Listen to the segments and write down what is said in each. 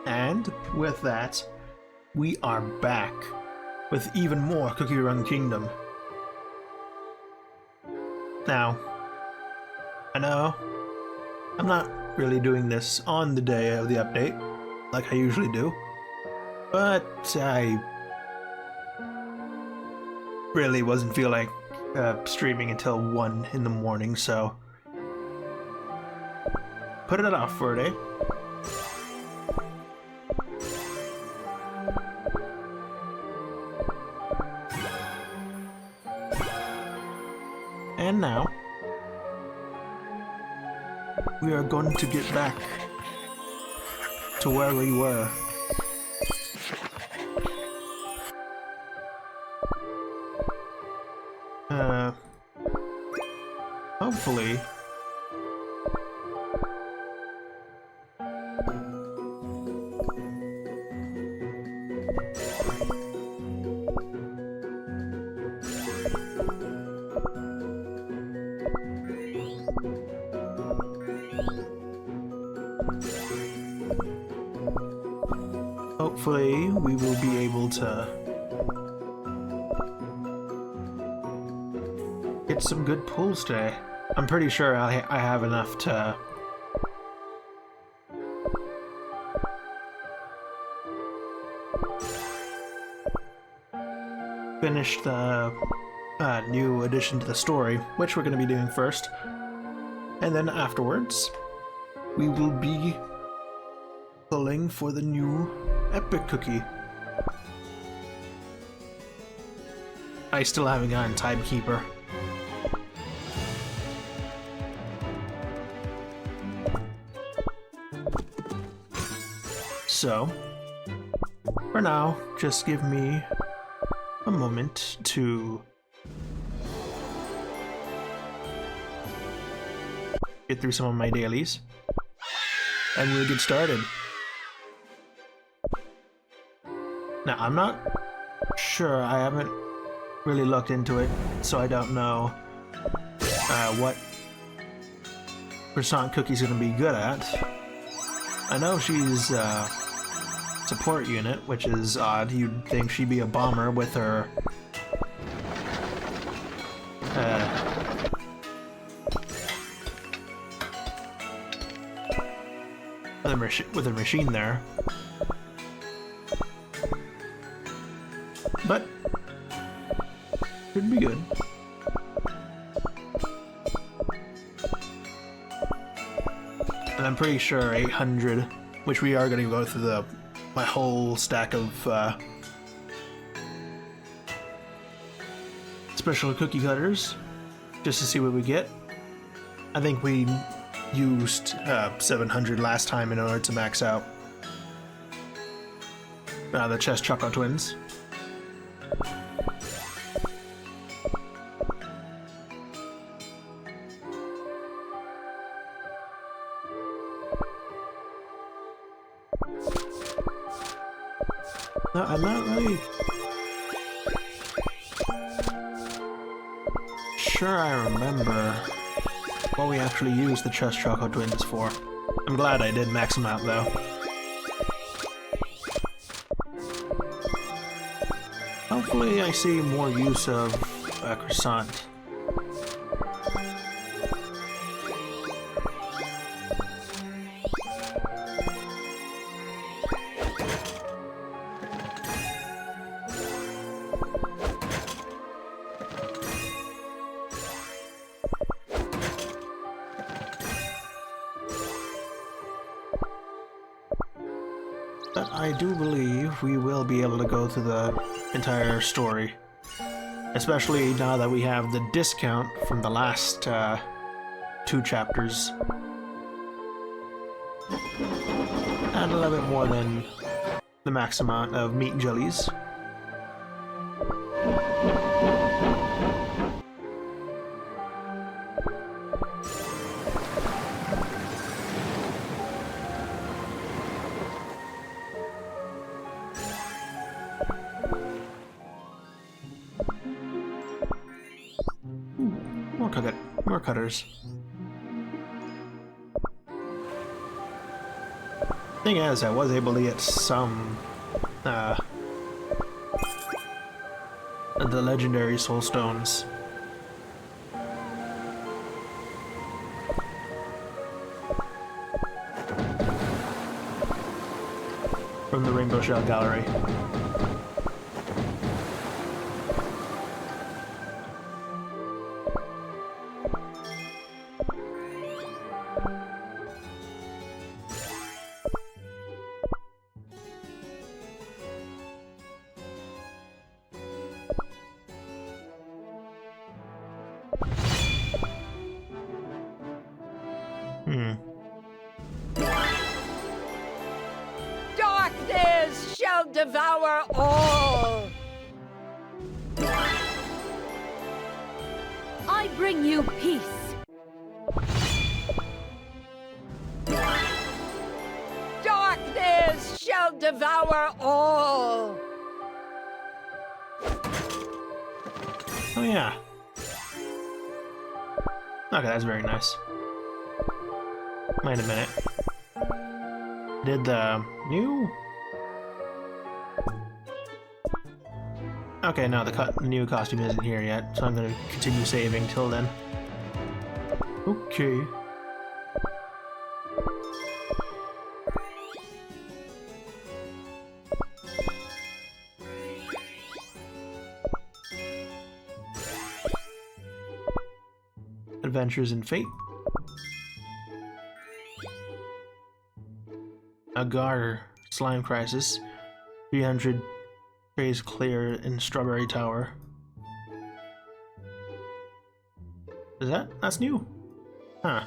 And with that, we are back with even more Cookie Run Kingdom. Now, I know I'm not really doing this on the day of the update, like I usually do, but I really wasn't feeling streaming until 1 in the morning, so put it off for a day. And now, we are going to get back to where we were. Hopefully, we will be able to get some good pulls today. I'm pretty sure I have enough to finish the new addition to the story, which we're going to be doing first. And then afterwards, we will be pulling for the new Epic Cookie. I still haven't gotten Timekeeper. So, for now, just give me a moment to get through some of my dailies, and we'll get started. Now, I'm not sure, I haven't really looked into it, so I don't know what Croissant Cookie's gonna be good at. I know she's support unit, which is odd. You'd think she'd be a bomber with her with her machine there. But could be good. And I'm pretty sure 800, which we are going to go through my whole stack of special cookie cutters just to see what we get. I think we used 700 last time in order to max out the Chess Choco Twins. No, I'm not really sure I remember what we actually used the Chess Choco Twins for. I'm glad I did max them out though. Hopefully I see more use of Croissant. But I do believe we will be able to go through the entire story. Especially now that we have the discount from the last 2 chapters. And a little bit more than the max amount of meat jellies. More cutters. Thing is, I was able to get some, the legendary soul stones. From the Rainbow Shell Gallery. Darkness shall devour all. I bring you peace. Darkness shall devour all. Oh yeah. Okay, that's very nice. Wait a minute. Did the new... Okay, no, the new costume isn't here yet, so I'm gonna continue saving till then. Okay. Adventures in Fate. Agar Slime Crisis. 300 trays clear in Strawberry Tower. Is that? That's new. Huh.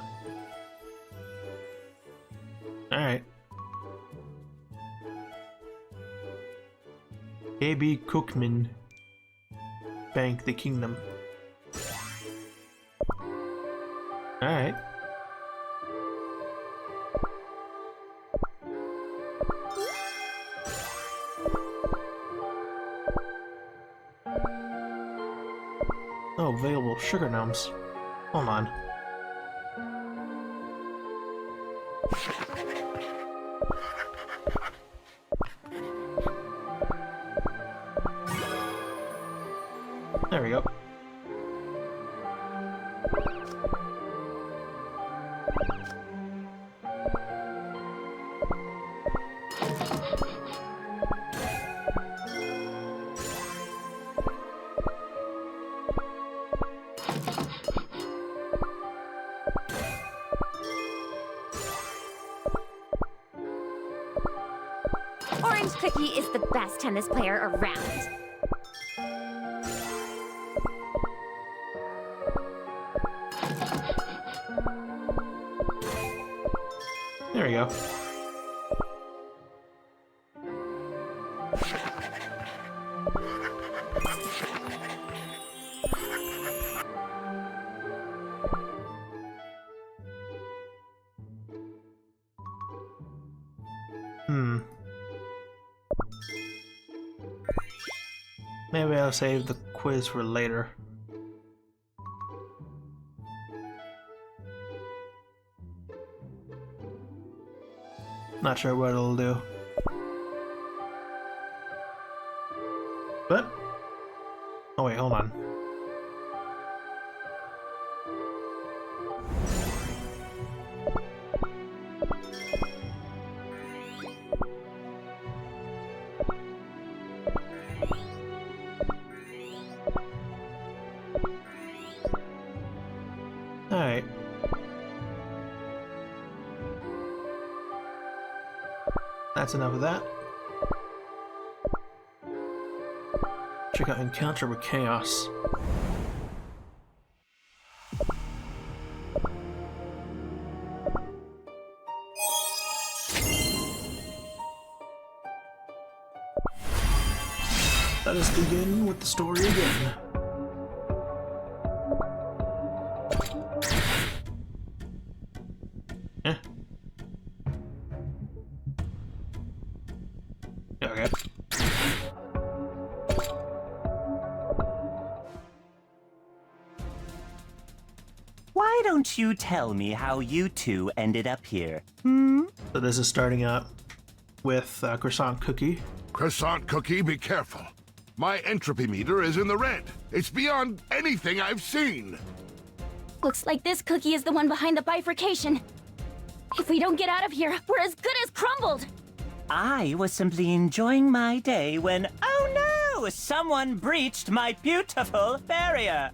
Alright. A.B. Cookman. Bank the Kingdom. Alright. Oh, available sugar gnomes. Hold on. There we go. Orange Cookie is the best tennis player around. There we go. Maybe I'll save the quiz for later. Not sure what it'll do. But... Oh wait, hold on. Alright. That's enough of that. Check out Encounter with Chaos. Let us begin with the story again. Okay. Why don't you tell me how you two ended up here? Hmm? So this is starting up with Croissant Cookie. Croissant Cookie, be careful. My entropy meter is in the red. It's beyond anything I've seen. Looks like this cookie is the one behind the bifurcation. If we don't get out of here, we're as good as crumbled. I was simply enjoying my day when, oh no, someone breached my beautiful barrier.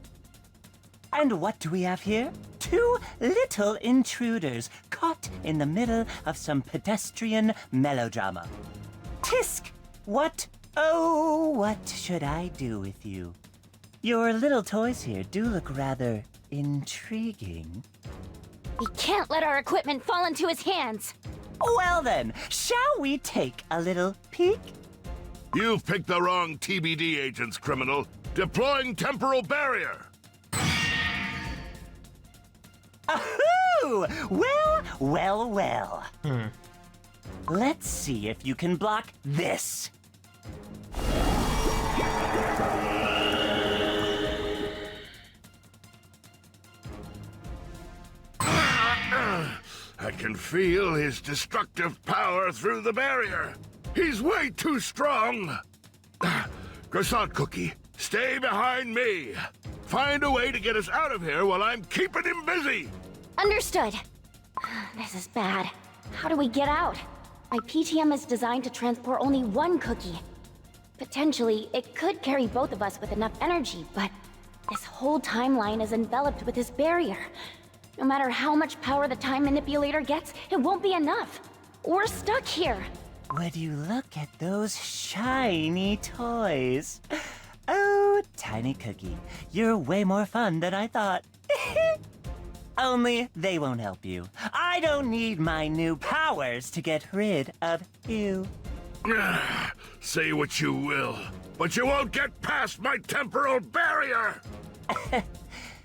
And what do we have here? Two little intruders caught in the middle of some pedestrian melodrama. Tisk! What should I do with you? Your little toys here do look rather intriguing. We can't let our equipment fall into his hands. Well then, shall we take a little peek? You've picked the wrong TBD agents, criminal. Deploying temporal barrier. Ahoo! Well. Let's see if you can block this. I can feel his destructive power through the barrier. He's way too strong. Croissant Cookie, stay behind me. Find a way to get us out of here while I'm keeping him busy. Understood. This is bad. How do we get out? My PTM is designed to transport only one cookie. Potentially, it could carry both of us with enough energy, but this whole timeline is enveloped with this barrier. No matter how much power the time manipulator gets, it won't be enough. We're stuck here. Would you look at those shiny toys? Oh, Tiny Cookie, you're way more fun than I thought. Only they won't help you. I don't need my new powers to get rid of you. Say what you will, but you won't get past my temporal barrier!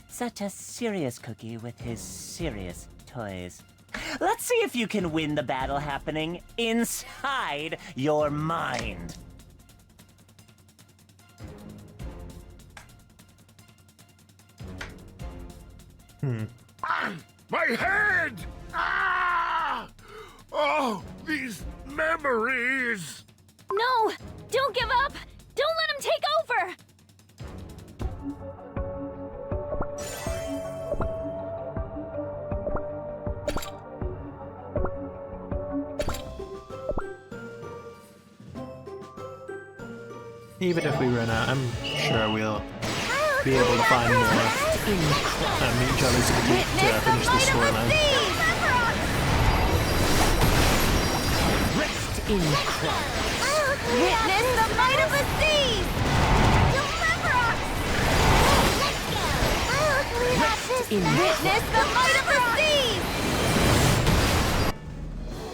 Such a serious cookie with his serious toys. Let's see if you can win the battle happening inside your mind. My head! Ah! Oh, these memories! No! Don't give up! Don't let him take over! Even if we run out, I'm sure we'll be able to find more meat jellies to finish the storyline. Rest in Christ. Witness the might of the seas! Deliver us! Let's go! Rest in Witness the might of the seas!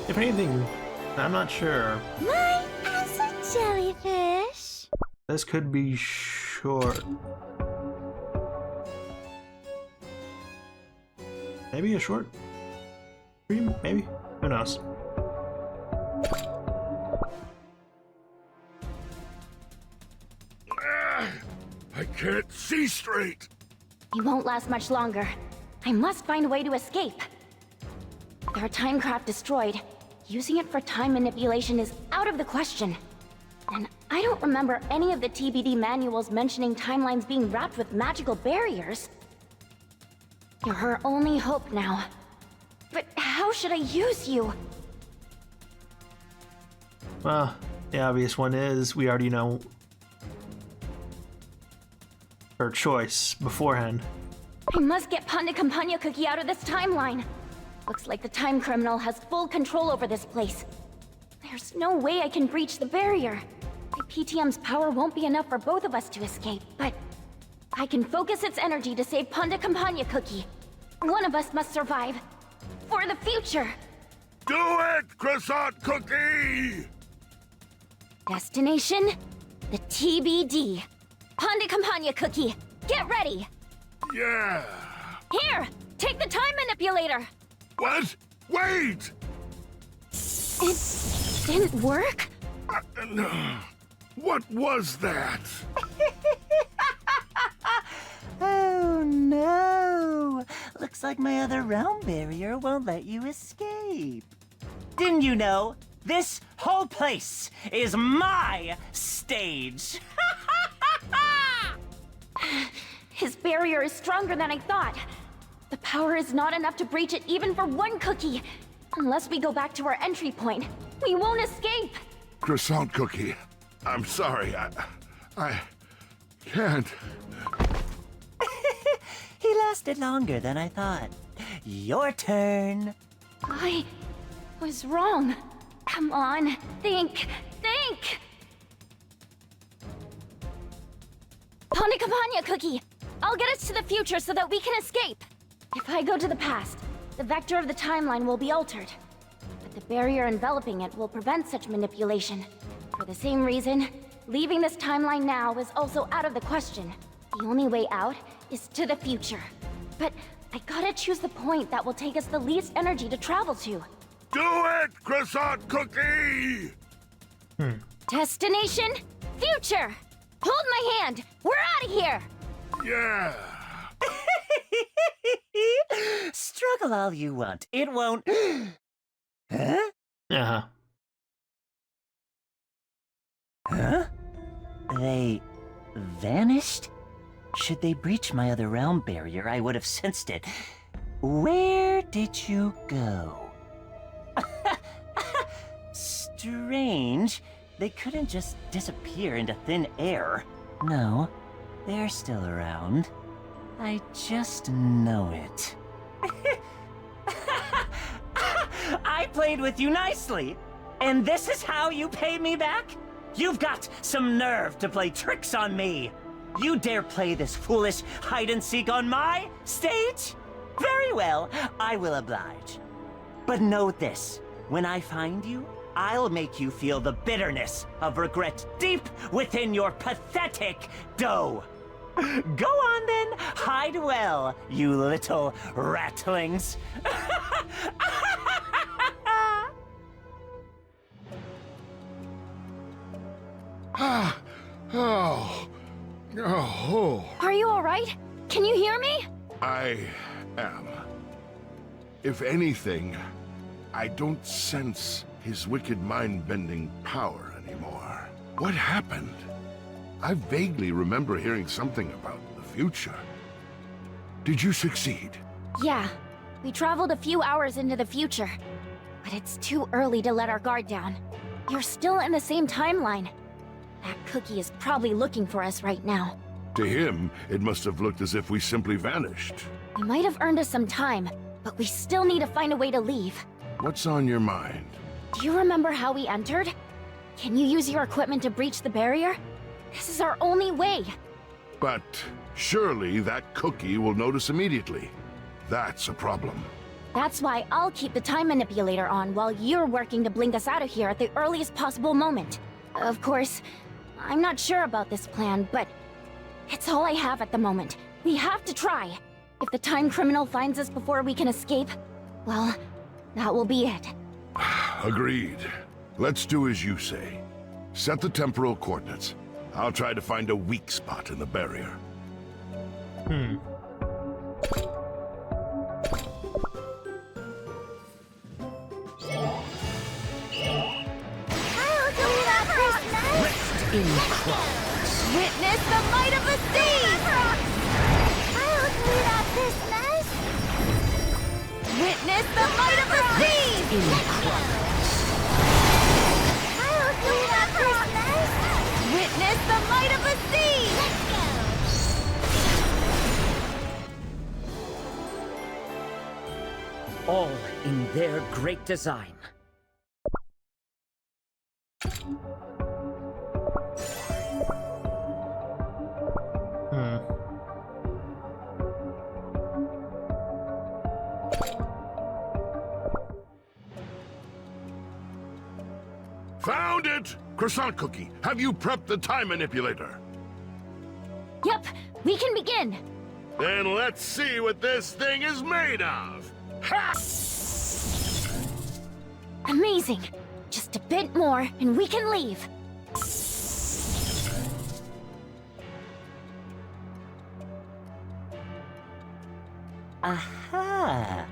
If anything, I'm not sure. My as a jellyfish. This could be short. Maybe a short stream? Maybe? Who knows? I can't see straight. He won't last much longer. I must find a way to escape. With our timecraft destroyed, using it for time manipulation is out of the question. And I don't remember any of the TBD manuals mentioning timelines being wrapped with magical barriers. You're her only hope now. But how should I use you? Well, the obvious one is we already know her choice beforehand. I must get Panda Campagna Cookie out of this timeline. Looks like the time criminal has full control over this place. There's no way I can breach the barrier. My PTM's power won't be enough for both of us to escape, but I can focus its energy to save Panda Campagna Cookie. One of us must survive. For the future. Do it, Croissant Cookie! Destination? The TBD. Panda Campagna Cookie, get ready! Yeah. Here, take the time manipulator! What? Wait! It didn't work? No. What was that? Oh no! Looks like my other realm barrier won't let you escape. Didn't you know? This whole place is my stage. His barrier is stronger than I thought. The power is not enough to breach it even for one cookie. Unless we go back to our entry point, we won't escape. Croissant Cookie, I'm sorry. I can't. He lasted longer than I thought. Your turn. I was wrong. Come on, think! Ponecapania Cookie! I'll get us to the future so that we can escape! If I go to the past, the vector of the timeline will be altered. But the barrier enveloping it will prevent such manipulation. For the same reason, leaving this timeline now is also out of the question. The only way out is to the future. But I gotta choose the point that will take us the least energy to travel to. Do it, Croissant Cookie! Destination? Future! Hold my hand! We're out of here! Yeah! Struggle all you want. It won't. Huh? Uh-huh. Huh? They vanished? Should they breach my other realm barrier, I would have sensed it. Where did you go? Strange. They couldn't just disappear into thin air. No, they're still around. I just know it. I played with you nicely. And this is how you pay me back? You've got some nerve to play tricks on me. You dare play this foolish hide-and-seek on my stage? Very well, I will oblige. But know this, when I find you, I'll make you feel the bitterness of regret deep within your pathetic dough. Go on then, hide well, you little ratlings. Oh, Are you alright? Can you hear me? I am. If anything, I don't sense his wicked mind-bending power anymore. What happened? I vaguely remember hearing something about the future. Did you succeed? Yeah, we traveled a few hours into the future. But it's too early to let our guard down. You're still in the same timeline. That cookie is probably looking for us right now. To him, it must have looked as if we simply vanished. We might have earned us some time, but we still need to find a way to leave. What's on your mind? Do you remember how we entered? Can you use your equipment to breach the barrier? This is our only way. But surely that cookie will notice immediately. That's a problem. That's why I'll keep the time manipulator on while you're working to blink us out of here at the earliest possible moment. Of course, I'm not sure about this plan, but it's all I have at the moment. We have to try. If the time criminal finds us before we can escape, well, that will be it. Agreed. Let's do as you say. Set the temporal coordinates. I'll try to find a weak spot in the barrier. Witness the might of the sea! I'll clean up this mess. Witness the might of the sea! I'll clean up this mess. Witness the might of the sea! All in their great design. Found it! Croissant Cookie, have you prepped the time manipulator? Yep, we can begin. Then let's see what this thing is made of! Ha! Amazing. Just a bit more, and we can leave. Aha!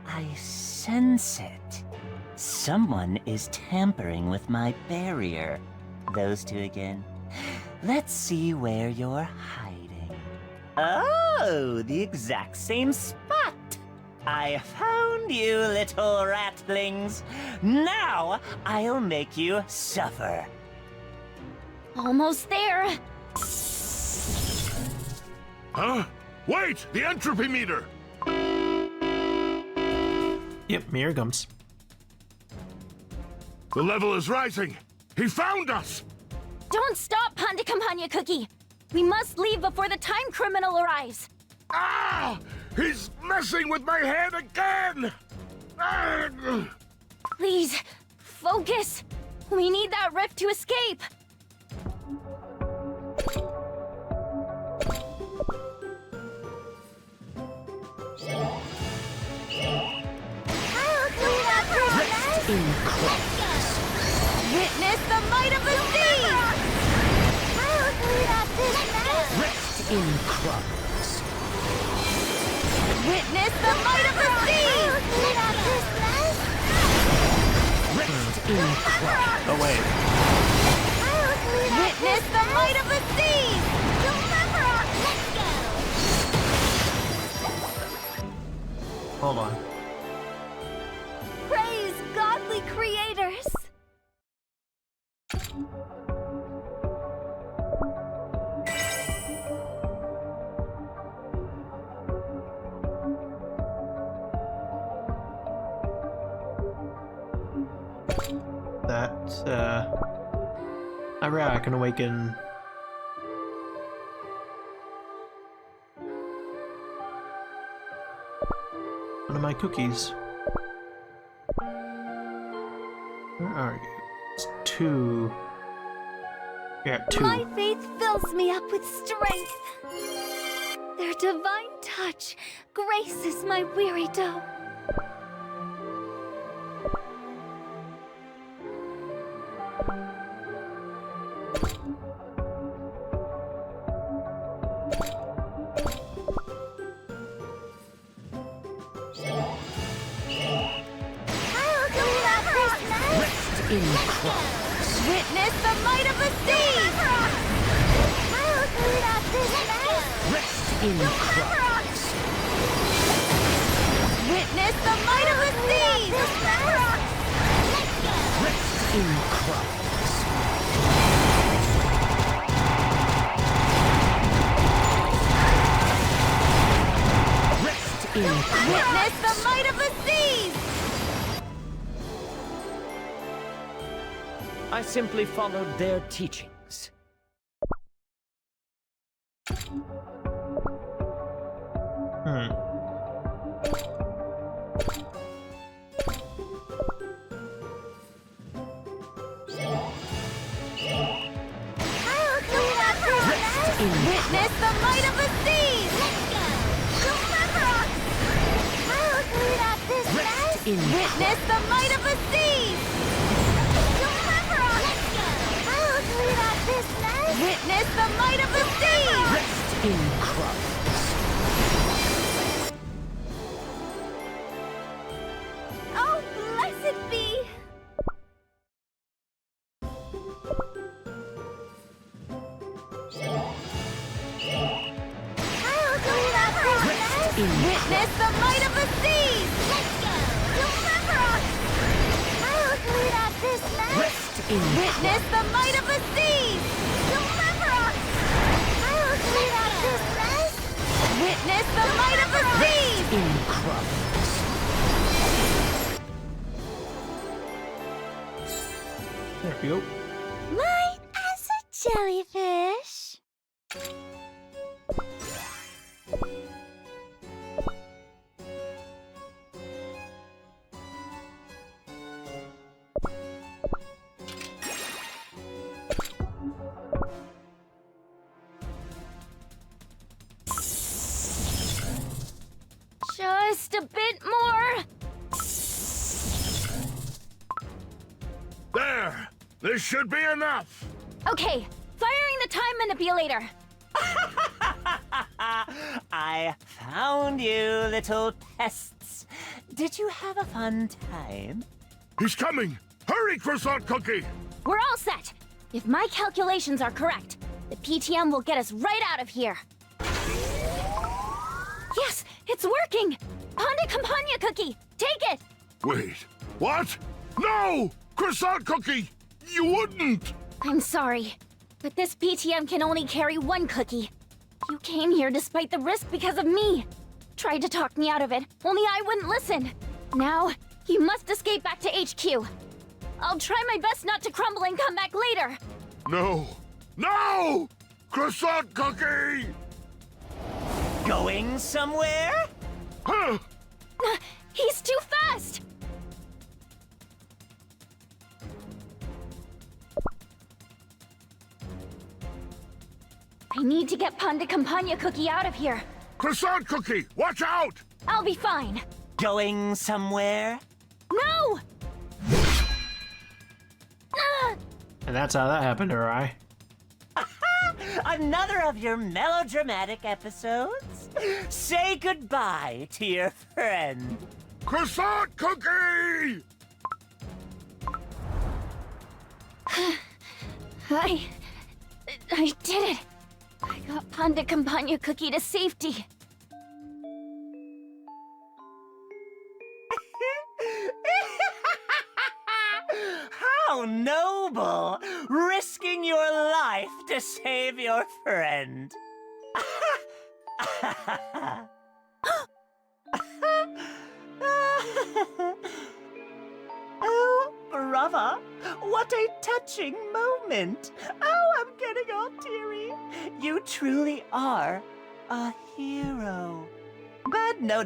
I sense it. Someone is tampering with my barrier. Those two again. Let's see where you're hiding. Oh, the exact same spot. I found you, little ratlings. Now I'll make you suffer. Almost there. Huh? Wait! The entropy meter! Yep, here it comes. The level is rising! He found us! Don't stop, Panda Campagna Cookie. We must leave before the time criminal arrives. Ah! He's messing with my head again! Ah! Please, focus. We need that rift to escape. Witness the might of the sea! I'll clean up this mess. Rest in crumbs. Witness the might of the sea! I'll clean up this mess. Rest in crumbs. Oh, wait. I'll clean up Witness the might of the sea! Let's go. Hold on. Praise godly creators! I can awaken. One of my cookies. Where are you? It's 2. You're at 2. My faith fills me up with strength. Their divine touch graces my weary doe. In crumbs. Witness the might of the sea! I'll clean up this mess. Rest in crumbs. Witness the might of the sea! Rest in crumbs. Rest in crumbs. Witness the might of the seas! I simply followed their teachings. I'll clean up this mess. Witness the might of the seas! I'll clean up this mess. Witness the might of the seas! I'll clean up this mess. Witness the might of the seas! Rest in crumbs. Oh, blessed be! I'll clean up this mess. Witness the might of the seas! I'll clean up this mess. Rest in Witness the might of the seas! I'll clean up this mess. Witness the might of the seas! in crumbs. There we go. Light as a jellyfish. Just a bit more! There! This should be enough! Okay, firing the time manipulator! I found you, little pests. Did you have a fun time? He's coming! Hurry, Croissant Cookie! We're all set. If my calculations are correct, the PTM will get us right out of here. Yes, it's working! Panda Campagna Cookie, take it! Wait, what? No! Croissant Cookie! You wouldn't! I'm sorry, but this PTM can only carry one cookie. You came here despite the risk because of me. Tried to talk me out of it, only I wouldn't listen. Now, you must escape back to HQ. I'll try my best not to crumble and come back later. No! No! Croissant Cookie! Going somewhere? Huh? He's too fast! I need to get Panda Campagna Cookie out of here. Croissant Cookie, watch out! I'll be fine. Going somewhere? No! Ah! And that's how that happened, Arai. Another of your melodramatic episodes? Say goodbye to your friend. Croissant Cookie! I did it. I got Panda Campagna Cookie to safety. How noble! Risking your life to save your friend. Oh, brother, what a touching moment. Oh, I'm getting all teary. You truly are a hero. But no,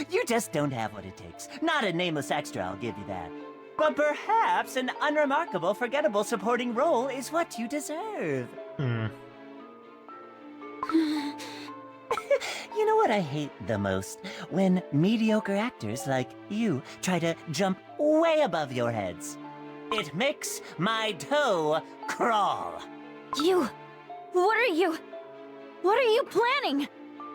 you just don't have what it takes. Not a nameless extra, I'll give you that. But perhaps an unremarkable, forgettable supporting role is what you deserve. You know what I hate the most? When mediocre actors like you try to jump way above your heads. It makes my toe crawl. What are you planning?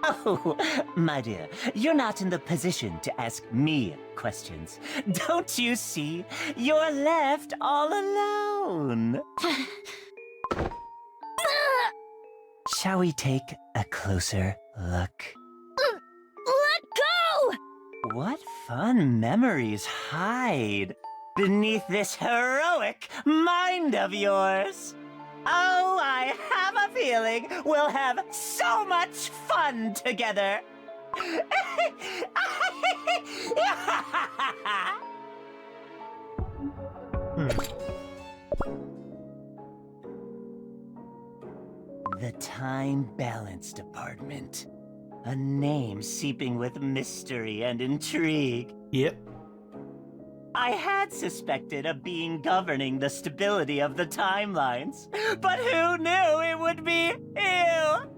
Oh, my dear, you're not in the position to ask me questions. Don't you see? You're left all alone. Shall we take a closer look? Let go! What fun memories hide beneath this heroic mind of yours? Oh, I have a feeling we'll have so much fun together. The Time Balance Department. A name seeping with mystery and intrigue. Yep. I had suspected a being governing the stability of the timelines, but who knew it would be you?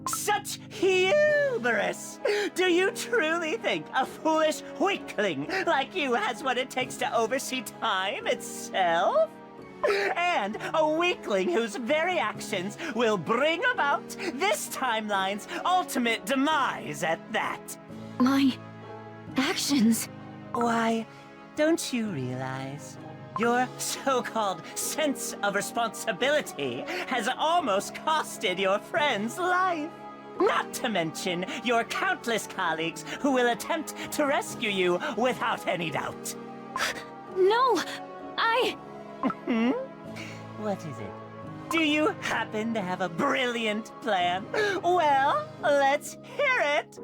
Such hubris! Do you truly think a foolish weakling like you has what it takes to oversee time itself? And a weakling whose very actions will bring about this timeline's ultimate demise at that. My actions. Why, don't you realize? Your so-called sense of responsibility has almost costed your friend's life. Not to mention your countless colleagues who will attempt to rescue you without any doubt. No, What is it? Do you happen to have a brilliant plan? Well, let's hear it.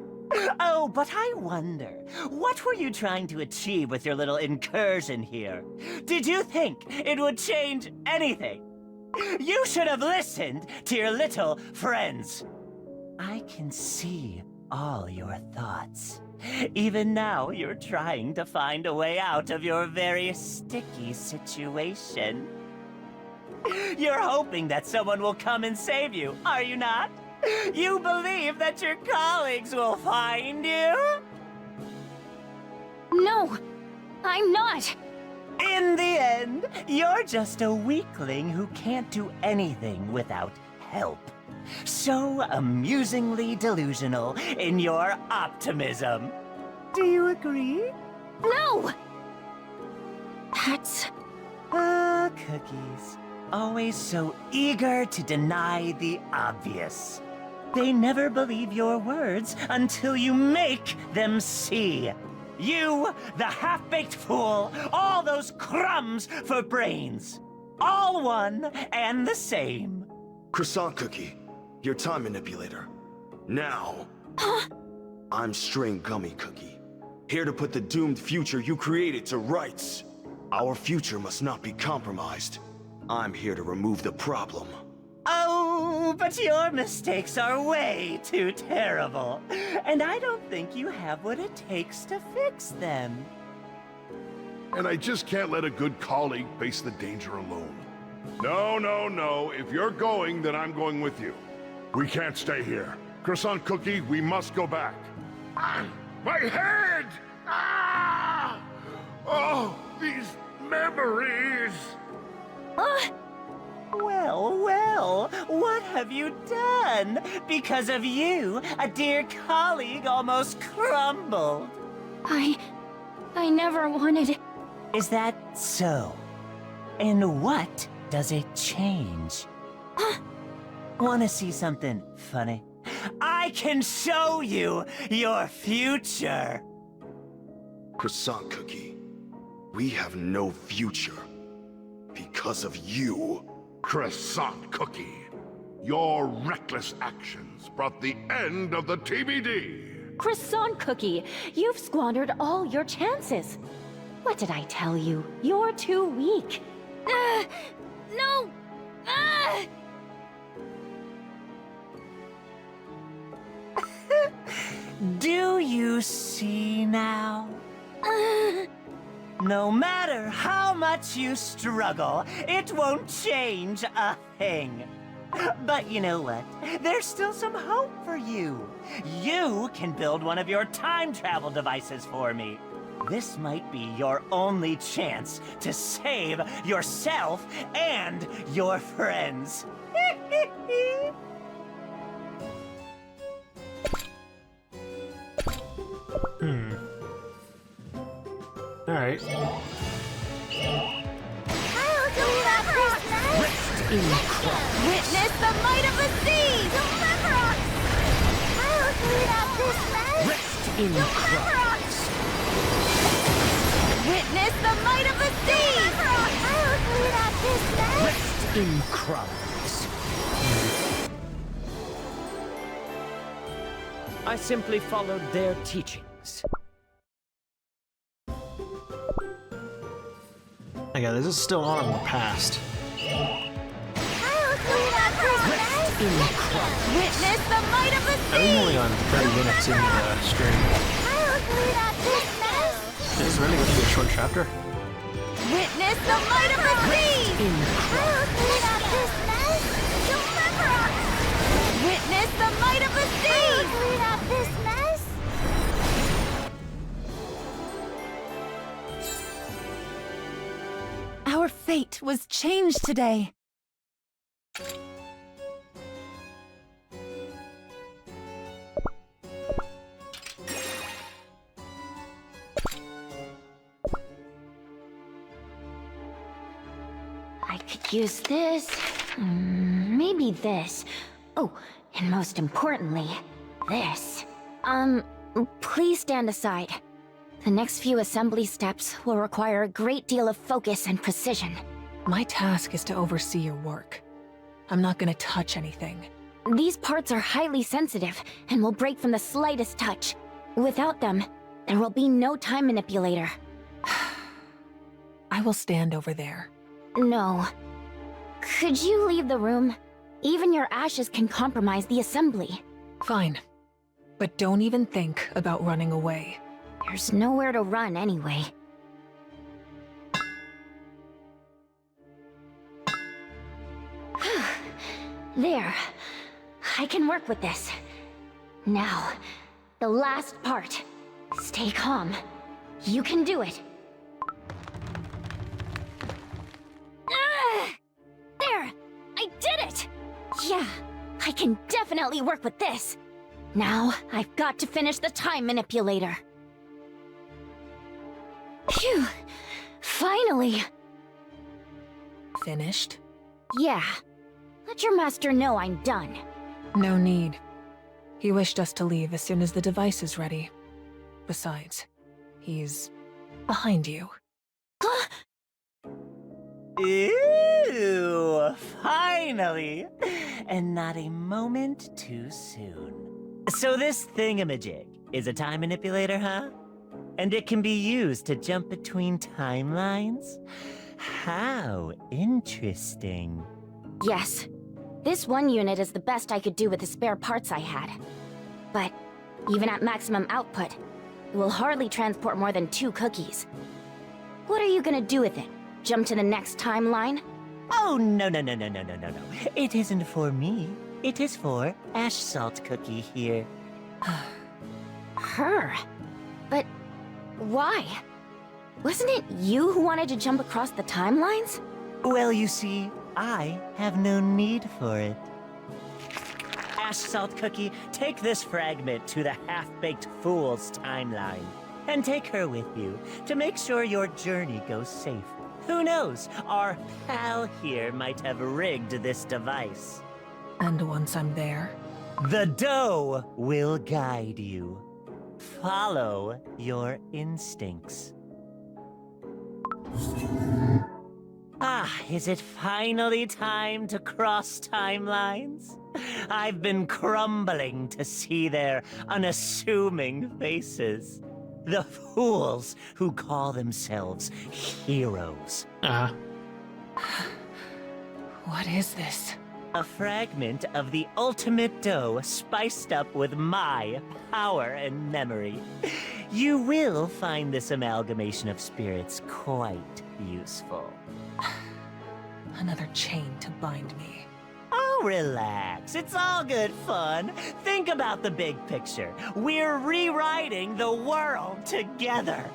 Oh, but I wonder, what were you trying to achieve with your little incursion here? Did you think it would change anything? You should have listened to your little friends. I can see all your thoughts. Even now, you're trying to find a way out of your very sticky situation. You're hoping that someone will come and save you, are you not? You believe that your colleagues will find you? no, I'm not. In the end, you're just a weakling who can't do anything without help. So amusingly delusional in your optimism. Do you agree? No! That's... Ah, Cookies. Always so eager to deny the obvious. They never believe your words until you make them see. You, the half-baked fool, all those crumbs for brains. All one and the same. Croissant Cookie, your time manipulator. Now, I'm String Gummy Cookie, here to put the doomed future you created to rights. Our future must not be compromised. I'm here to remove the problem. Oh, but your mistakes are way too terrible. And I don't think you have what it takes to fix them. And I just can't let a good colleague face the danger alone. No, no, no. If you're going, then I'm going with you. We can't stay here. Croissant Cookie, we must go back. My head! Ah! Oh, these memories! Well, well, what have you done? Because of you, a dear colleague almost crumbled. I never wanted... Is that so? And what does it change? Want to see something funny? I can show you your future! Croissant Cookie, we have no future. Because of you. Croissant Cookie, your reckless actions brought the end of the TBD. Croissant Cookie, you've squandered all your chances. What did I tell you? You're too weak. No! Do you see now? No matter how much you struggle, it won't change a thing. But you know what? There's still some hope for you. You can build one of your time travel devices for me. This might be your only chance to save yourself and your friends. Alright. I'll clean up this mess! Rest in crop. Witness the might of the sea! Deliver us! I'll clean up this mess! Rest in Deliver crop. us! Witness the might of the sea! Deliver us! I'll clean up this mess! Rest in crumbs. I simply followed their teachings. Okay, this is still on in the past. I'll clean up this mess! Rest in crumbs. Witness the might of the I'm sea! only on 30 minutes in the stream. I'll clean up this mess! This is really going to be a short chapter. Witness the might of the sea! In I'll clean up this mess! Deliver us! Witness the might of the sea! I'll clean up this mess! Our fate was changed today. I could use this. Maybe this. Oh, and most importantly, this. Please stand aside. The next few assembly steps will require a great deal of focus and precision. My task is to oversee your work. I'm not gonna touch anything. These parts are highly sensitive and will break from the slightest touch. Without them, there will be no time manipulator. I will stand over there. No. Could you leave the room? Even your ashes can compromise the assembly. Fine. But don't even think about running away. There's nowhere to run anyway. There. I can work with this. Now, the last part. Stay calm. You can do it. There! I did it! Yeah, I can definitely work with this. Now, I've got to finish the time manipulator. Phew! Finally! Finished? Yeah. Let your master know I'm done. No need. He wished us to leave as soon as the device is ready. Besides, he's behind you. Ew! Finally! And not a moment too soon. So this thingamajig is a time manipulator, huh? And it can be used to jump between timelines? How interesting. Yes. This one unit is the best I could do with the spare parts I had. But even at maximum output, it will hardly transport more than 2 cookies. What are you gonna do with it? Jump to the next timeline? Oh, no. It isn't for me. It is for Ash Salt Cookie here. Her? But why? Wasn't it you who wanted to jump across the timelines? Well, you see, I have no need for it. Ash Salt Cookie, take this fragment to the Half-Baked Fool's timeline. And take her with you to make sure your journey goes safe. Who knows, our pal here might have rigged this device. And once I'm there, The dough will guide you. Follow your instincts. Is it finally time to cross timelines? I've been crumbling to see their unassuming faces. The fools who call themselves heroes. what is this? A fragment of the ultimate dough spiced up with my power and memory. You will find this amalgamation of spirits quite useful. Another chain to bind me. Oh, relax. It's all good fun. Think about the big picture. We're rewriting the world together.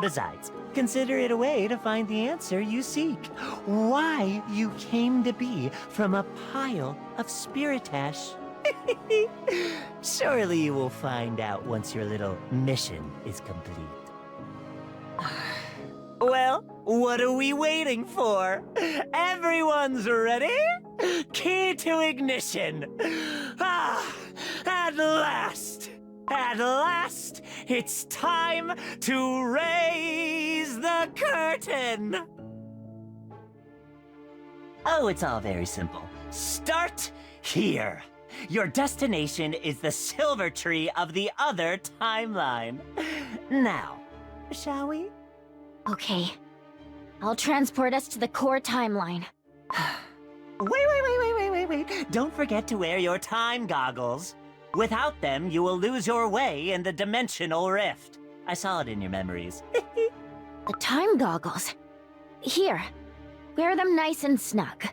Besides, consider it a way to find the answer you seek. Why you came to be from a pile of spirit ash. Surely you will find out once your little mission is complete. Well, what are we waiting for? Everyone's ready? Key to ignition. At last! At last, it's time to raise the curtain! Oh, it's all very simple. Start here. Your destination is the silver tree of the other timeline. Now, shall we? Okay. I'll transport us to the core timeline. Wait. Don't forget to wear your time goggles. Without them, you will lose your way in the dimensional rift. I saw it in your memories. The time goggles? Here. Wear them nice and snug.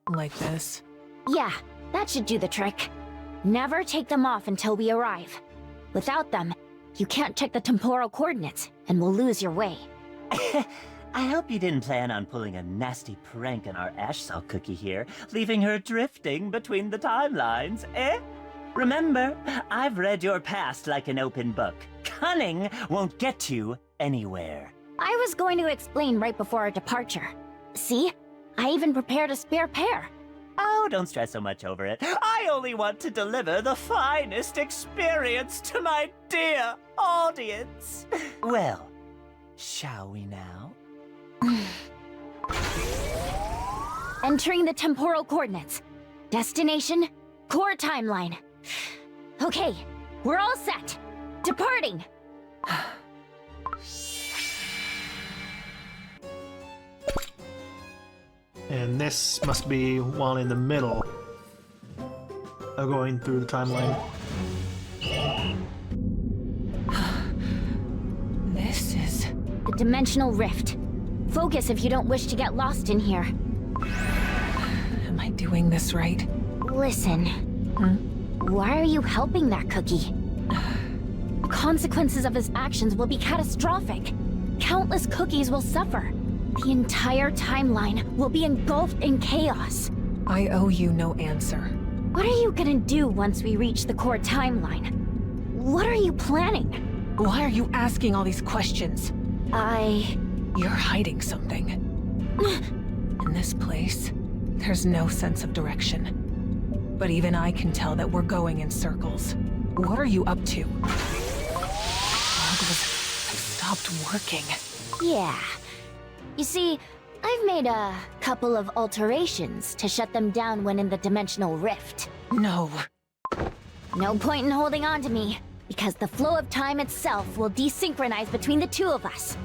Like this? Yeah, that should do the trick. Never take them off until we arrive. Without them, you can't check the temporal coordinates, and will lose your way. I hope you didn't plan on pulling a nasty prank on our Ash Salt Cookie here, leaving her drifting between the timelines, eh? Remember, I've read your past like an open book. Cunning won't get you anywhere. I was going to explain right before our departure. See? I even prepared a spare pair. Oh, don't stress so much over it. I only want to deliver the finest experience to my dear audience. Well, shall we now? Entering the temporal coordinates. Destination, core timeline. Okay, we're all set. Departing! And this must be one in the middle of going through the timeline. This is... The dimensional rift. Focus if you don't wish to get lost in here. Am I doing this right? Listen. Why are you helping that cookie? The consequences of his actions will be catastrophic. Countless cookies will suffer. The entire timeline will be engulfed in chaos. I owe you no answer. What are you gonna do once we reach the core timeline? What are you planning? Why are you asking all these questions? You're hiding something. In this place, there's no sense of direction. But even I can tell that we're going in circles. What are you up to? Goggles have stopped working. Yeah. You see, I've made a couple of alterations to shut them down when in the dimensional rift. No. No point in holding on to me, because the flow of time itself will desynchronize between the two of us.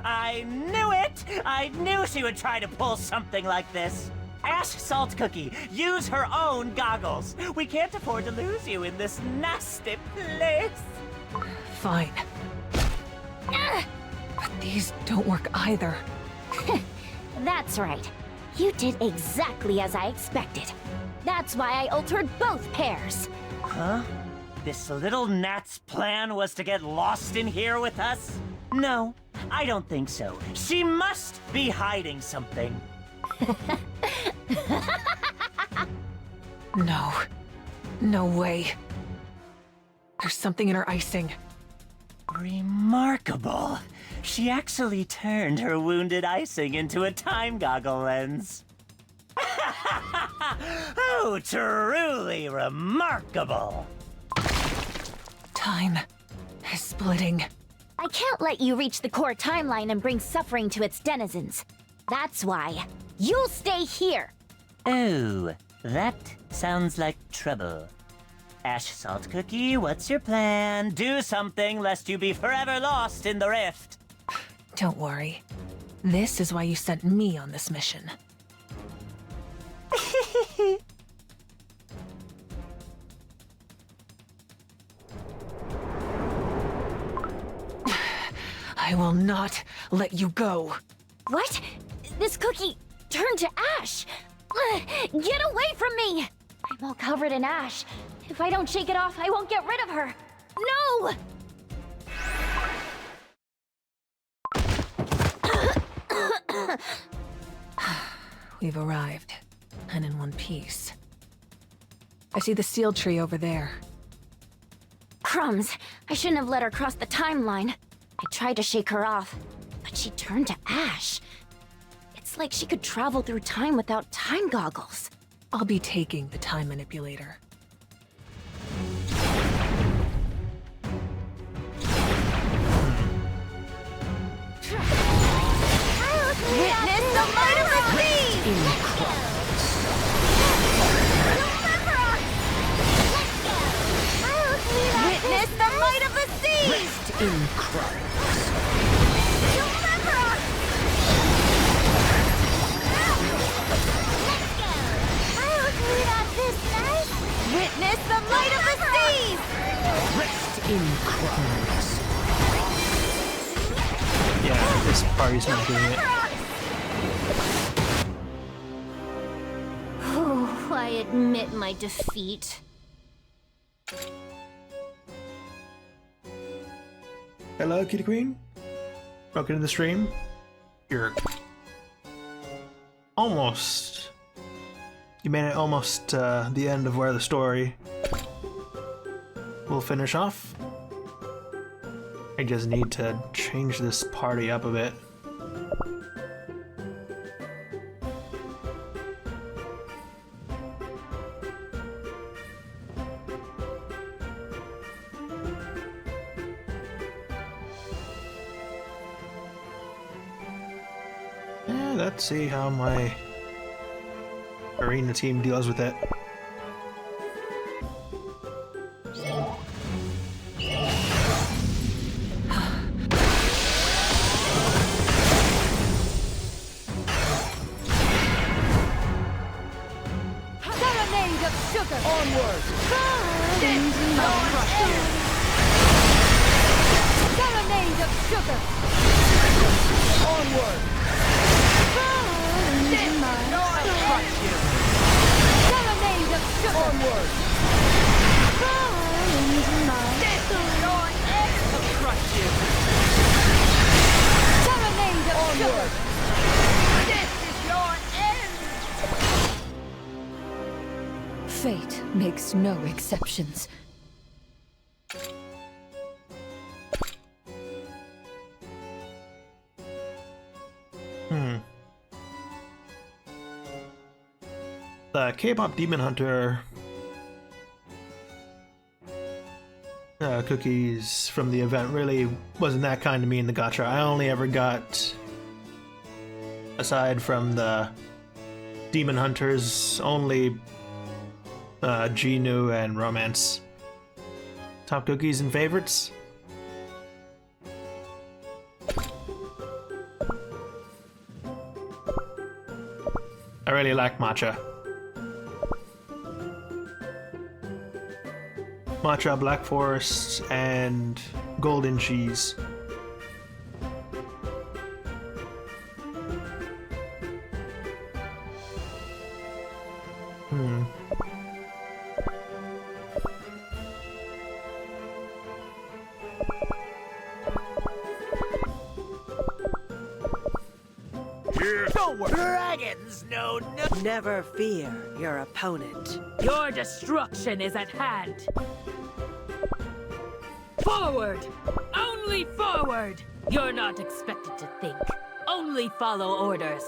I knew it! I knew she would try to pull something like this. Ash Salt Cookie, use her own goggles. We can't afford to lose you in this nasty place. Fine. But these don't work either. That's right. You did exactly as I expected. That's why I altered both pairs. Huh? This little gnat's plan was to get lost in here with us? No, I don't think so. She must be hiding something. No. No way. There's something in her icing. Remarkable. She actually turned her wounded icing into a time goggle lens. Oh, truly remarkable. Time is splitting. I can't let you reach the core timeline and bring suffering to its denizens. That's why you'll stay here. Oh, that sounds like trouble. Ash Salt Cookie, what's your plan? Do something lest you be forever lost in the rift. Don't worry. This is why you sent me on this mission. I will not let you go. What? This cookie turned to ash! Get away from me! I'm all covered in ash. If I don't shake it off, I won't get rid of her. No! We've arrived, and in one piece. I see the seal tree over there. Crumbs, I shouldn't have let her cross the timeline. I tried to shake her off, but she turned to ash. It's like she could travel through time without time goggles. I'll be taking the time manipulator. Witness the might of the sea! Witness the might of the sea! Rest in crumbs. Witness the might of the seas! Rest in crumbs. Yeah, this party's not doing it. Oh, I admit my defeat. Hello, Kitty Queen. Welcome to the stream. You're almost... You made it almost the end of where the story will finish off. I just need to change this party up a bit. Let's see how my arena team deals with it. Serenade of sugar! Onward! Serenade of sugar! Onward! Crush you! Serenade of sugar! Onward! Crush you! Serenade of sugar! Fate makes no exceptions. The K-pop Demon Hunter cookies from the event really wasn't that kind to me in the gacha. I only ever got, aside from the Demon Hunters, only Genu and Romance. Top cookies and favorites? I really like matcha. Matcha, Black Forest, and golden cheese. Don't worry. Dragons know no. Never fear your opponent. Your destruction is at hand. Forward! Only forward! You're not expected to think. Only follow orders.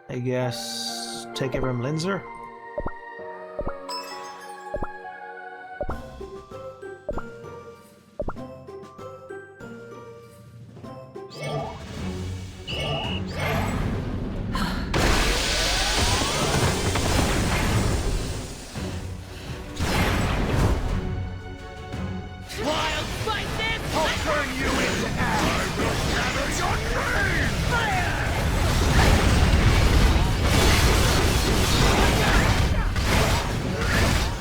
I guess take it from Linzer? Wild slices! I'll turn you into ash! I will scatter your train! Fire!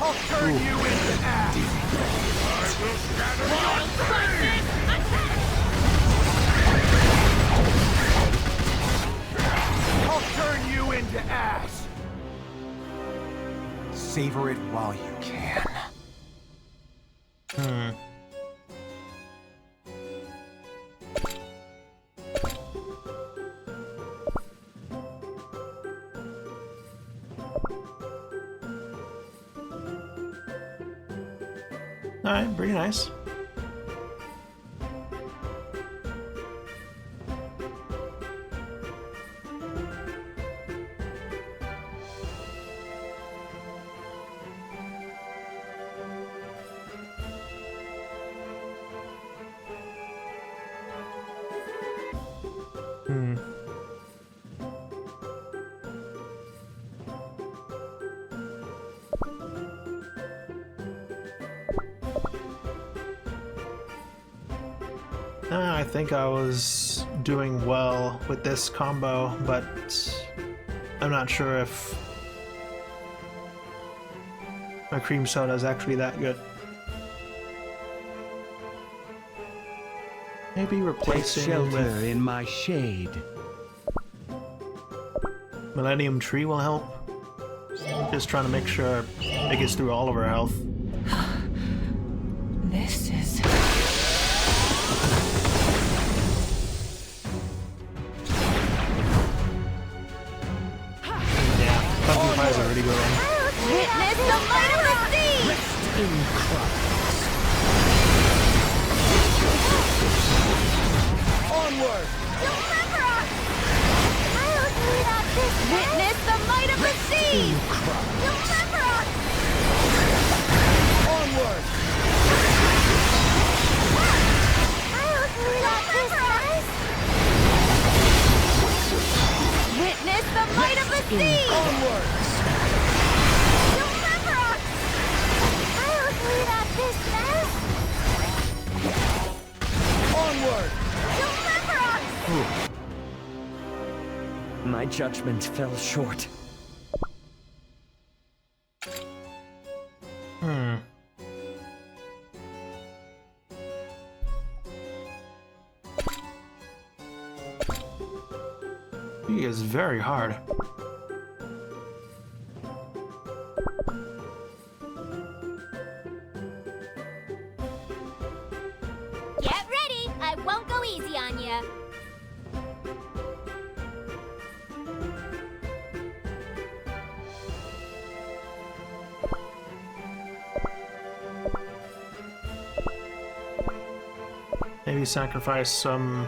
I'll turn you into ash! I will scatter your train! I'll turn you into ash! Savor it while you can. Alright, pretty nice. I think I was doing well with this combo, but I'm not sure if my cream soda is actually that good. Maybe replacing with in my shade. Millennium Tree will help. Just trying to make sure it gets through all of our health. This is... Pumpkin pie's already going. Witness the might of the sea! In Christ. Onward! Remember us! I'll clean up this mess! Witness the might of the sea! Remember us! Onward! I'll clean up this mess! Witness the might of the sea! Onward! Remember us! I'll clean up this mess! Onward! Remember us! My judgment fell short. He is very hard. Get ready! I won't go easy on you. Maybe sacrifice some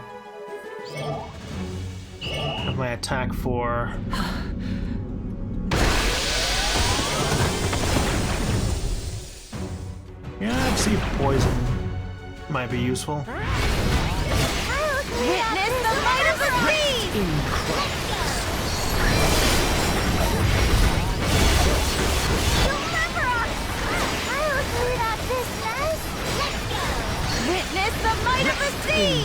of my attack for... Yeah, I'd see poison might be useful. Witness the might of the sea! I'll clean up this mess! Let's go! Witness the might of the sea!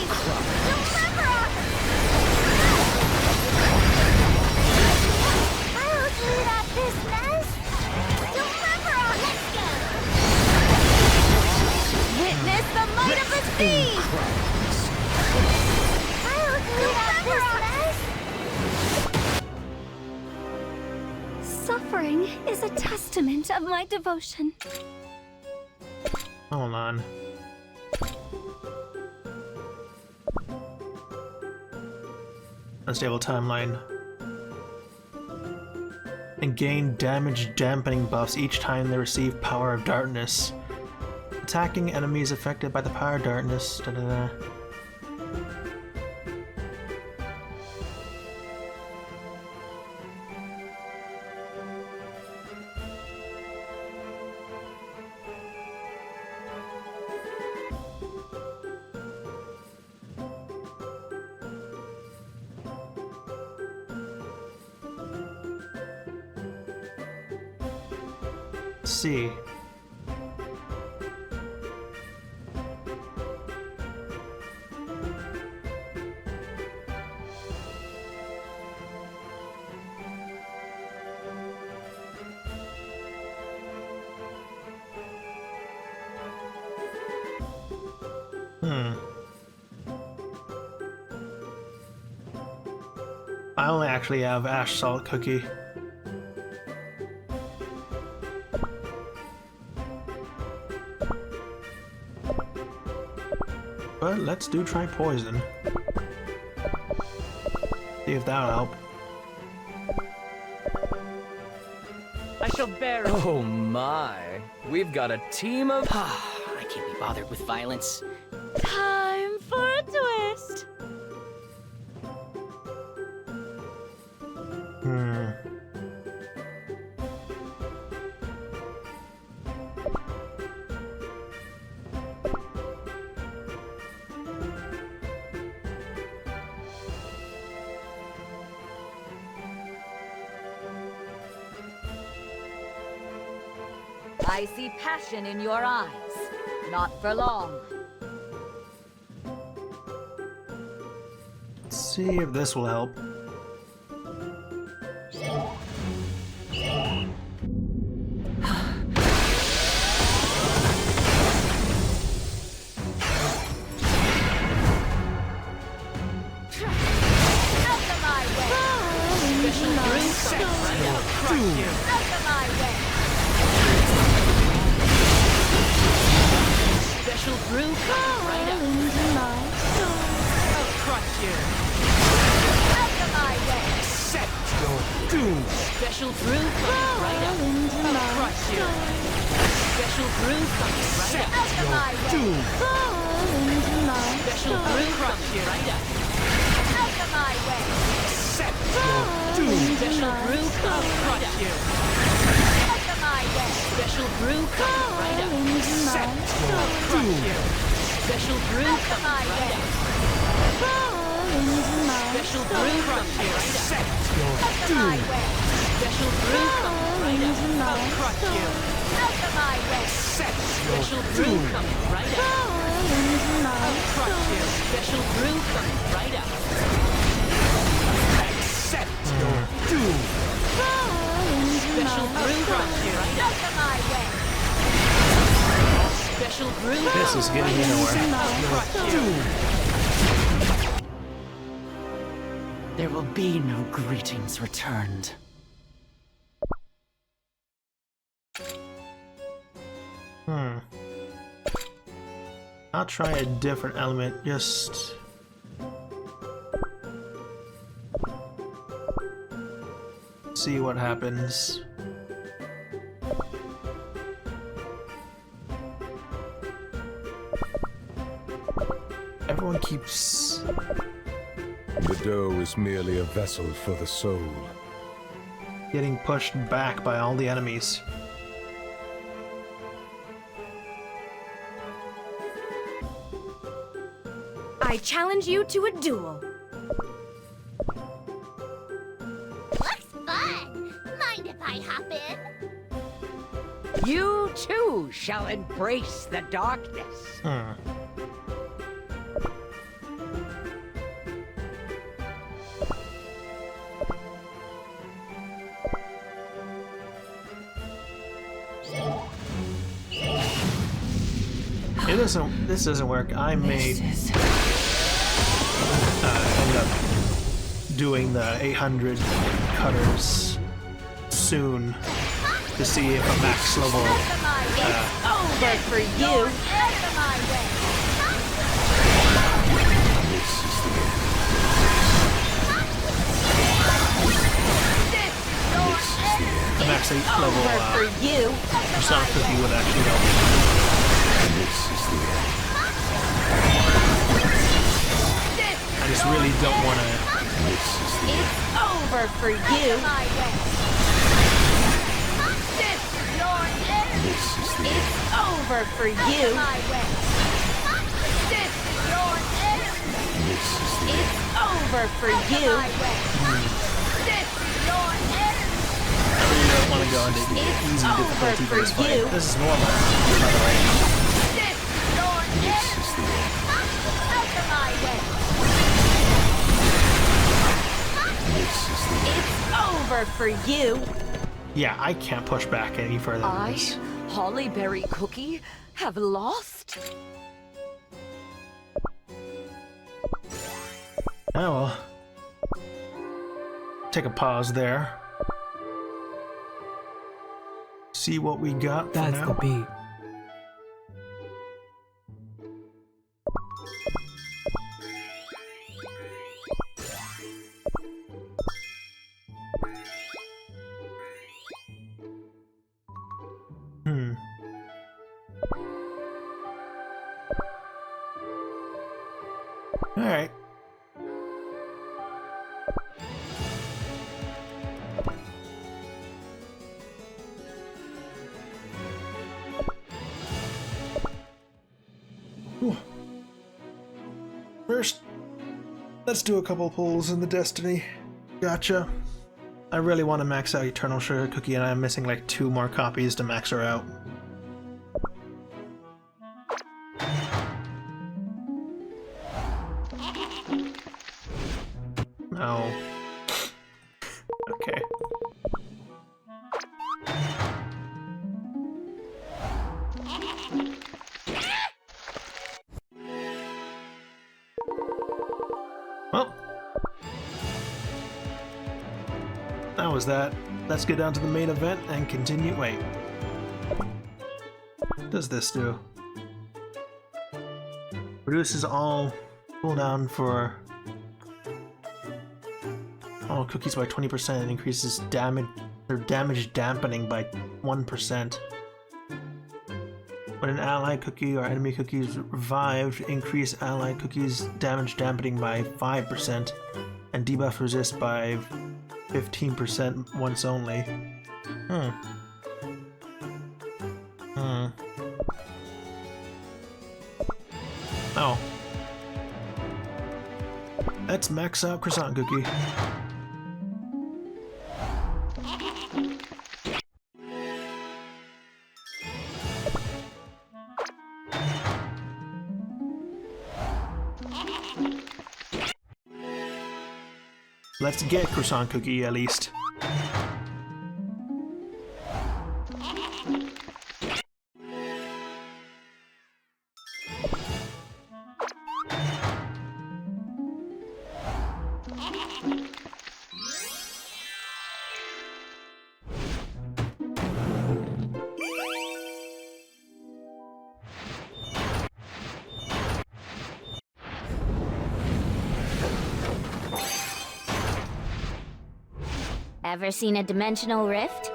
I'll clean up this mess! Let's go! Witness the might of the sea! I'll clean up this mess! Suffering is a testament of my devotion. Hold on. Unstable timeline. And gain damage dampening buffs each time they receive Power of Darkness. Attacking enemies affected by the Power of Darkness. Da, da, da. See. I only actually have Ash Salt Cookie. But let's try poison. See if that'll help. I shall bear it. Oh my, we've got a team of... I can't be bothered with violence. Time for a twist! I see passion in your eyes. Not for long. Let's see if this will help. Special brew coming right up. I'll crush you. Special brew coming right up. Out of my way. Special brew coming right up. Out of my way. Special brew coming right up. Out of my way. Special brew coming right up. I'll crush you. Special brew coming right up. Special brew coming right up. Out of my way. Special brew coming right up. I'll crush you. Out of my way. Special brew coming right up. I'll crush you. Special brew coming right up. Accept your doom. Special brew coming right up. Out of my way. Special brew. This is getting me nowhere. I'll crush you. There will be no greetings returned. I'll try a different element, just... see what happens. Everyone keeps... The dough is merely a vessel for the soul. getting pushed back by all the enemies. I challenge you to a duel. Looks fun! Mind if I hop in? You too shall embrace the darkness. This doesn't work. I may end up doing the 800 cutters soon to see if a max level Over for you. a max 8 level for you. Persona Cookie would actually help. I just really don't want to. It's over for you. It's over for you. It's over for you. I really don't want to go into easy difficulty for this fight. This is normal, by the way. It's over for you. Yeah, I can't push back any further than this. Hollyberry Cookie, have lost? Oh well. Take a pause there. See what we got for That's now. the beat. Alright. First, let's do a couple pulls in the Destiny. Gotcha. I really want to max out Eternal Sugar Cookie, and I'm missing like 2 more copies to max her out. Oh. Okay. Well. That was that. Let's get down to the main event and continue. Wait. What does this do? Reduces all cooldown for all cookies by 20% and increases damage dampening by 1%. When an ally cookie or enemy cookie is revived, increase ally cookies damage dampening by 5% and debuff resist by 15% once only. Oh. Let's max out Croissant Cookie. Let's get Croissant Cookie at least. Ever seen a dimensional rift?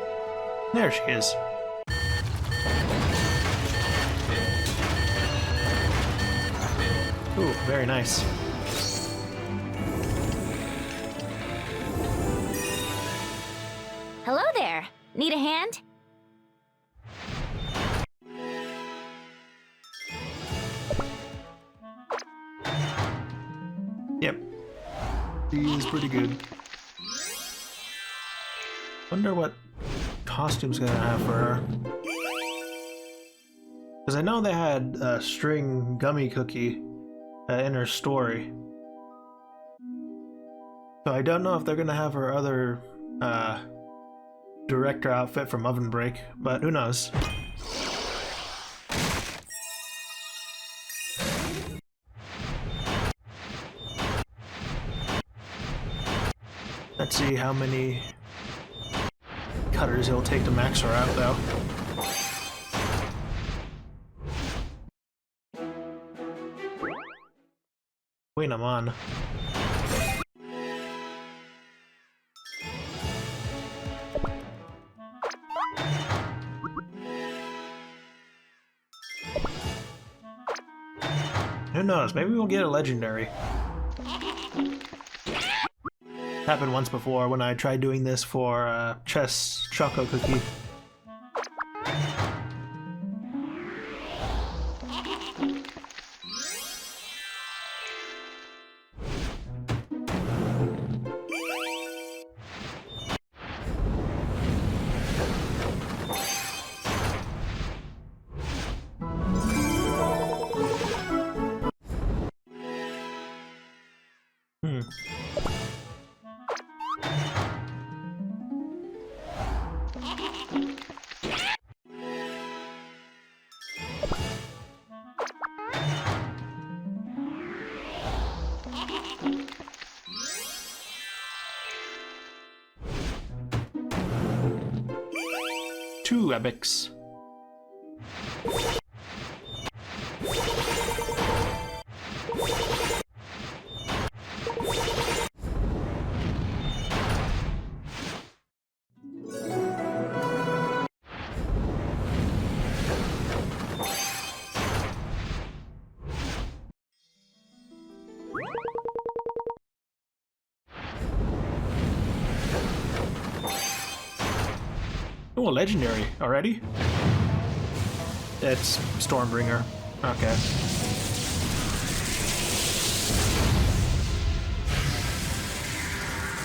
There she is. Ooh. very nice. Hello there. Need a hand? Yep. She is pretty good. Wonder what costume's gonna have for her. Because I know they had a string gummy cookie in her story. So I don't know if they're gonna have her other director outfit from Oven Break, but who knows. Let's see how many cutters it'll take to max her out, though. Wait, I'm on. Who knows? Maybe we'll get a legendary. Happened once before when I tried doing this for Chess Choco Cookie. Two epics. Oh, legendary already? It's Stormbringer. Okay.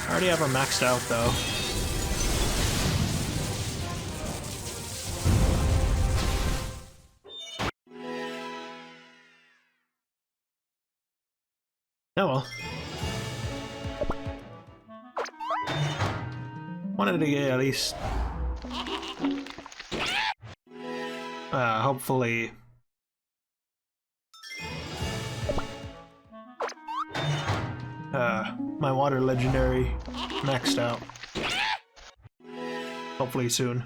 I already have her maxed out though. Oh well. Wanted to get at least hopefully my water legendary maxed out. Hopefully soon.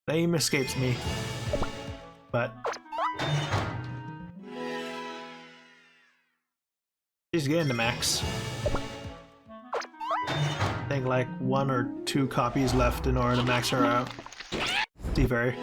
Name escapes me, but she's getting to max. I think like 1 or 2 copies left in order to max her out. Seafarer.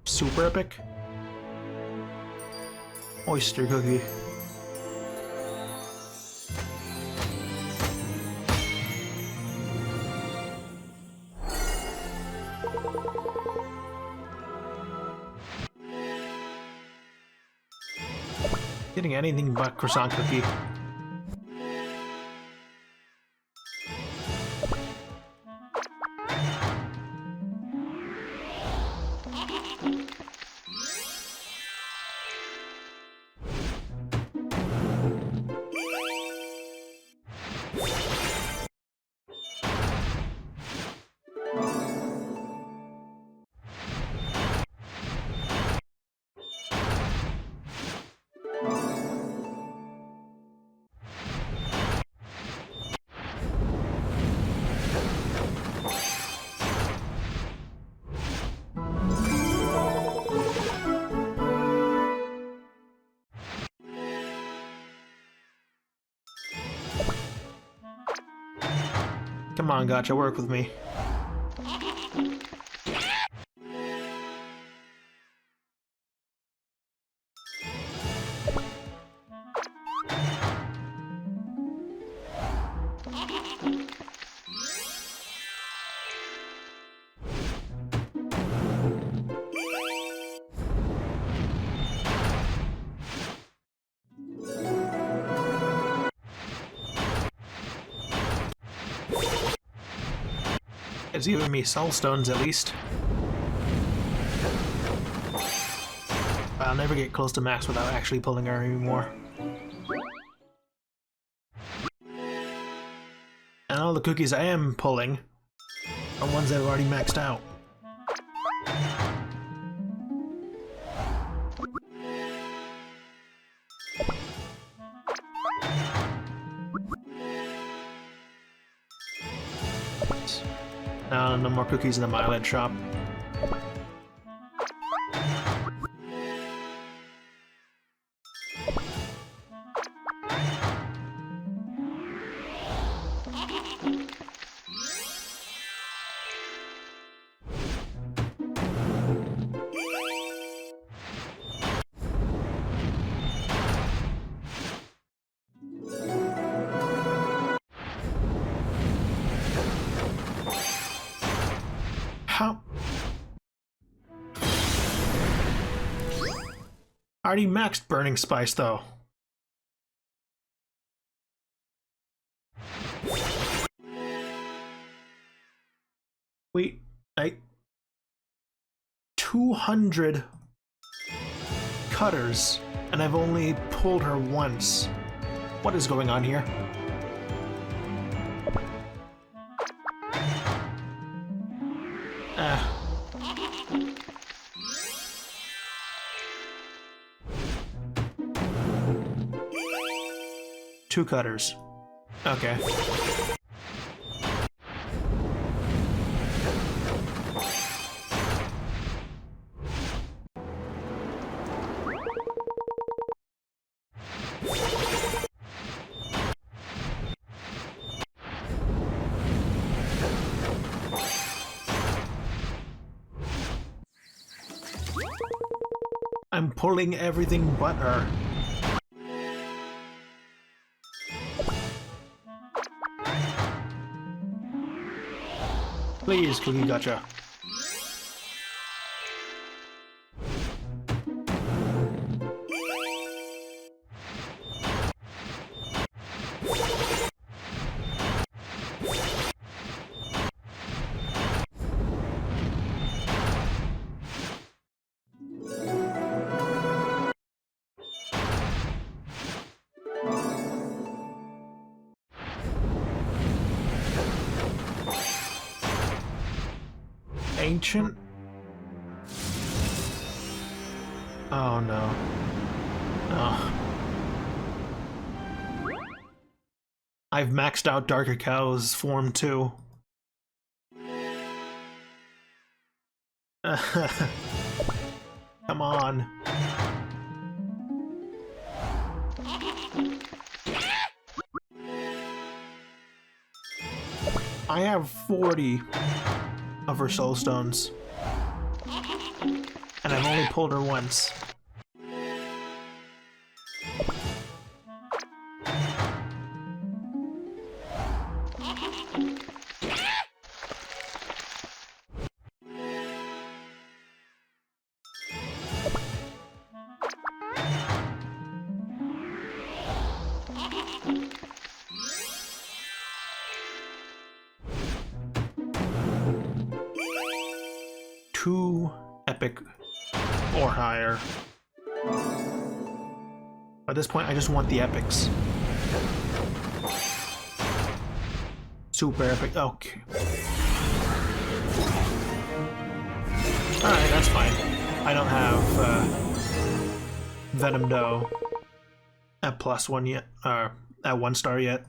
Super epic. Oyster cookie. Getting anything but croissant cookie. Come on, Gotcha, work with me. It's giving me soul stones at least. I'll never get close to max without actually pulling her anymore. And all the cookies I am pulling are ones that have already maxed out. No more cookies in the Milet shop. How? I already maxed Burning Spice though. Wait, 200 cutters, and I've only pulled her once. What is going on here? Two cutters. Okay. I'm pulling everything but her. Please, Cookie Gotcha. Ancient? Oh no. Oh. I've maxed out Darker Cow's form too. Come on. I have 40 of her soul stones, and I've only pulled her once. Two epic or higher. At this point, I just want the epics. Super epic. Okay. Alright, that's fine. I don't have Venom Doe at +1 yet, or at 1 star yet.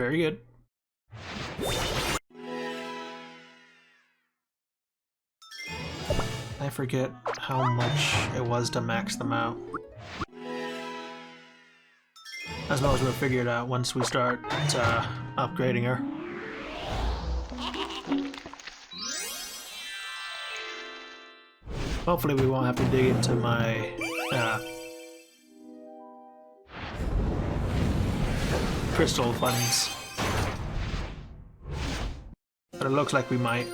Very good. I forget how much it was to max them out. I suppose we'll figure it out once we start upgrading her. Hopefully we won't have to dig into my crystal funds. But it looks like we might.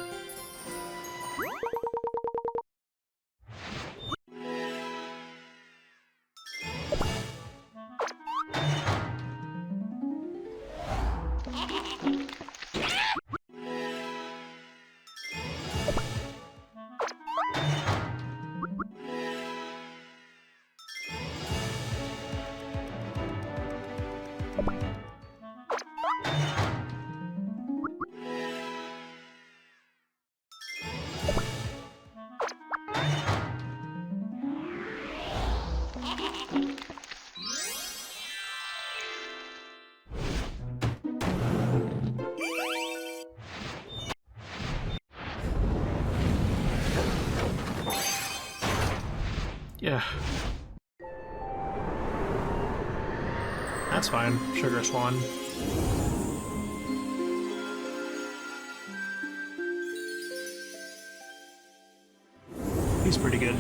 Yeah. That's fine, Sugar Swan. He's pretty good.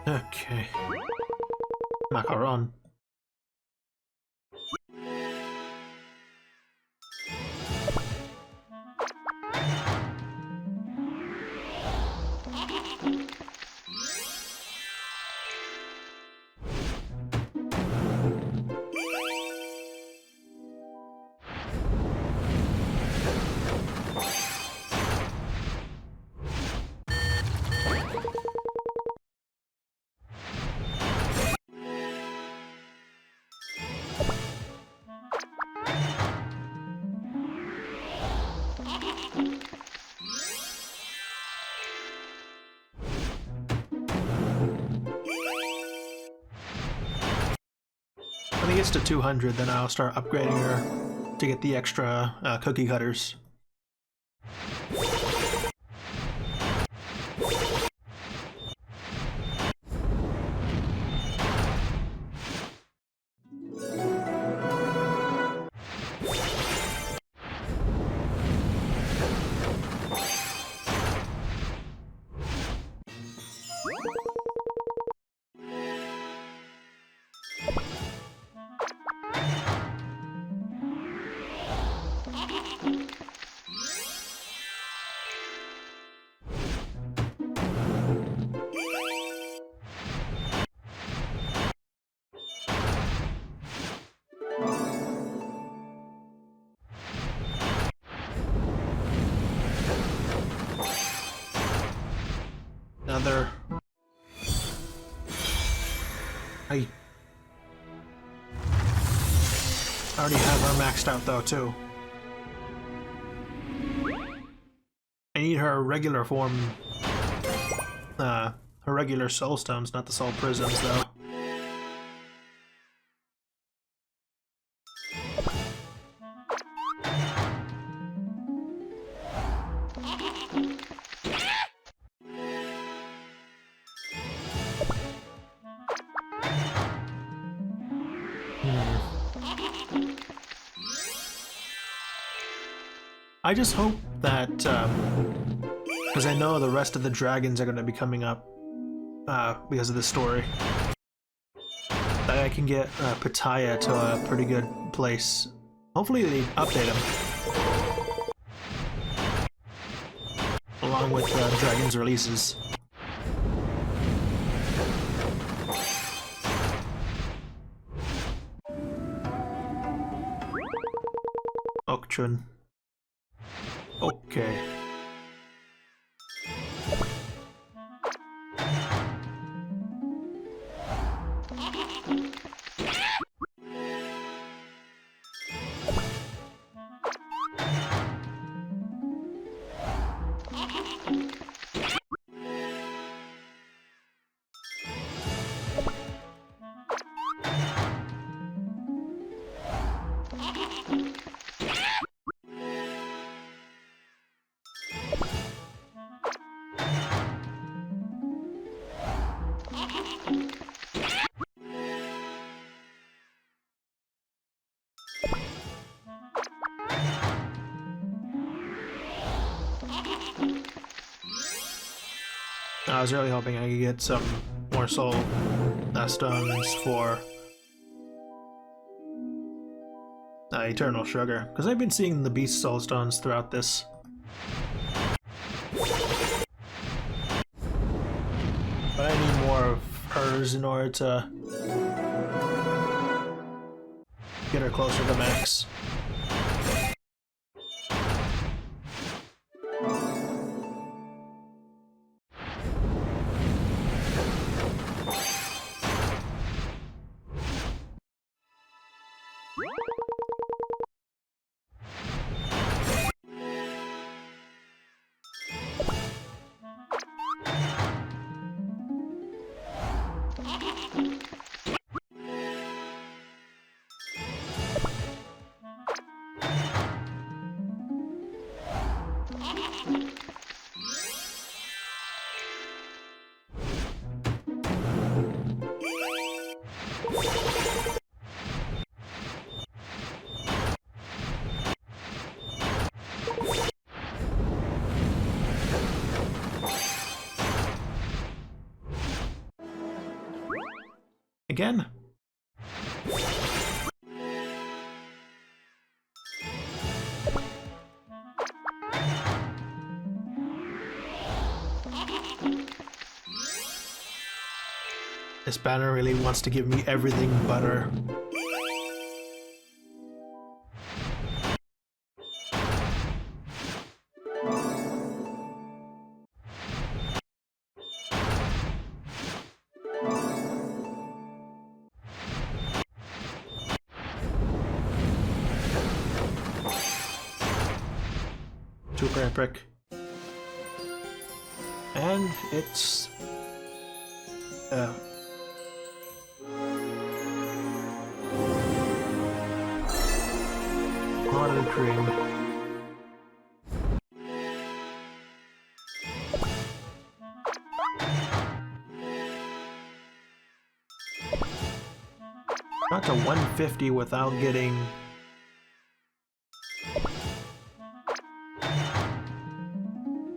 Okay. Macaron. When he gets to 200, then I'll start upgrading her to get the extra cookie cutters. Another. I already have her maxed out though too. I need her regular form. Her regular soul stones, not the soul prisms though. I just hope that, because I know the rest of the dragons are going to be coming up because of this story, that I can get Pitaya to a pretty good place. Hopefully they update him. Along with Dragon's releases. Okchun. Okay. I was really hoping I could get some more soul stones for Eternal Sugar, because I've been seeing the Beast Soul Stones throughout this. But I need more of hers in order to get her closer to max. Again? This banner really wants to give me everything but her. Super epic. And it's clotted cream. Got to 150 without getting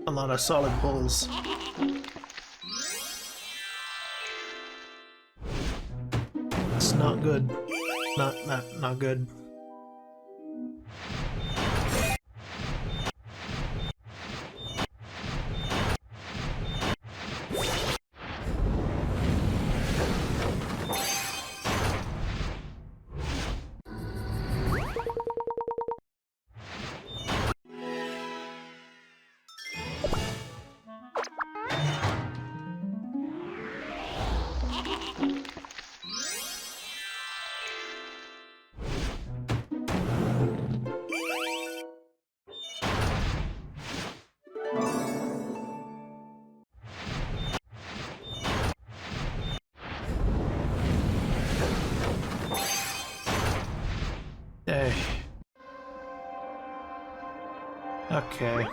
a lot of solid pulls. It's not good. Not good. Hey. Okay.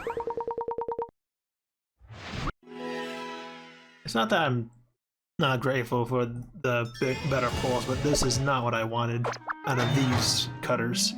It's not that I'm not grateful for the better pulls, but this is not what I wanted out of these cutters.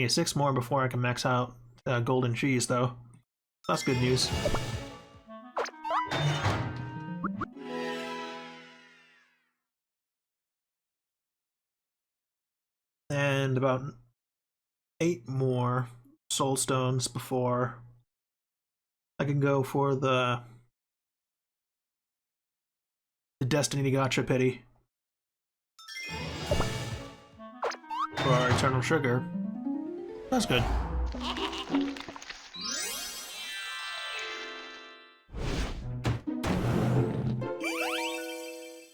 need 6 more before I can max out golden cheese, though. That's good news. And about 8 more soul stones before I can go for the Destiny Gacha Pity for our Eternal Sugar. That's good.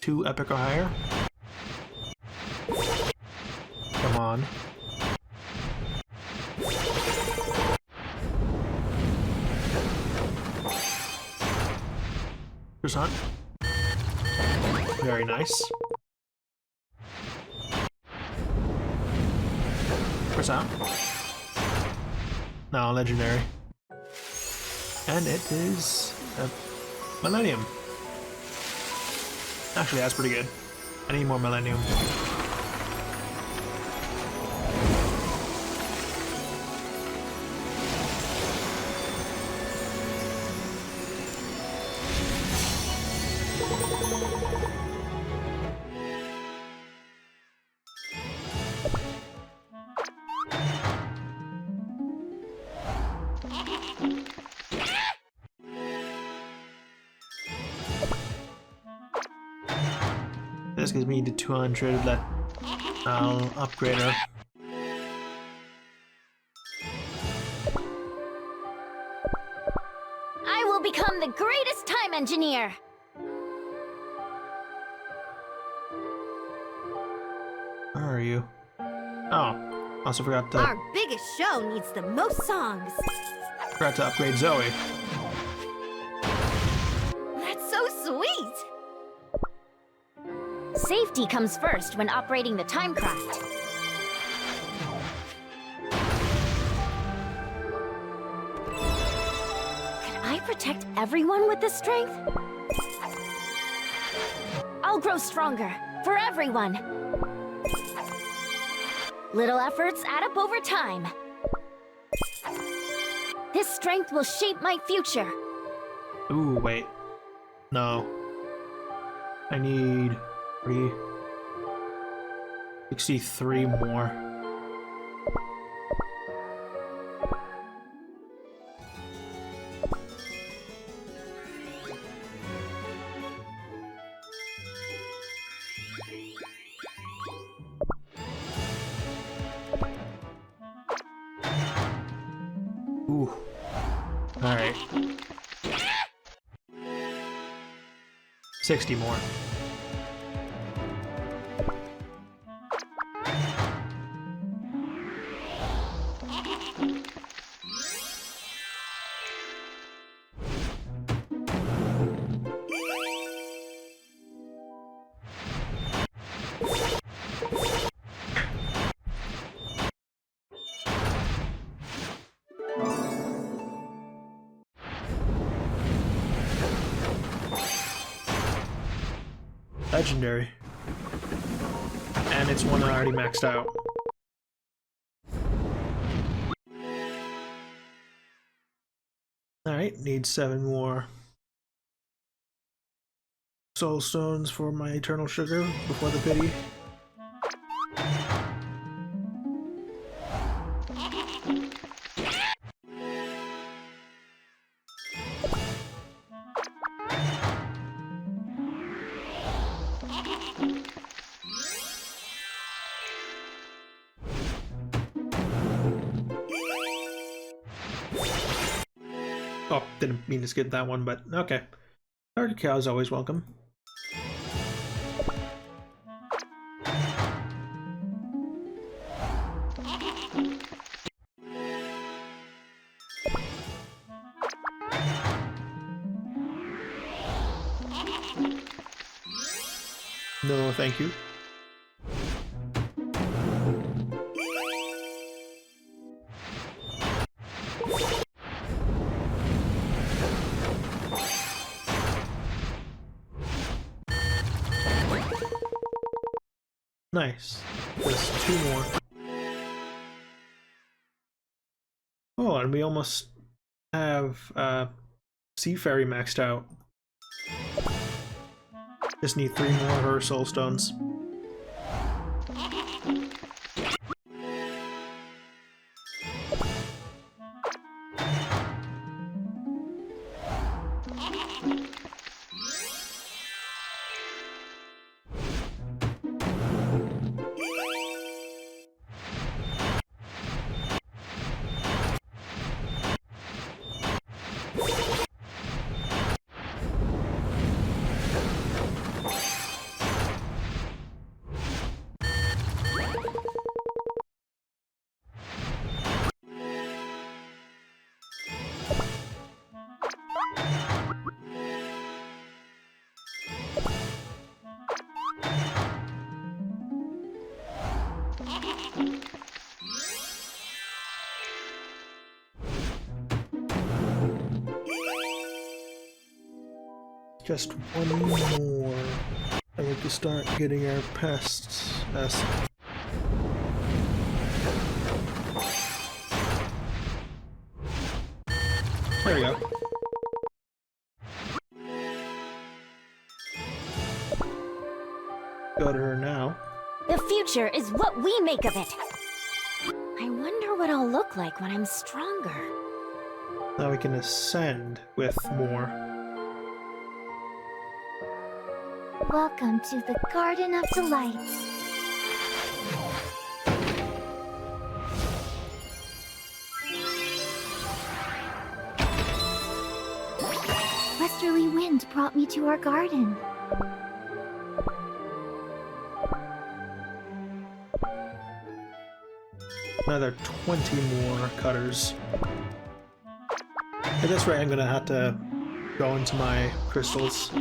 Two epic or higher. Come on. Croissant. Very nice. Croissant. Now legendary. And it is a Millennium. Actually, that's pretty good. I need more Millennium. This gives me to 200 that I'll upgrade her. I will become the greatest time engineer! Where are you? Oh, also forgot to... Our biggest show needs the most songs. Forgot to upgrade Zoe. That's so sweet! Safety comes first when operating the Timecraft. Could I protect everyone with this strength? I'll grow stronger, for everyone. Little efforts add up over time. This strength will shape my future. Ooh, wait. No. I need 63 more. Ooh. Alright. 60 more. Legendary. And it's one I already maxed out. Alright, need 7 more soul stones for my Eternal Sugar before the pity. Oh, didn't mean to skip that one, but okay. Dark Cow is always welcome. No, thank you. Nice. Just 2 more. on, we almost have Sea Fairy maxed out. Just need 3 more of her soul stones. Just one more, and we can start getting our pests. There we go. Go to her now. The future is what we make of it. I wonder what I'll look like when I'm stronger. Now we can ascend with more. Welcome to the Garden of Delights. Westerly wind brought me to our garden. Another 20 more cutters. At this rate, I'm gonna have to go into my crystals.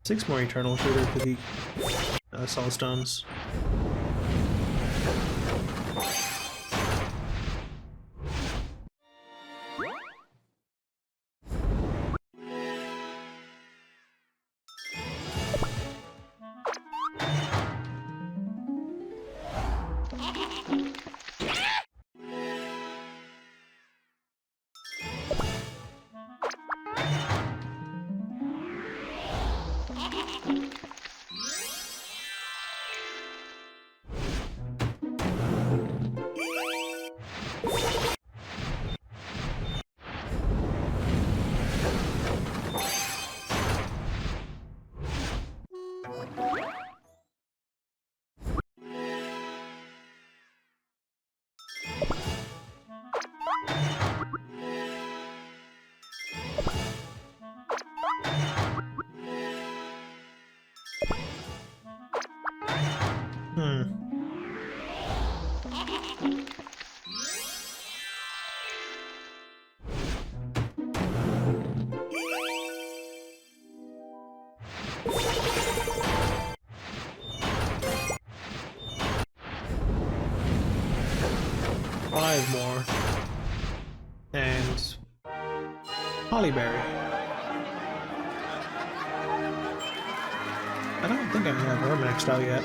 Six more Eternal Shooter for the Soul Stones. Five more. And Hollyberry. I don't think I have her maxed out yet.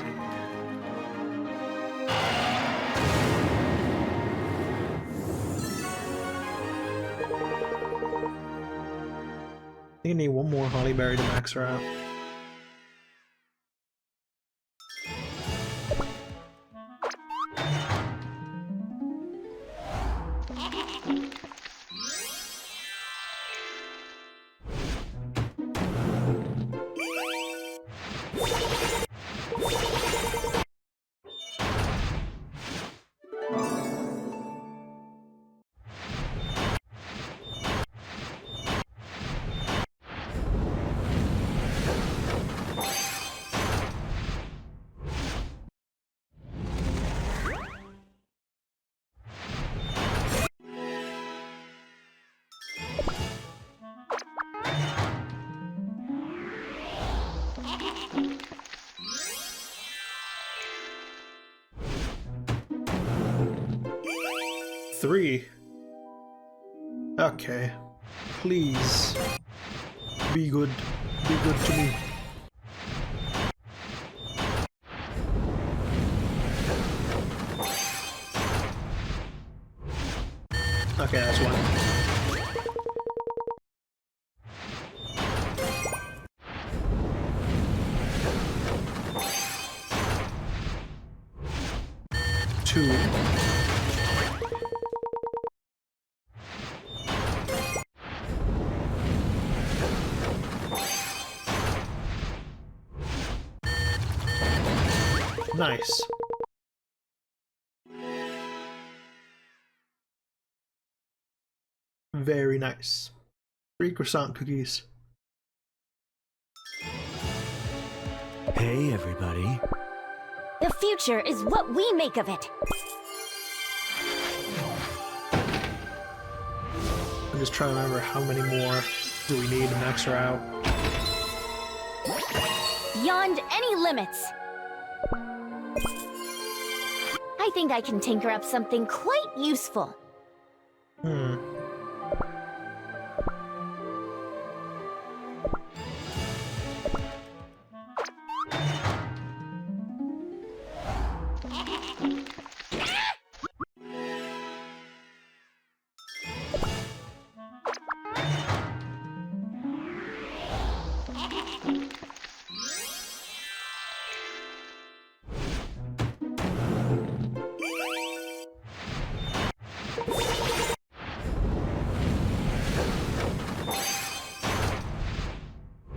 I think I need one more Hollyberry to max her out. Three. Okay. please be good. Be good to me. Okay, that's one. Two. Nice. Very nice. 3 croissant cookies. Hey, everybody. The future is what we make of it. I'm just trying to remember how many more do we need to max her out. Beyond any limits. I think I can tinker up something quite useful.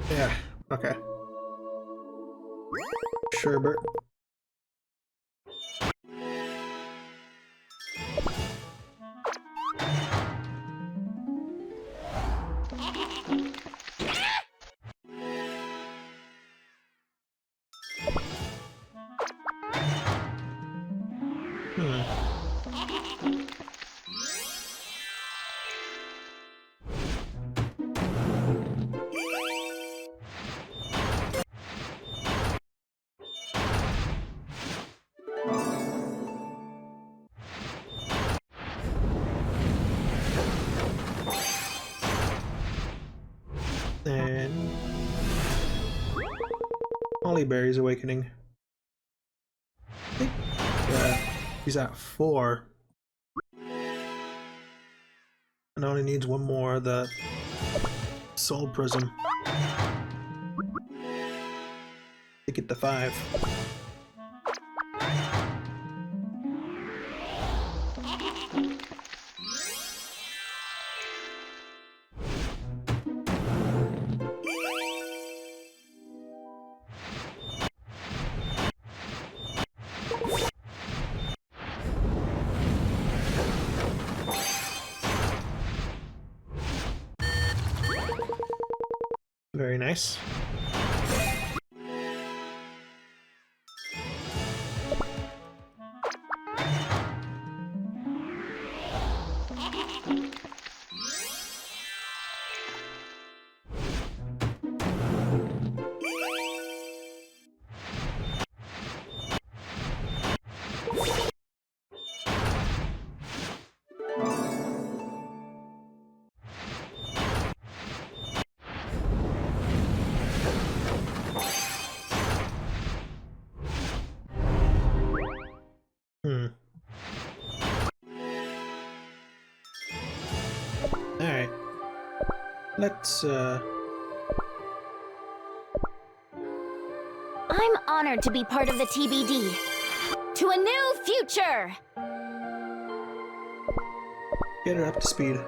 Yeah, okay. Sherbert. And Hollyberry's awakening. I think he's at 4. And only needs one more, the Soul Prism to get to 5. Very nice. Alright. Let's, I'm honored to be part of the TBD. To a new future! get her up to speed.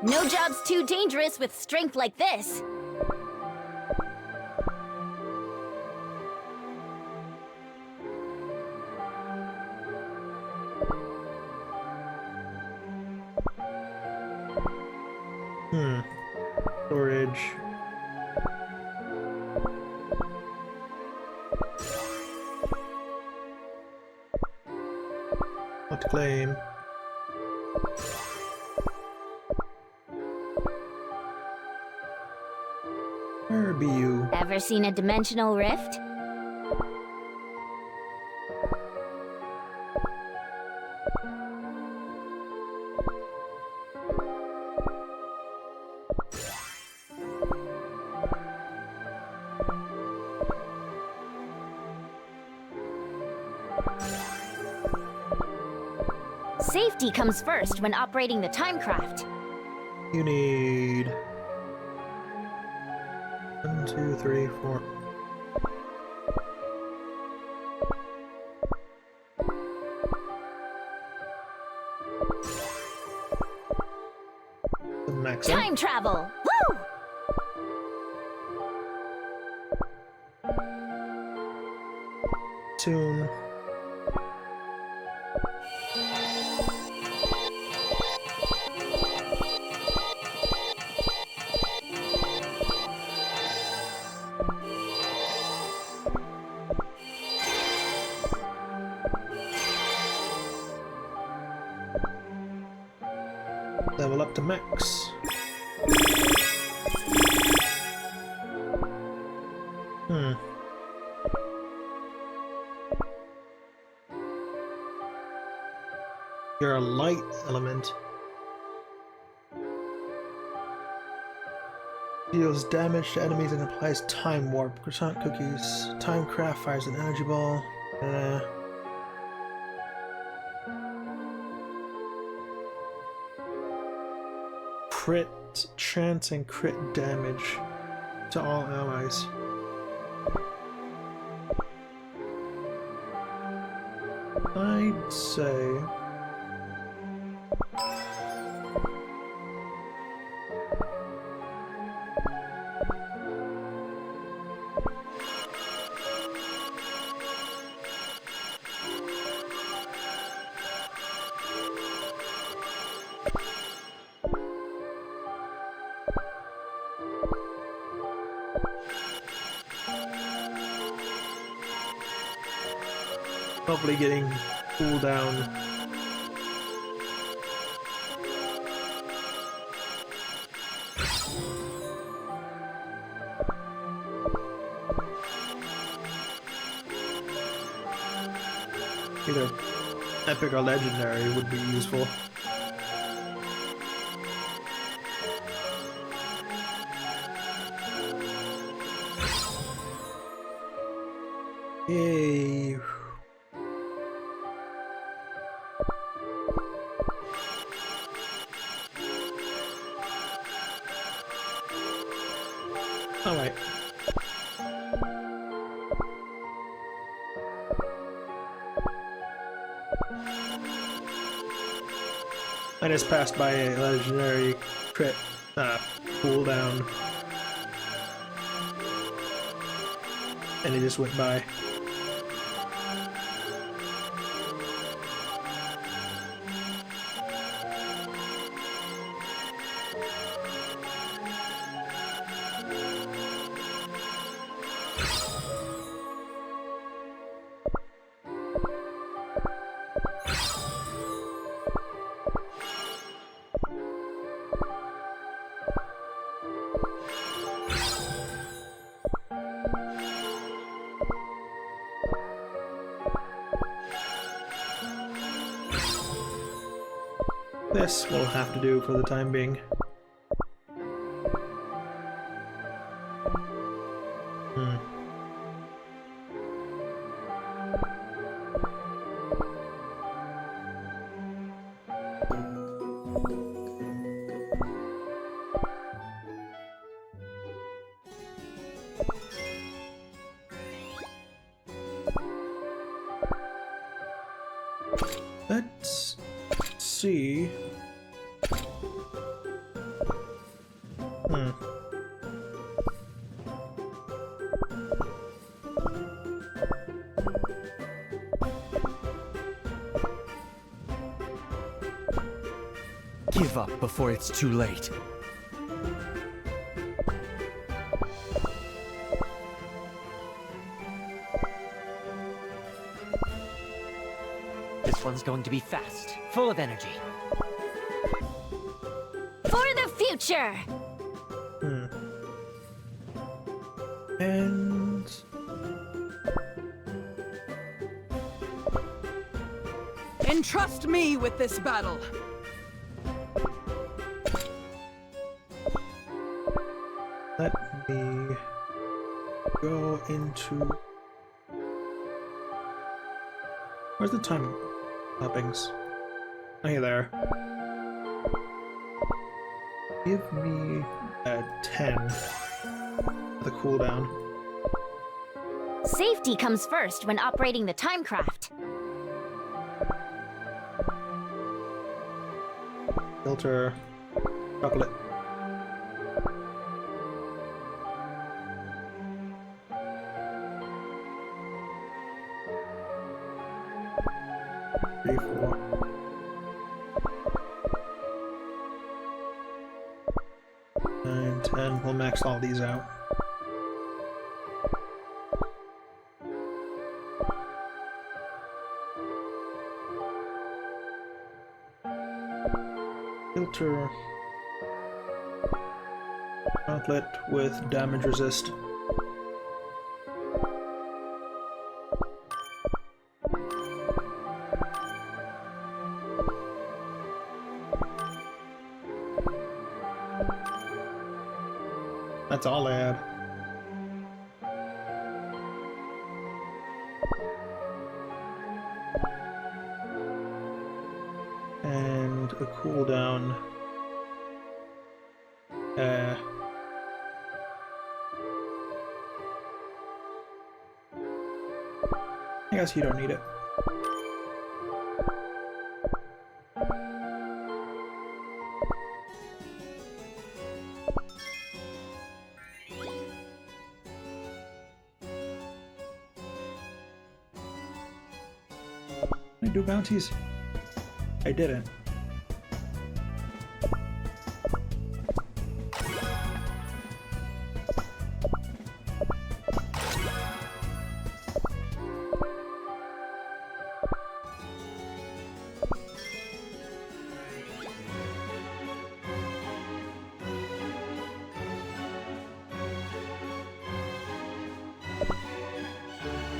No job's too dangerous with strength like this. Storage. What to claim? Where be you? Ever seen a dimensional rift? Safety comes first when operating the timecraft. You need 1, 2, 3, 4. The max out. Time travel! Woo! Tune. Level up to max. You're a light element. Deals damage to enemies and applies time warp. Croissant cookies. Time craft fires an energy ball. Crit chance and crit damage to all allies. I'd say probably getting cooldown. Either epic or legendary would be useful. Yay. All right. I just passed by a legendary crit cooldown, and it just went by. This will have to do for the time being. Let's see. Give up before it's too late. This one's going to be fast, full of energy. For the future! And entrust me with this battle. let me go into... Where's the time mappings? Hey there. Give me a 10 for the cooldown. Safety comes first when operating the timecraft. Filter. Chocolate. Three, 4. Nine, 10. We'll max all these out. Filter. Outlet with damage resist. That's all I had. And a cooldown. I guess you don't need it. Can I do bounties? I didn't.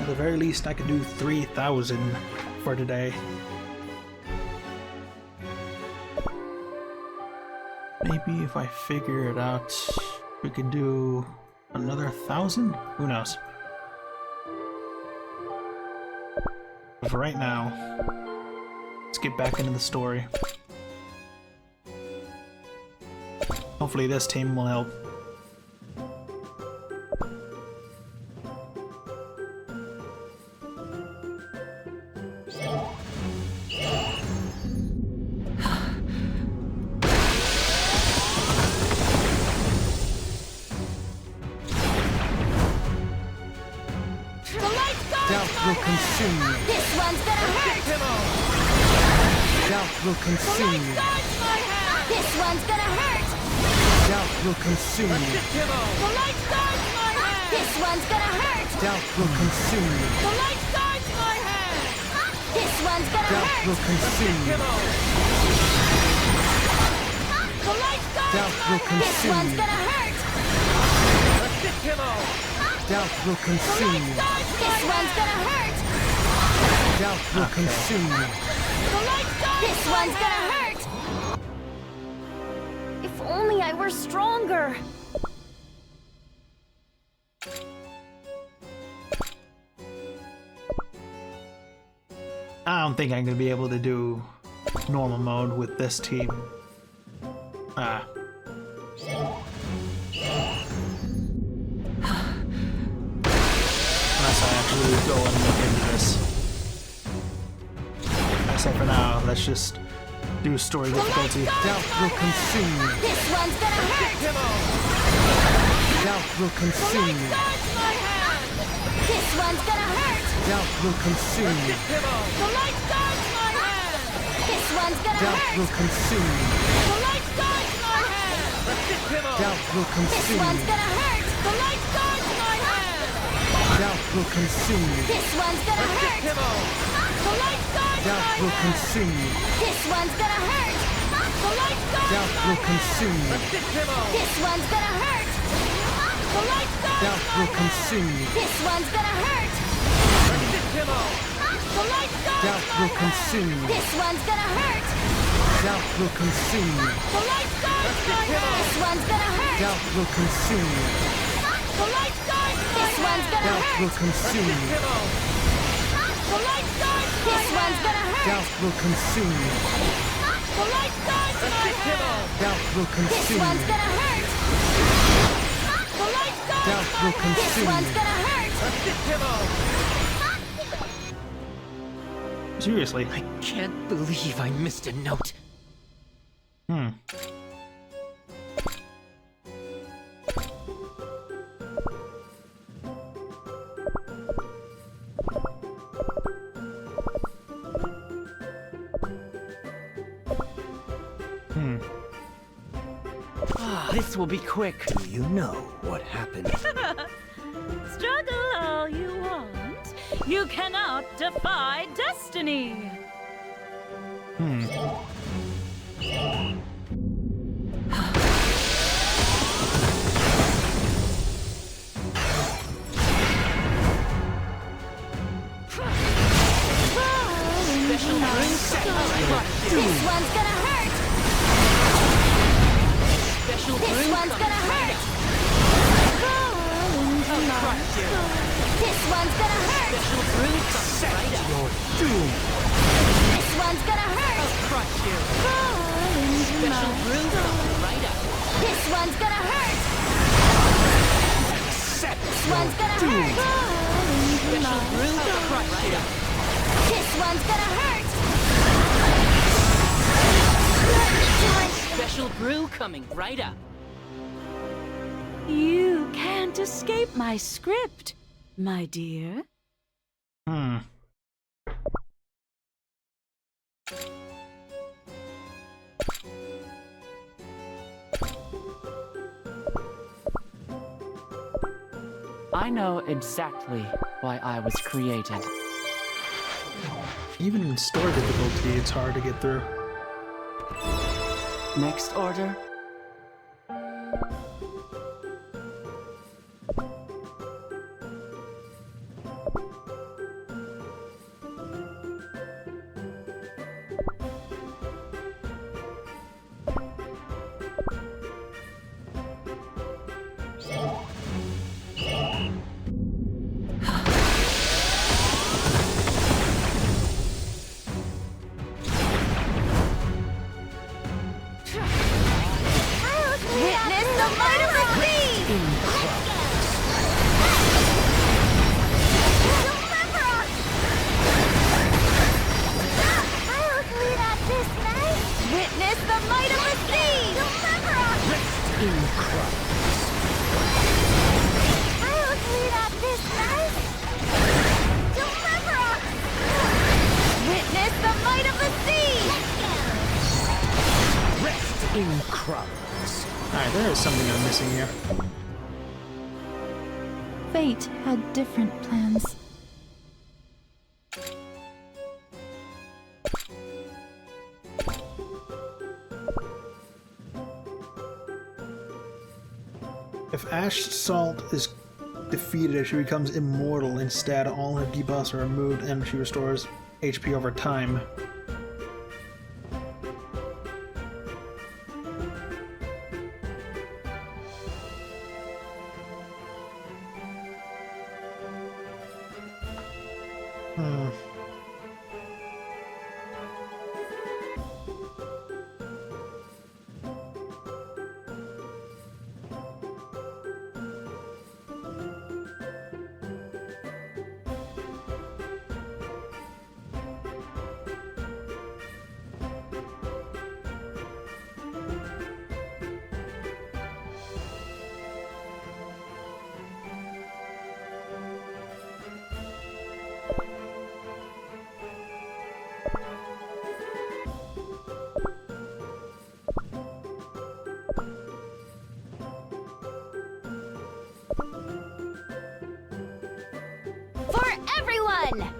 At the very least, I could do 3,000 for today. Maybe if I figure it out, we could do another 1,000? Who knows? But for right now, let's get back into the story. Hopefully this team will help. Doubt will consume you. This one's gonna hurt! Doubt will consume you. This one's gonna hurt! Doubt will consume you. The light guards my hand! This one's gonna hurt! Doubt will consume you. The light guards my hand! This one's gonna Doubt hurt! will consume you. The light guards Doubt my will hand! This consume one's you. gonna hurt! Doubt will consume you. This one's gonna hurt! Doubt will consume you. The light guards this one's gonna hurt! If only I were stronger. I don't think I'm gonna be able to do normal mode with this team. Unless I actually go and look into this. I say for now, let's just do story difficulty. Doubt will consume you. This one's gonna hurt! Doubt will consume you. This one's gonna hurt! Doubt will consume you. The light guards my hand! This one's gonna Doubt hurt! will consume you. The light guards my hand! Doubt will This consume one's you. gonna hurt! The light guards my hand! Doubt will consume you. This one's gonna hurt! The light guards Doubt my will hand! consume you. This one's gonna hurt! The light guards Doubt my will hand! consume you. This one's gonna hurt! The light guards Doubt my will hand! consume you. This one's gonna hurt! The light guards Doubt my will hand! consume you. This one's gonna hurt! Doubt will consume you. The light guards my hand! This one's gonna hurt! Doubt will consume you. The light guards my hand! This one's gonna Doubt hurt! will consume you. The light guards my hand! This one's gonna hurt! Doubt will consume you. The light guides my hand! Doubt will This consume one's you. gonna hurt! The light guides Doubt my will hand! This consume one's you. gonna hurt! Seriously. I can't believe I missed a note. Hmm. This will be quick. Do you know what happened? Struggle all you want. You cannot defy destiny. Special This one's gonna hurt! Special This one's gonna hurt! This one's gonna hurt! Special brew comes right up. This one's gonna hurt! Crush you. Special brew comes right up. This one's gonna hurt! This one's gonna hurt! Special brew comes right up. This one's gonna hurt! Special brew coming right up. You can't escape my script, my dear. Hmm. I know exactly why I was created. Even in story difficulty, it's hard to get through. Next order. Witness the might of the sea! Deliver us! I'll clean up this mess! Witness the might of the sea! Deliver us! I'll clean up this mess! Deliver us! Witness the might of the sea! In crumbs. Alright, there is something I'm missing here. Fate had different plans. If Ash Salt is defeated, she becomes immortal. Instead, all her debuffs are removed and she restores HP over time. For everyone!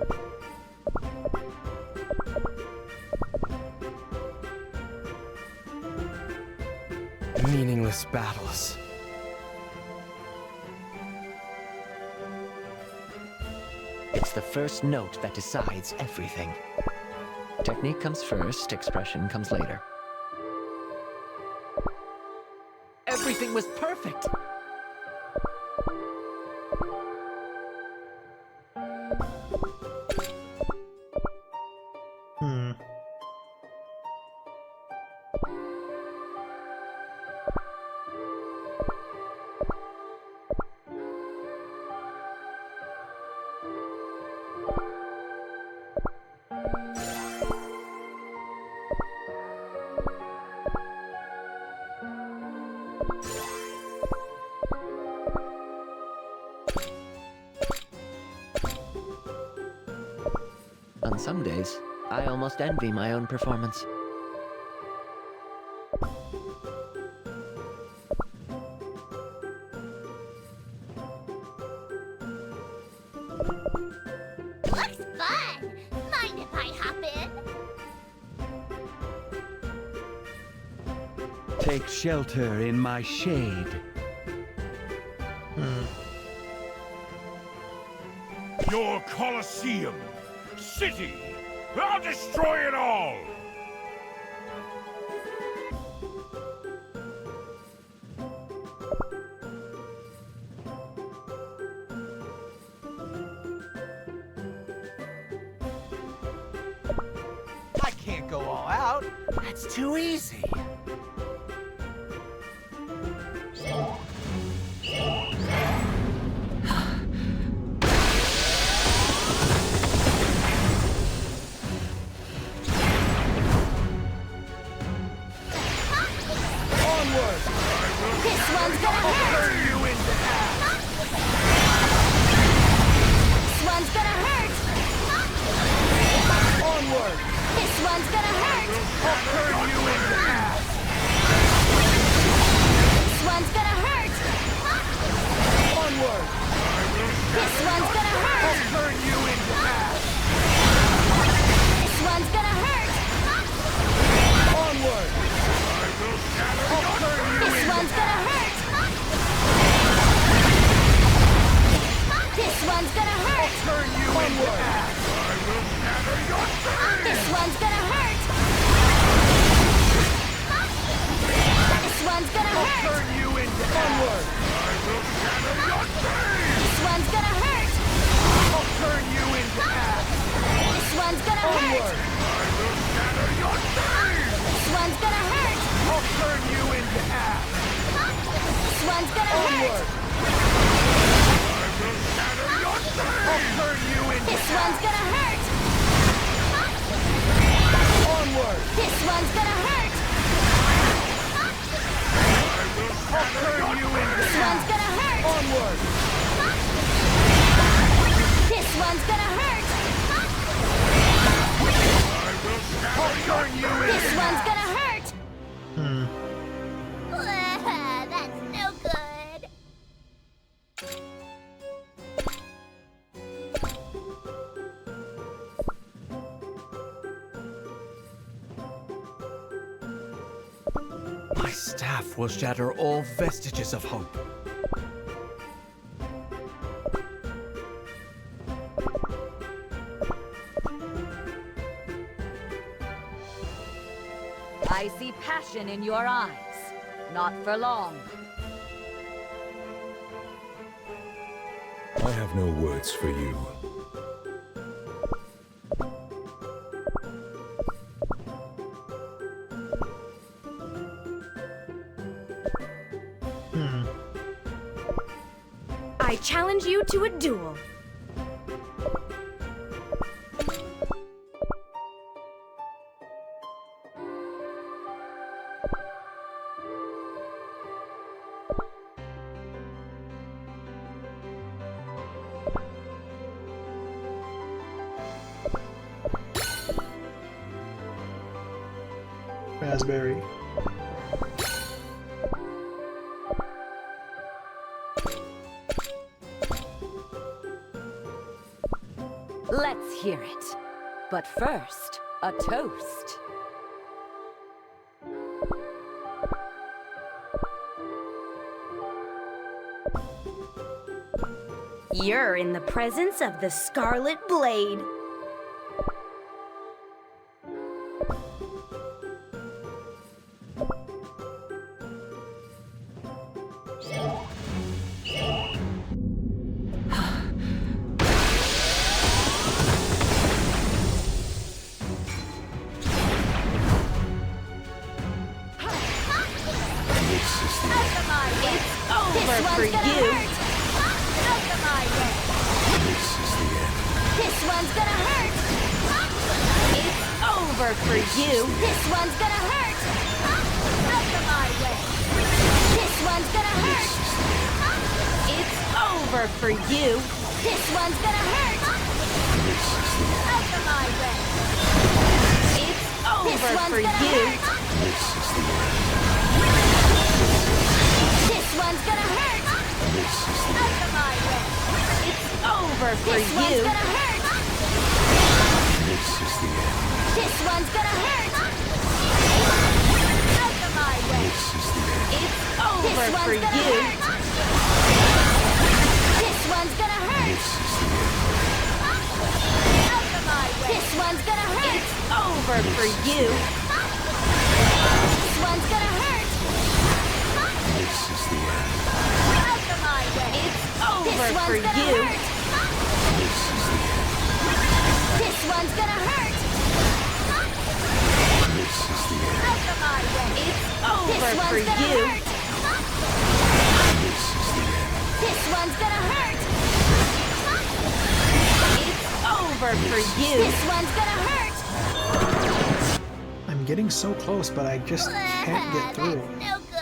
Meaningless battles. It's the first note that decides everything. Technique comes first, expression comes later. Everything was perfect! On some days, I almost envy my own performance. Looks fun! Mind if I hop in? Take shelter in my shade. Your Colosseum! City! I'll destroy it all! I can't go all out. That's too easy. This one's gonna hurt! You into half. This one's gonna hurt! Onward. This one's gonna hurt! I'll turn you into half. This one's gonna hurt! Onward. This one's gonna hurt! I'll turn you into half. This one's gonna hurt! Onward. I'll turn you This into one's gonna hurt! This one's gonna hurt! turn you into half. This one's gonna hurt! This one's gonna I'll hurt! turn you into onward. This one's gonna hurt! I'll turn you into half. This one's gonna hurt! Onward. This one's gonna hurt! I'll turn you into half. This one's gonna Onward. hurt! I'll turn you into This half. one's gonna hurt! Onward. This one's gonna hurt! I'll turn you into This half. one's gonna hurt! Onward. This one's gonna hurt! I'll turn you into This one's half. gonna hurt! That's no good. My staff will shatter all vestiges of hope. I see passion in your eyes. Not for long. I have no words for you. I challenge you to a duel. Raspberry. Let's hear it. But first, a toast. You're in the presence of the Scarlet Blade. This one's gonna hurt! This one's gonna hurt! It's over for you. This one's gonna hurt! Out of my way! This over for you. This one's gonna hurt! Out of my way! It's over for you. This one's gonna hurt! Out of my way! It's over for This one's you. gonna hurt! This one's gonna hurt! Out of my way! It's over for you. This one's gonna hurt! Out of my way! This one's gonna hurt! It's over for you. This one's gonna hurt! Out of my way! It's over This for one's gonna you. hurt! This one's gonna hurt! Out of my way! It's over This for one's gonna you. hurt! This one's gonna hurt! It's over for you. This one's gonna hurt! I'm getting so close, but I just can't get through. No good.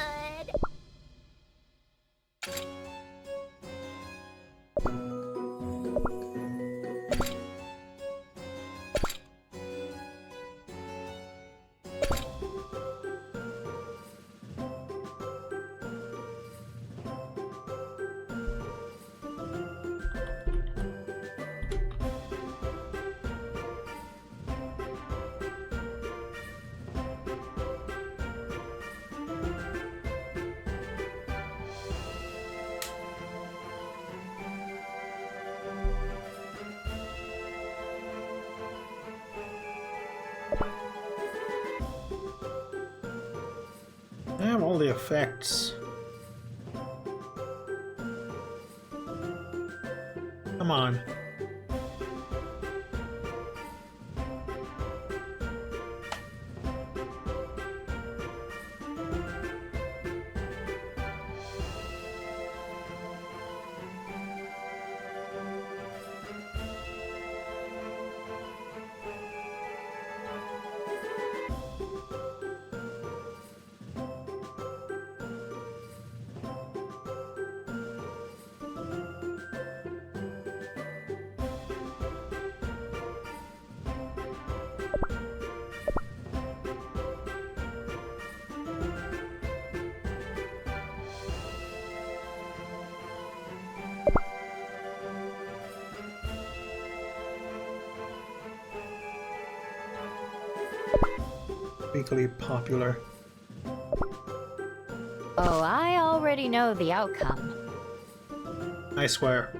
I have all the effects. Come on. Weekly popular. Oh, I already know the outcome. I swear.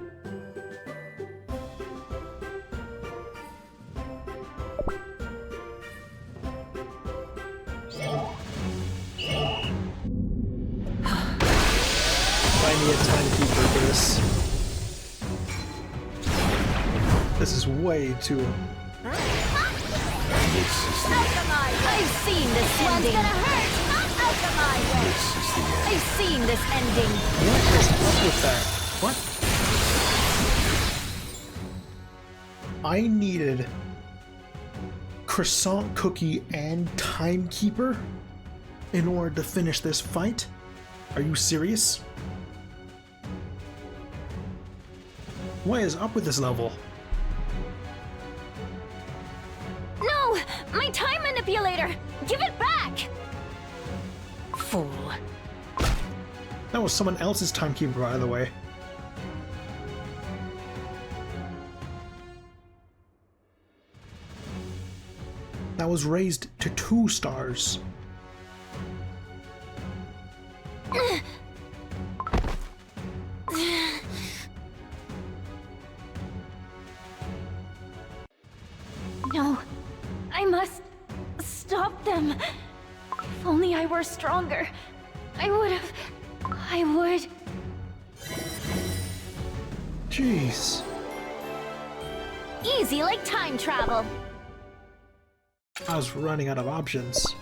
Find me a timekeeper for this. This is way too. I've seen this ending. Gonna hurt. Out of my way. I've seen this ending. What is up with that? What? I needed croissant cookie and timekeeper in order to finish this fight? Are you serious? What is up with this level? No! My time manipulator! Give it back! Fool. That was someone else's timekeeper, by the way. That was raised to 2 stars. No, I must stop them. If only I were stronger, I would. Jeez. Easy like time travel. I was running out of options.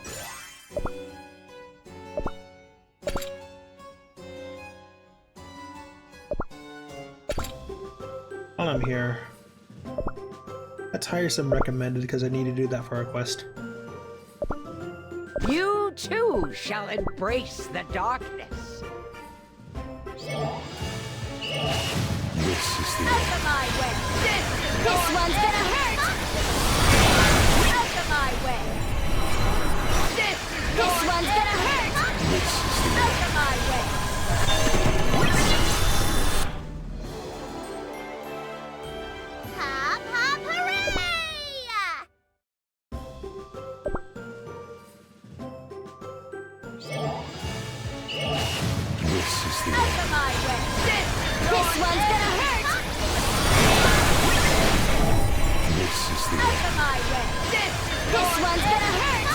While I'm here, a tiresome recommended because I need to do that for a quest. You too shall embrace the darkness. Out of my way! This one's gonna hurt! Out of my way! This one's gonna hurt! Out of my way! Hop, hop, hooray! Out of my way! This one's gonna hurt! Out of my way! This one's gonna hurt!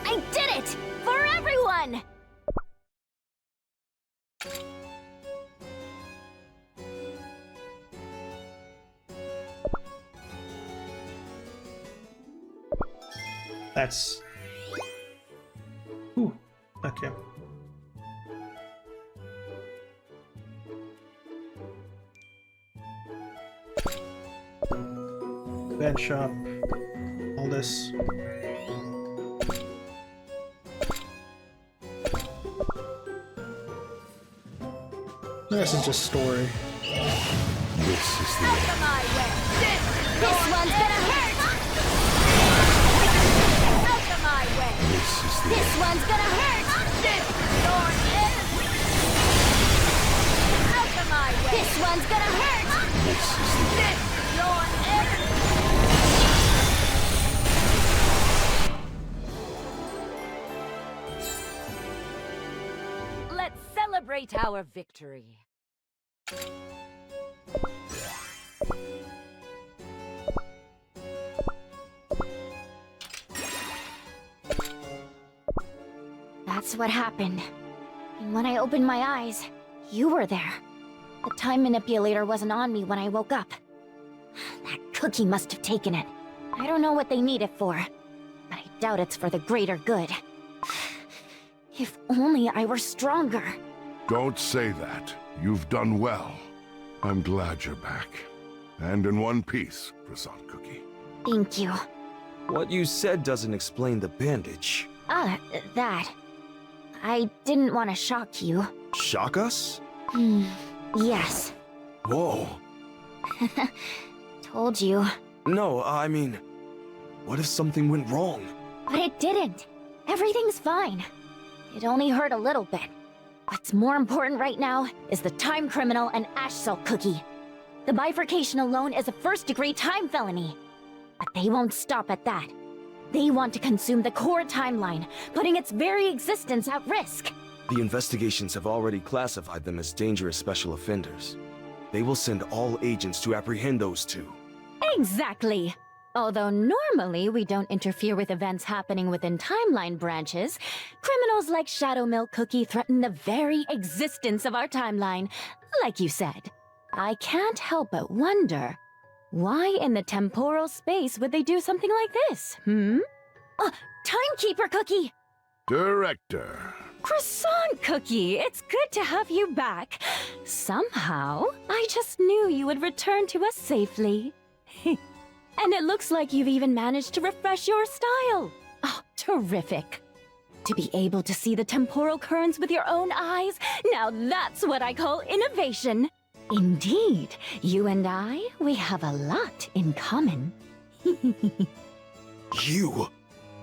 I did it! For everyone! That's... Ooh, okay. Bed shop, all this. This is just story. This is the Out of my way! This one's gonna hurt! Out of my way! This one's gonna hurt! This your end! Out of my way! This one's gonna hurt! This your end! Let's celebrate our victory. That's what happened. And when I opened my eyes, you were there. The time manipulator wasn't on me when I woke up. That cookie must have taken it. I don't know what they need it for, but I doubt it's for the greater good. If only I were stronger. Don't say that. You've done well. I'm glad you're back. And in one piece, Croissant Cookie. Thank you. What you said doesn't explain the bandage. That. I didn't want to shock you. Shock us? Yes. Whoa. Told you. No, I mean, what if something went wrong? But it didn't. Everything's fine. It only hurt a little bit. What's more important right now is the Time Criminal and Ash Salt Cookie. The bifurcation alone is a first-degree time felony. But they won't stop at that. They want to consume the core timeline, putting its very existence at risk. The investigations have already classified them as dangerous special offenders. They will send all agents to apprehend those two. Exactly. Although normally we don't interfere with events happening within timeline branches, criminals like Shadow Milk Cookie threaten the very existence of our timeline, like you said. I can't help but wonder, why in the temporal space would they do something like this, Timekeeper Cookie! Director. Croissant Cookie, it's good to have you back. Somehow, I just knew you would return to us safely. And it looks like you've even managed to refresh your style. Oh, terrific. To be able to see the temporal currents with your own eyes, now that's what I call innovation. Indeed, you and we have a lot in common. You!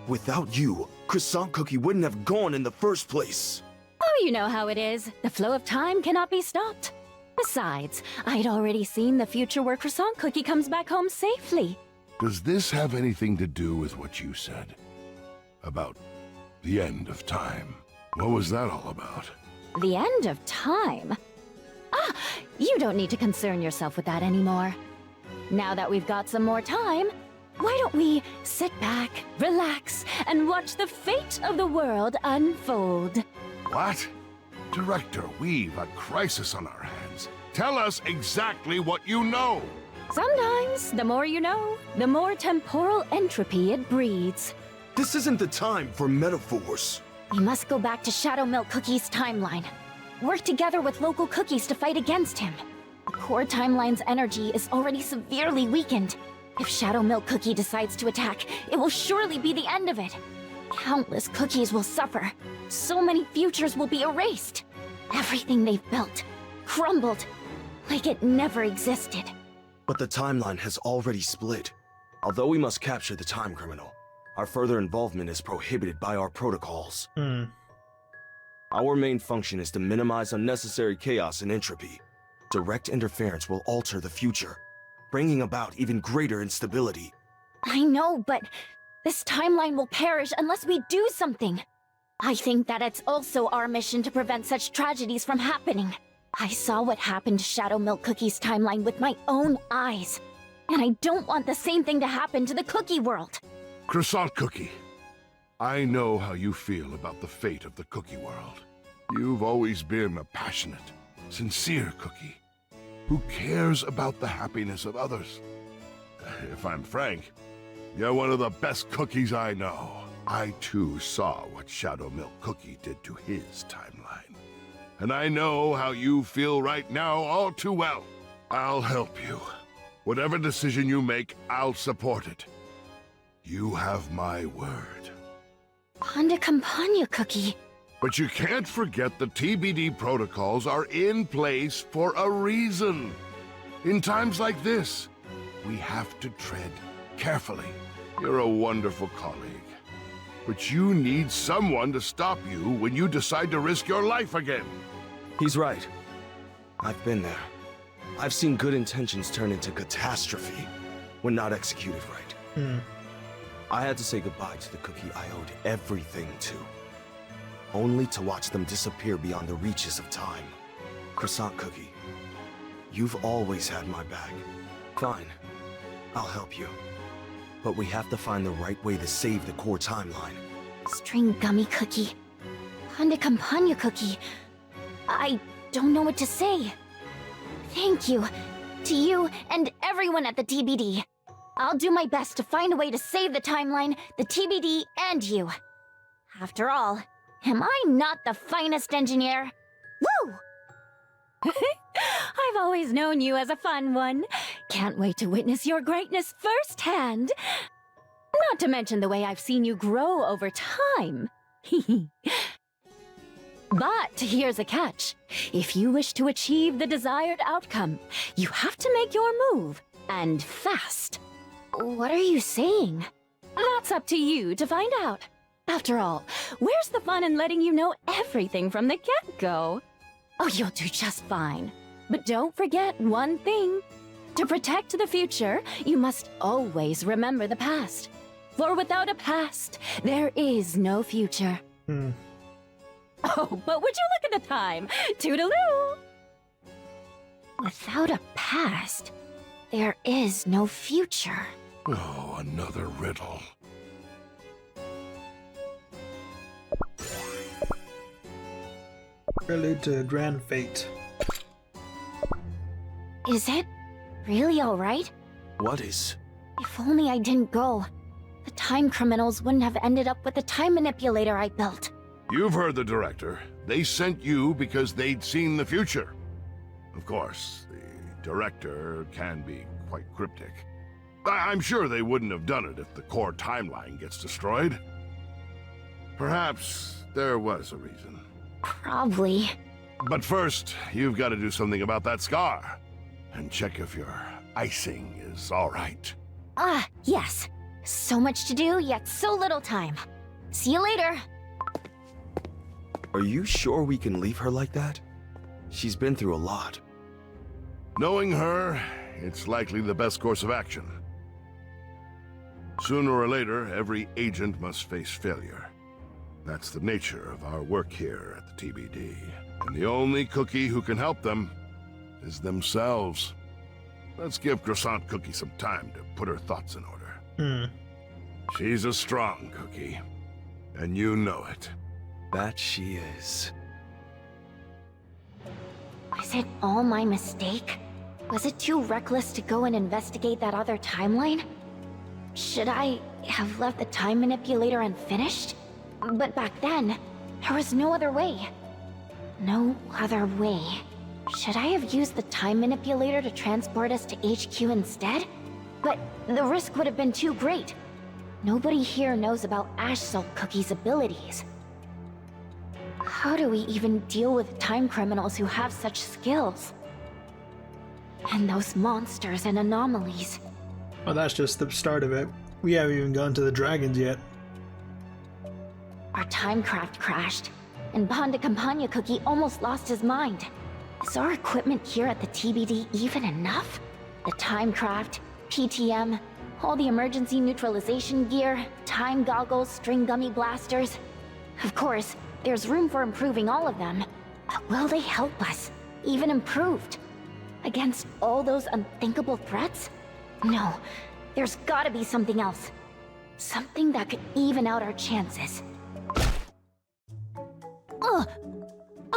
Without you, Croissant Cookie wouldn't have gone in the first place. Oh, you know how it is. The flow of time cannot be stopped. Besides, I'd already seen the future where Croissant Cookie comes back home safely. Does this have anything to do with what you said? About the end of time? What was that all about? The end of time? Ah, you don't need to concern yourself with that anymore. Now that we've got some more time, why don't we sit back, relax, and watch the fate of the world unfold? What? Director, we've a crisis on our hands. Tell us exactly what you know. Sometimes, the more you know, the more temporal entropy it breeds. This isn't the time for metaphors. We must go back to Shadow Milk Cookie's timeline. Work together with local cookies to fight against him. The core timeline's energy is already severely weakened. If Shadow Milk Cookie decides to attack, it will surely be the end of it. Countless cookies will suffer. So many futures will be erased. Everything they've built, crumbled, like it never existed. But the timeline has already split. Although we must capture the time criminal, our further involvement is prohibited by our protocols. Our main function is to minimize unnecessary chaos and entropy. Direct interference will alter the future, bringing about even greater instability. I know, but this timeline will perish unless we do something. I think that it's also our mission to prevent such tragedies from happening. I saw what happened to Shadow Milk Cookie's timeline with my own eyes. And I don't want the same thing to happen to the cookie world. Croissant Cookie, I know how you feel about the fate of the cookie world. You've always been a passionate, sincere cookie who cares about the happiness of others. If I'm frank, you're one of the best cookies I know. I too saw what Shadow Milk Cookie did to his timeline. And I know how you feel right now all too well. I'll help you. Whatever decision you make, I'll support it. You have my word. Panda Campagna Cookie. But you can't forget the TBD protocols are in place for a reason. In times like this, we have to tread carefully. You're a wonderful colleague. But you need someone to stop you when you decide to risk your life again. He's right. I've been there. I've seen good intentions turn into catastrophe when not executed right. I had to say goodbye to the cookie I owed everything to, only to watch them disappear beyond the reaches of time. Croissant Cookie, you've always had my back. Fine, I'll help you. But we have to find the right way to save the core timeline. String Gummy Cookie. Panda Campagna Cookie. I don't know what to say. Thank you. To you and everyone at the TBD. I'll do my best to find a way to save the timeline, the TBD, and you. After all, am I not the finest engineer? Woo! I've always known you as a fun one. Can't wait to witness your greatness firsthand. Not to mention the way I've seen you grow over time. But here's a catch. If you wish to achieve the desired outcome, you have to make your move, and fast. What are you saying? That's up to you to find out. After all, where's the fun in letting you know everything from the get-go? Oh, you'll do just fine. But don't forget one thing. To protect the future, you must always remember the past. For without a past, there is no future. Oh, but would you look at the time? Toodaloo! Without a past, there is no future. Oh, another riddle. Prelude to Grand Fate. Is it really alright? What is? If only I didn't go. The time criminals wouldn't have ended up with the time manipulator I built. You've heard the director. They sent you because they'd seen the future. Of course, the director can be quite cryptic. I'm sure they wouldn't have done it if the core timeline gets destroyed. Perhaps there was a reason. Probably. But first, you've got to do something about that scar. And check if your icing is all right. Ah, yes. So much to do, yet so little time. See you later. Are you sure we can leave her like that? She's been through a lot. Knowing her, it's likely the best course of action. Sooner or later, every agent must face failure. That's the nature of our work here at the TBD. And the only cookie who can help them is themselves. Let's give Croissant Cookie some time to put her thoughts in order. She's a strong cookie, and you know it. That she is. Was it all my mistake? Was it too reckless to go and investigate that other timeline? Should I have left the time manipulator unfinished? But back then, there was no other way. No other way. Should I have used the time manipulator to transport us to HQ instead? But the risk would have been too great. nobody here knows about Ash Salt Cookie's abilities. How do we even deal with time criminals who have such skills? And those monsters and anomalies. Well, that's just the start of it. We haven't even gone to the dragons yet. Our timecraft crashed, and Panda Campagna Cookie almost lost his mind. Is our equipment here at the TBD even enough? The timecraft, PTM, all the emergency neutralization gear, time goggles, string gummy blasters. Of course, there's room for improving all of them. But will they help us, even improved? Against all those unthinkable threats? No, there's gotta be something else. Something that could even out our chances.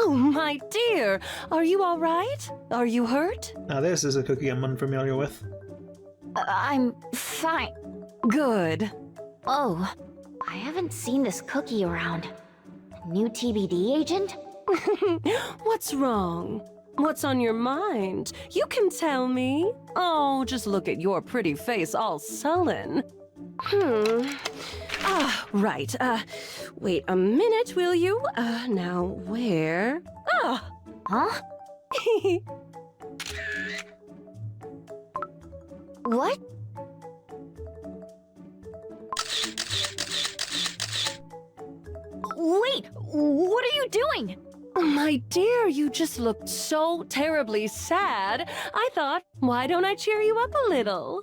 Oh, my dear! Are you alright? Are you hurt? Now this is a cookie I'm unfamiliar with. I'm fine. Good. Oh, I haven't seen this cookie around. New TBD agent? What's wrong? What's on your mind? You can tell me. Oh, just look at your pretty face all sullen. Right. Wait a minute, will you? Now where? Huh? What? Wait, what are you doing? My dear, you just looked so terribly sad. I thought, why don't I cheer you up a little?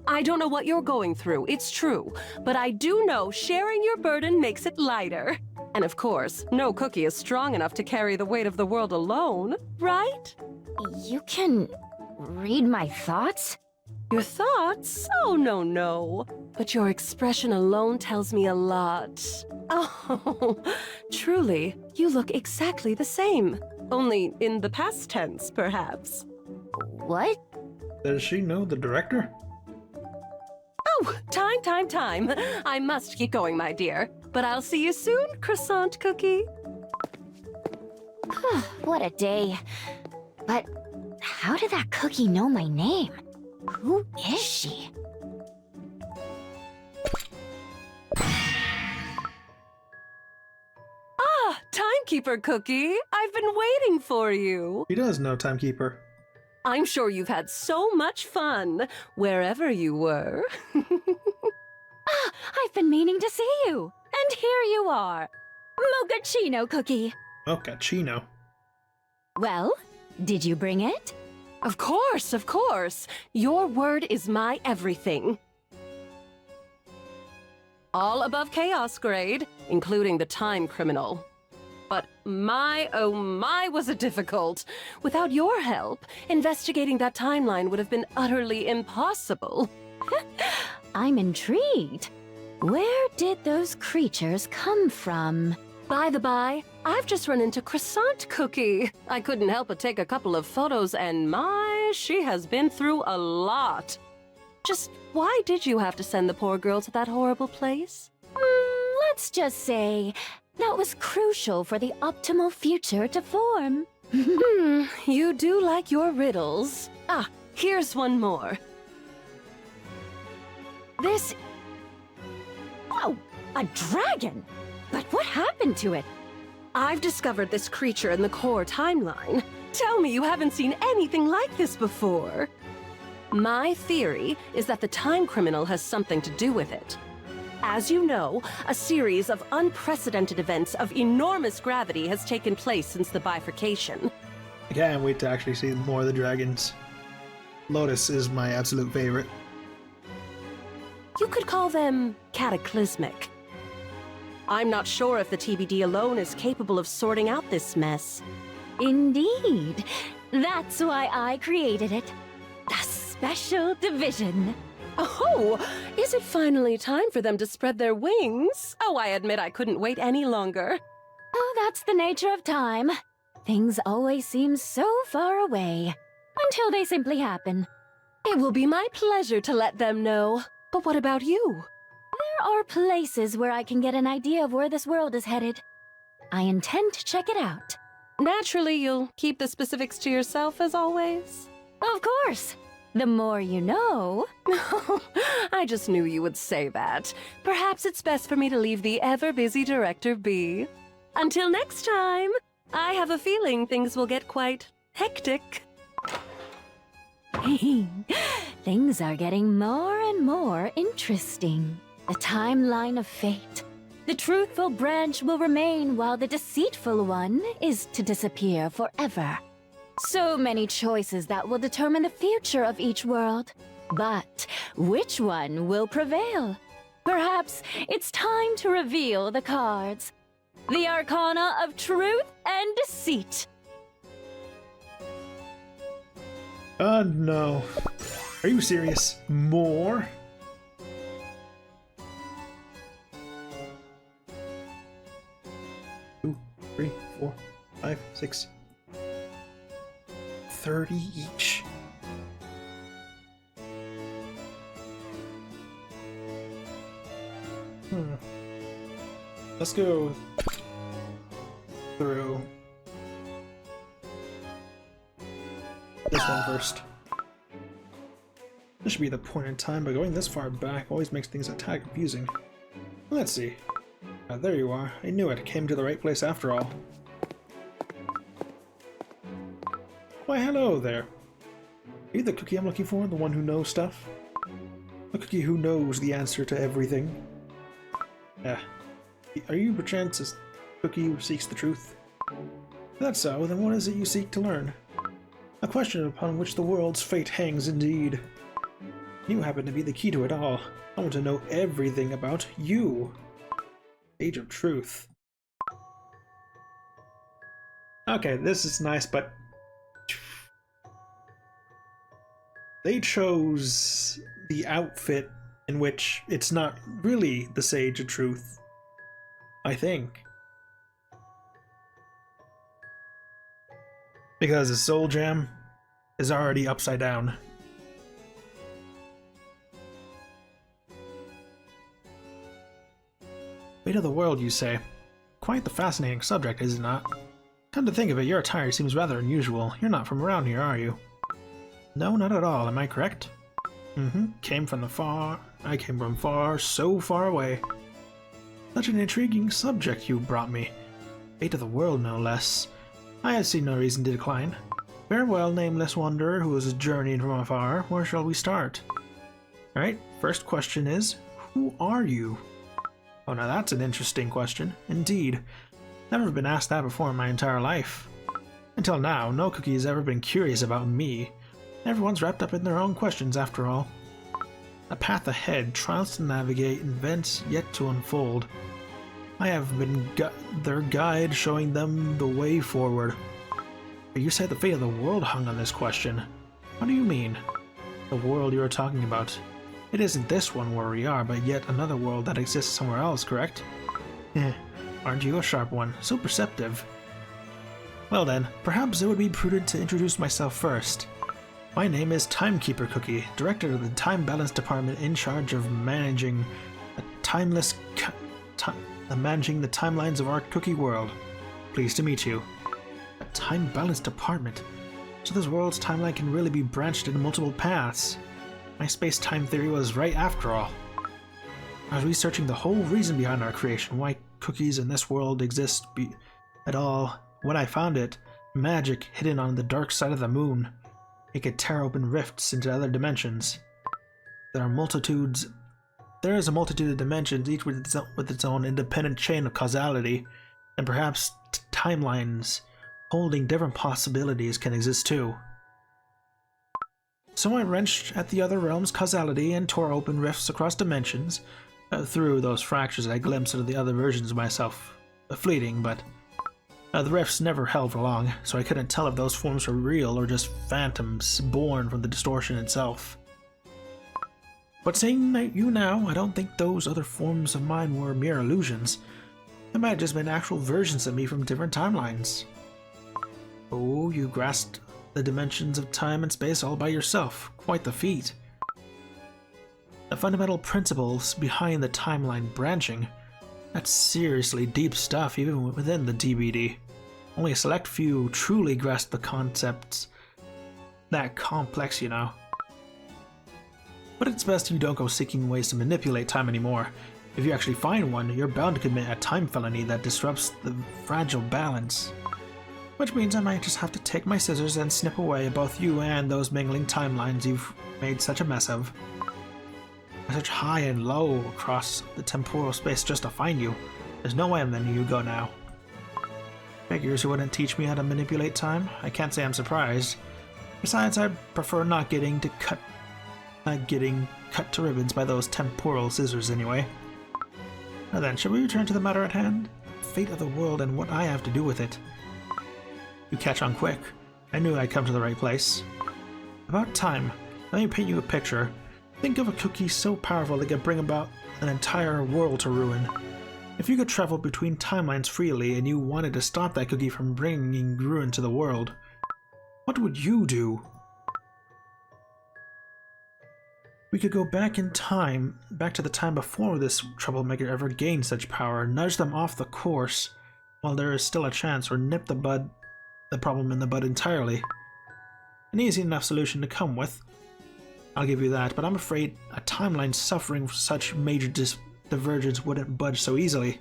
I don't know what you're going through, it's true. But I do know sharing your burden makes it lighter. And of course, no cookie is strong enough to carry the weight of the world alone, right? You can read my thoughts? Your thoughts? Oh, no. But your expression alone tells me a lot. Oh, truly, you look exactly the same. Only in the past tense, perhaps. What? Does she know the director? Oh, time. I must keep going, my dear. But I'll see you soon, Croissant Cookie. What a day. But how did that cookie know my name? Who is she? Timekeeper Cookie, I've been waiting for you. He does know Timekeeper. I'm sure you've had so much fun, wherever you were. I've been meaning to see you. And here you are. Mochaccino Cookie. Mochaccino. Well, did you bring it? Of course. Your word is my everything. All above chaos grade, including the time criminal. But my, oh my, was it difficult. Without your help, investigating that timeline would have been utterly impossible. I'm intrigued. Where did those creatures come from? By the by, I've just run into Croissant Cookie. I couldn't help but take a couple of photos, and my, she has been through a lot. Just why did you have to send the poor girl to that horrible place? Let's just say that was crucial for the optimal future to form. You do like your riddles. Here's one more. This... Oh, a dragon! But what happened to it? I've discovered this creature in the core timeline. Tell me you haven't seen anything like this before. My theory is that the time criminal has something to do with it. As you know, a series of unprecedented events of enormous gravity has taken place since the bifurcation. I can't wait to actually see more of the dragons. Lotus is my absolute favorite. You could call them cataclysmic. I'm not sure if the TBD alone is capable of sorting out this mess. Indeed. That's why I created it. The Special Division. Oh, is it finally time for them to spread their wings? Oh, I admit I couldn't wait any longer. Oh, that's the nature of time. Things always seem so far away, until they simply happen. It will be my pleasure to let them know. But what about you? There are places where I can get an idea of where this world is headed. I intend to check it out. Naturally, you'll keep the specifics to yourself as always. Of course. The more you know. I just knew you would say that. Perhaps it's best for me to leave the ever-busy director be. Until next time, I have a feeling things will get quite hectic. Things are getting more and more interesting. The timeline of fate. The truthful branch will remain while the deceitful one is to disappear forever. So many choices that will determine the future of each world. But which one will prevail? Perhaps it's time to reveal the cards. The Arcana of Truth and Deceit. No. Are you serious? More? Two, 3, 4, 5, 6. 30 each. Let's go through this one first. This should be the point in time, but going this far back always makes things a tad confusing. Let's see. There you are. I knew it. Came to the right place after all. Why, hello there. Are you the cookie I'm looking for? The one who knows stuff? The cookie who knows the answer to everything? Are you perchance a cookie who seeks the truth? If that's so, then what is it you seek to learn? A question upon which the world's fate hangs indeed. You happen to be the key to it all. I want to know everything about you. Age of Truth. Okay, this is nice, but they chose the outfit in which it's not really the Sage of Truth, I think. Because the Soul Gem is already upside down. Fate of the world, you say? Quite the fascinating subject, is it not? Come to think of it, your attire seems rather unusual. You're not from around here, are you? No, not at all. Am I correct? Came from the far... I came from far, so far away. Such an intriguing subject you brought me. Fate of the world, no less. I had seen no reason to decline. Farewell, nameless wanderer who is journeying from afar. Where shall we start? Alright, first question is, who are you? Oh, now that's an interesting question. Indeed. Never been asked that before in my entire life. Until now, no cookie has ever been curious about me. Everyone's wrapped up in their own questions, after all. A path ahead, trials to navigate, events yet to unfold. I have been their guide, showing them the way forward. But you said the fate of the world hung on this question. What do you mean? The world you are talking about. It isn't this one where we are, but yet another world that exists somewhere else, correct? Aren't you a sharp one? So perceptive. Well then, perhaps it would be prudent to introduce myself first. My name is Timekeeper Cookie, Director of the Time Balance Department in charge of managing the managing the timelines of our cookie world. Pleased to meet you. A Time Balance Department? So this world's timeline can really be branched into multiple paths. My space-time theory was right after all. I was researching the whole reason behind our creation, why cookies in this world exist at all. When I found it, magic hidden on the dark side of the moon. It could tear open rifts into other dimensions. There is a multitude of dimensions, each with its own independent chain of causality, and perhaps timelines holding different possibilities can exist too. So I wrenched at the other realm's causality and tore open rifts across dimensions. Through those fractures I glimpsed into the other versions of myself. Fleeting, but the rifts never held for long, so I couldn't tell if those forms were real or just phantoms born from the distortion itself. But seeing you now, I don't think those other forms of mine were mere illusions. They might have just been actual versions of me from different timelines. Oh, you grasped the dimensions of time and space all by yourself. Quite the feat. The fundamental principles behind the timeline branching. That's seriously deep stuff even within the DBD. Only a select few truly grasp the concepts that complex, you know. But it's best you don't go seeking ways to manipulate time anymore. If you actually find one, you're bound to commit a time felony that disrupts the fragile balance. Which means I might just have to take my scissors and snip away both you and those mingling timelines you've made such a mess of. Such high and low across the temporal space just to find you. There's no way I'm letting you go now. Figures you wouldn't teach me how to manipulate time. I can't say I'm surprised. Besides, I prefer not getting cut to ribbons by those temporal scissors anyway. Now then, shall we return to the matter at hand? The fate of the world and what I have to do with it. You catch on quick. I knew I'd come to the right place. About time. Let me paint you a picture. Think of a cookie so powerful that could bring about an entire world to ruin. If you could travel between timelines freely and you wanted to stop that cookie from bringing ruin to the world, what would you do? We could go back in time, back to the time before this troublemaker ever gained such power, nudge them off the course while there is still a chance, or nip the problem in the bud entirely. An easy enough solution to come with. I'll give you that, but I'm afraid a timeline suffering from such major divergence wouldn't budge so easily.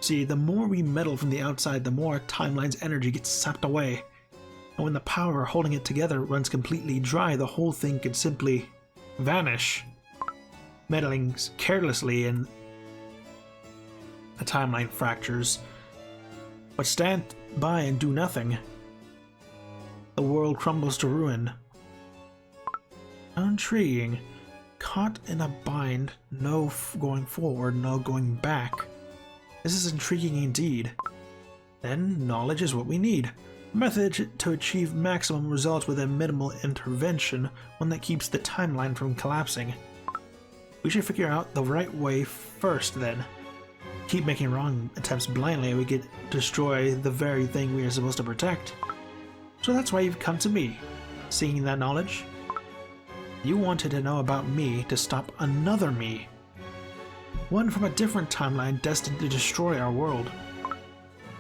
See, the more we meddle from the outside, the more a timeline's energy gets sapped away. And when the power holding it together runs completely dry, the whole thing could simply vanish. Meddling carelessly in a timeline fractures. But stand by and do nothing. The world crumbles to ruin. Intriguing. Caught in a bind, no going forward, no going back. This is intriguing indeed. Then, knowledge is what we need. A method to achieve maximum results with a minimal intervention, one that keeps the timeline from collapsing. We should figure out the right way first, then. Keep making wrong attempts blindly, we could destroy the very thing we are supposed to protect. So that's why you've come to me. Seeking that knowledge? You wanted to know about me to stop another me. One from a different timeline destined to destroy our world.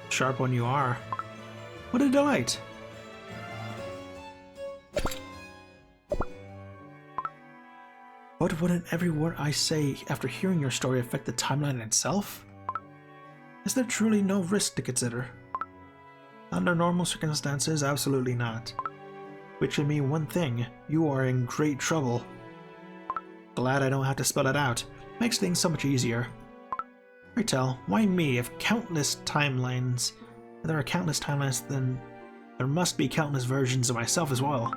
Sharp one you are. What a delight! But wouldn't every word I say after hearing your story affect the timeline itself? Is there truly no risk to consider? Under normal circumstances, absolutely not. Which would mean one thing, you are in great trouble. Glad I don't have to spell it out. Makes things so much easier. Pray tell, why me if countless timelines... If there are countless timelines, then there must be countless versions of myself as well.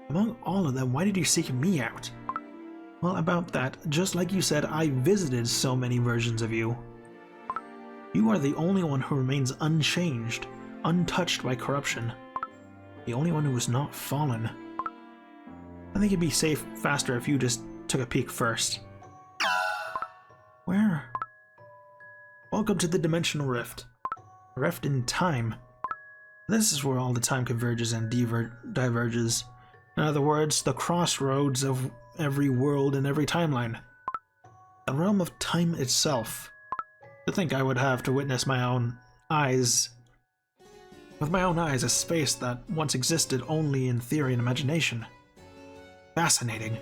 Among all of them, why did you seek me out? Well, about that, just like you said, I visited so many versions of you. You are the only one who remains unchanged, untouched by corruption. The only one who is not fallen. I think it'd be faster if you just took a peek first. Where? Welcome to the Dimensional Rift. A rift in time. This is where all the time converges and diverges. In other words, the crossroads of every world and every timeline. The realm of time itself. To think I would have to witness my own eyes... With my own eyes, a space that once existed only in theory and imagination. Fascinating.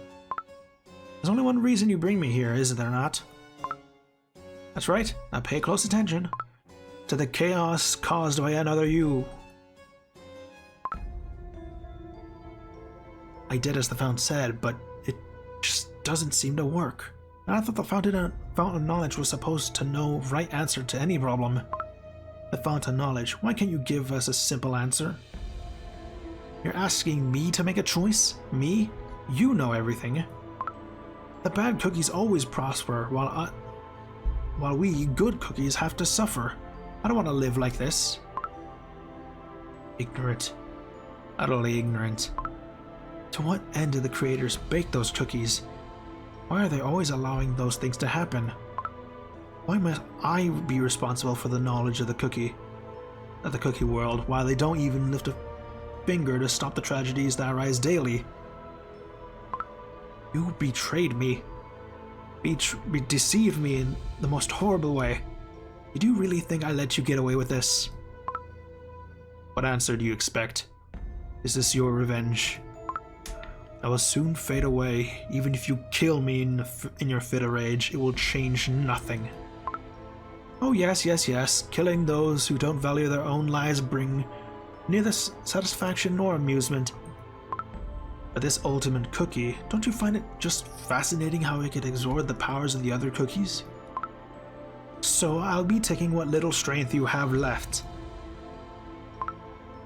There's only one reason you bring me here, is there not? That's right, now pay close attention. To the chaos caused by another you. I did as the Fountain said, but it just doesn't seem to work. And I thought the Fountain of Knowledge was supposed to know right answer to any problem. The Fountain of Knowledge, why can't you give us a simple answer? You're asking me to make a choice? Me? You know everything. The bad cookies always prosper, while we good cookies have to suffer. I don't want to live like this. Ignorant. Utterly ignorant. To what end did the creators bake those cookies? Why are they always allowing those things to happen? Why must I be responsible for the knowledge of the cookie world, while they don't even lift a finger to stop the tragedies that arise daily? You betrayed me. Deceived me in the most horrible way. Did you really think I let you get away with this? What answer do you expect? Is this your revenge? I will soon fade away. Even if you kill me in your fit of rage, it will change nothing. Oh yes, yes, yes. Killing those who don't value their own lives bring neither satisfaction nor amusement. But this ultimate cookie, don't you find it just fascinating how it could exhort the powers of the other cookies? So I'll be taking what little strength you have left.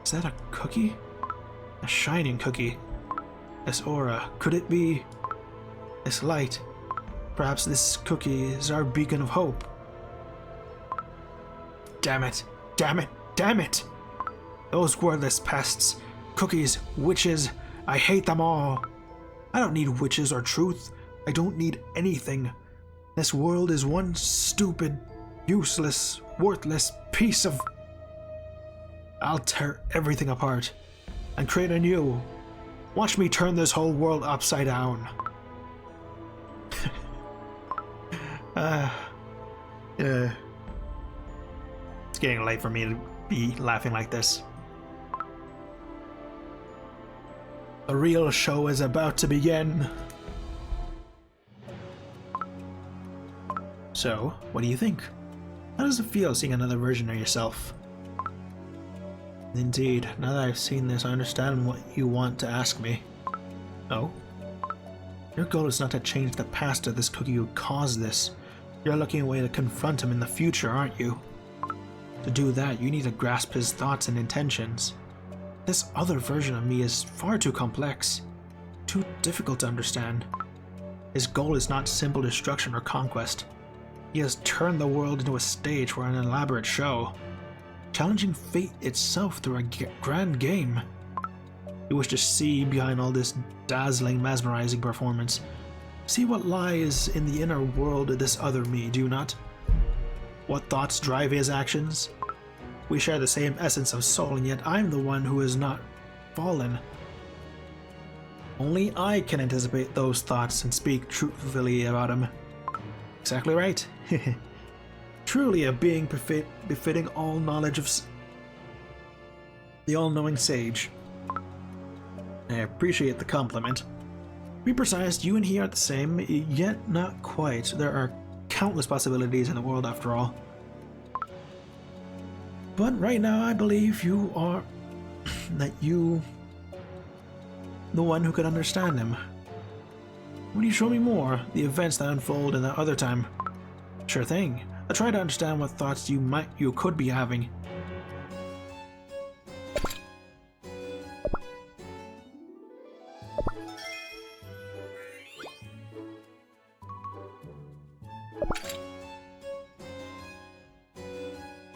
Is that a cookie? A shining cookie. This aura, could it be this light? Perhaps this cookie is our beacon of hope. Damn it, damn it, damn it! Those wordless pests, cookies, witches, I hate them all. I don't need witches or truth. I don't need anything. This world is one stupid, useless, worthless piece of... I'll tear everything apart and create a new. Watch me turn this whole world upside down. It's getting late for me to be laughing like this. The real show is about to begin. So, what do you think? How does it feel seeing another version of yourself? Indeed, now that I've seen this, I understand what you want to ask me. Oh? Your goal is not to change the past of this cookie who caused this. You're looking a way to confront him in the future, aren't you? To do that, you need to grasp his thoughts and intentions. This other version of me is far too complex, too difficult to understand. His goal is not simple destruction or conquest. He has turned the world into a stage for an elaborate show, challenging fate itself through a grand game. You wish to see behind all this dazzling, mesmerizing performance. See what lies in the inner world of this other me, do you not? What thoughts drive his actions? We share the same essence of soul, and yet I'm the one who has not fallen. Only I can anticipate those thoughts and speak truthfully about them. Exactly right. Truly a being befitting all knowledge of the all-knowing sage. I appreciate the compliment. To be precise, you and he are the same, yet not quite. There are countless possibilities in the world after all. But right now I believe you are the one who could understand him. Will you show me more? The events that unfold in that other time? Sure thing. I'll try to understand what thoughts you could be having.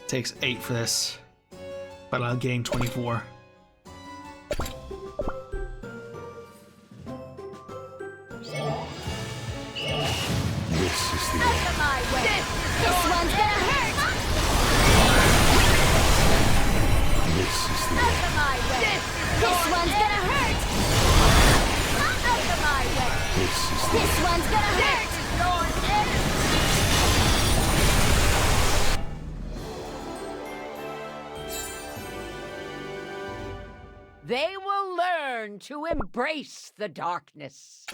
Takes 8 for this, but I'll gain 24. They will learn to embrace the darkness.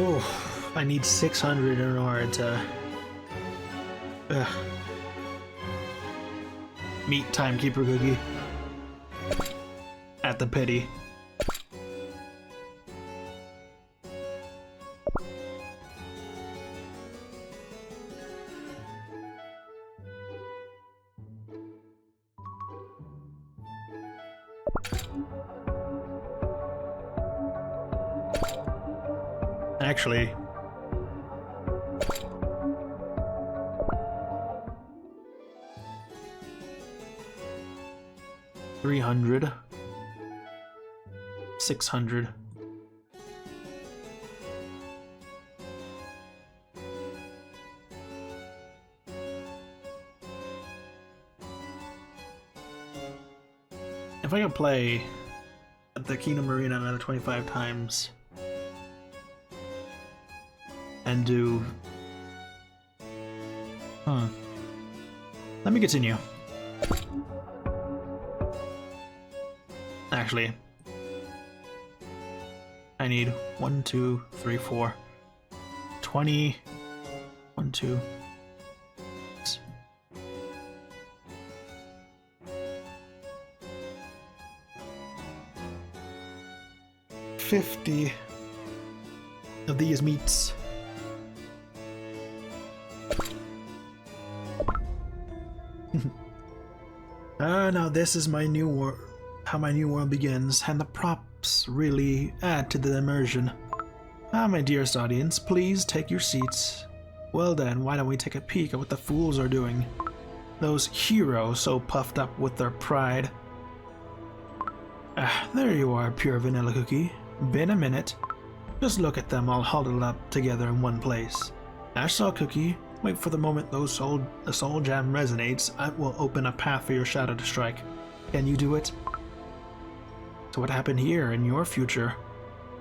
Oh, I need 600 in order to meet Timekeeper Cookie at the pity. Actually, $300, $600, if I can play at the Kingdom Arena another 25 times and do... Let me continue. Actually, I need 1, 2, 3, 4, 20, 1, 2, 6. $50 of these meats. Now this is my new world, how my new world begins, and the props really add to the immersion. My dearest audience, please take your seats. Well then, why don't we take a peek at what the fools are doing? Those heroes so puffed up with their pride. There you are, pure vanilla cookie. Been a minute. Just look at them all huddled up together in one place. Ash saw Cookie. Wait for the moment the soul gem resonates. I will open a path for your shadow to strike. Can you do it? So what happened here in your future?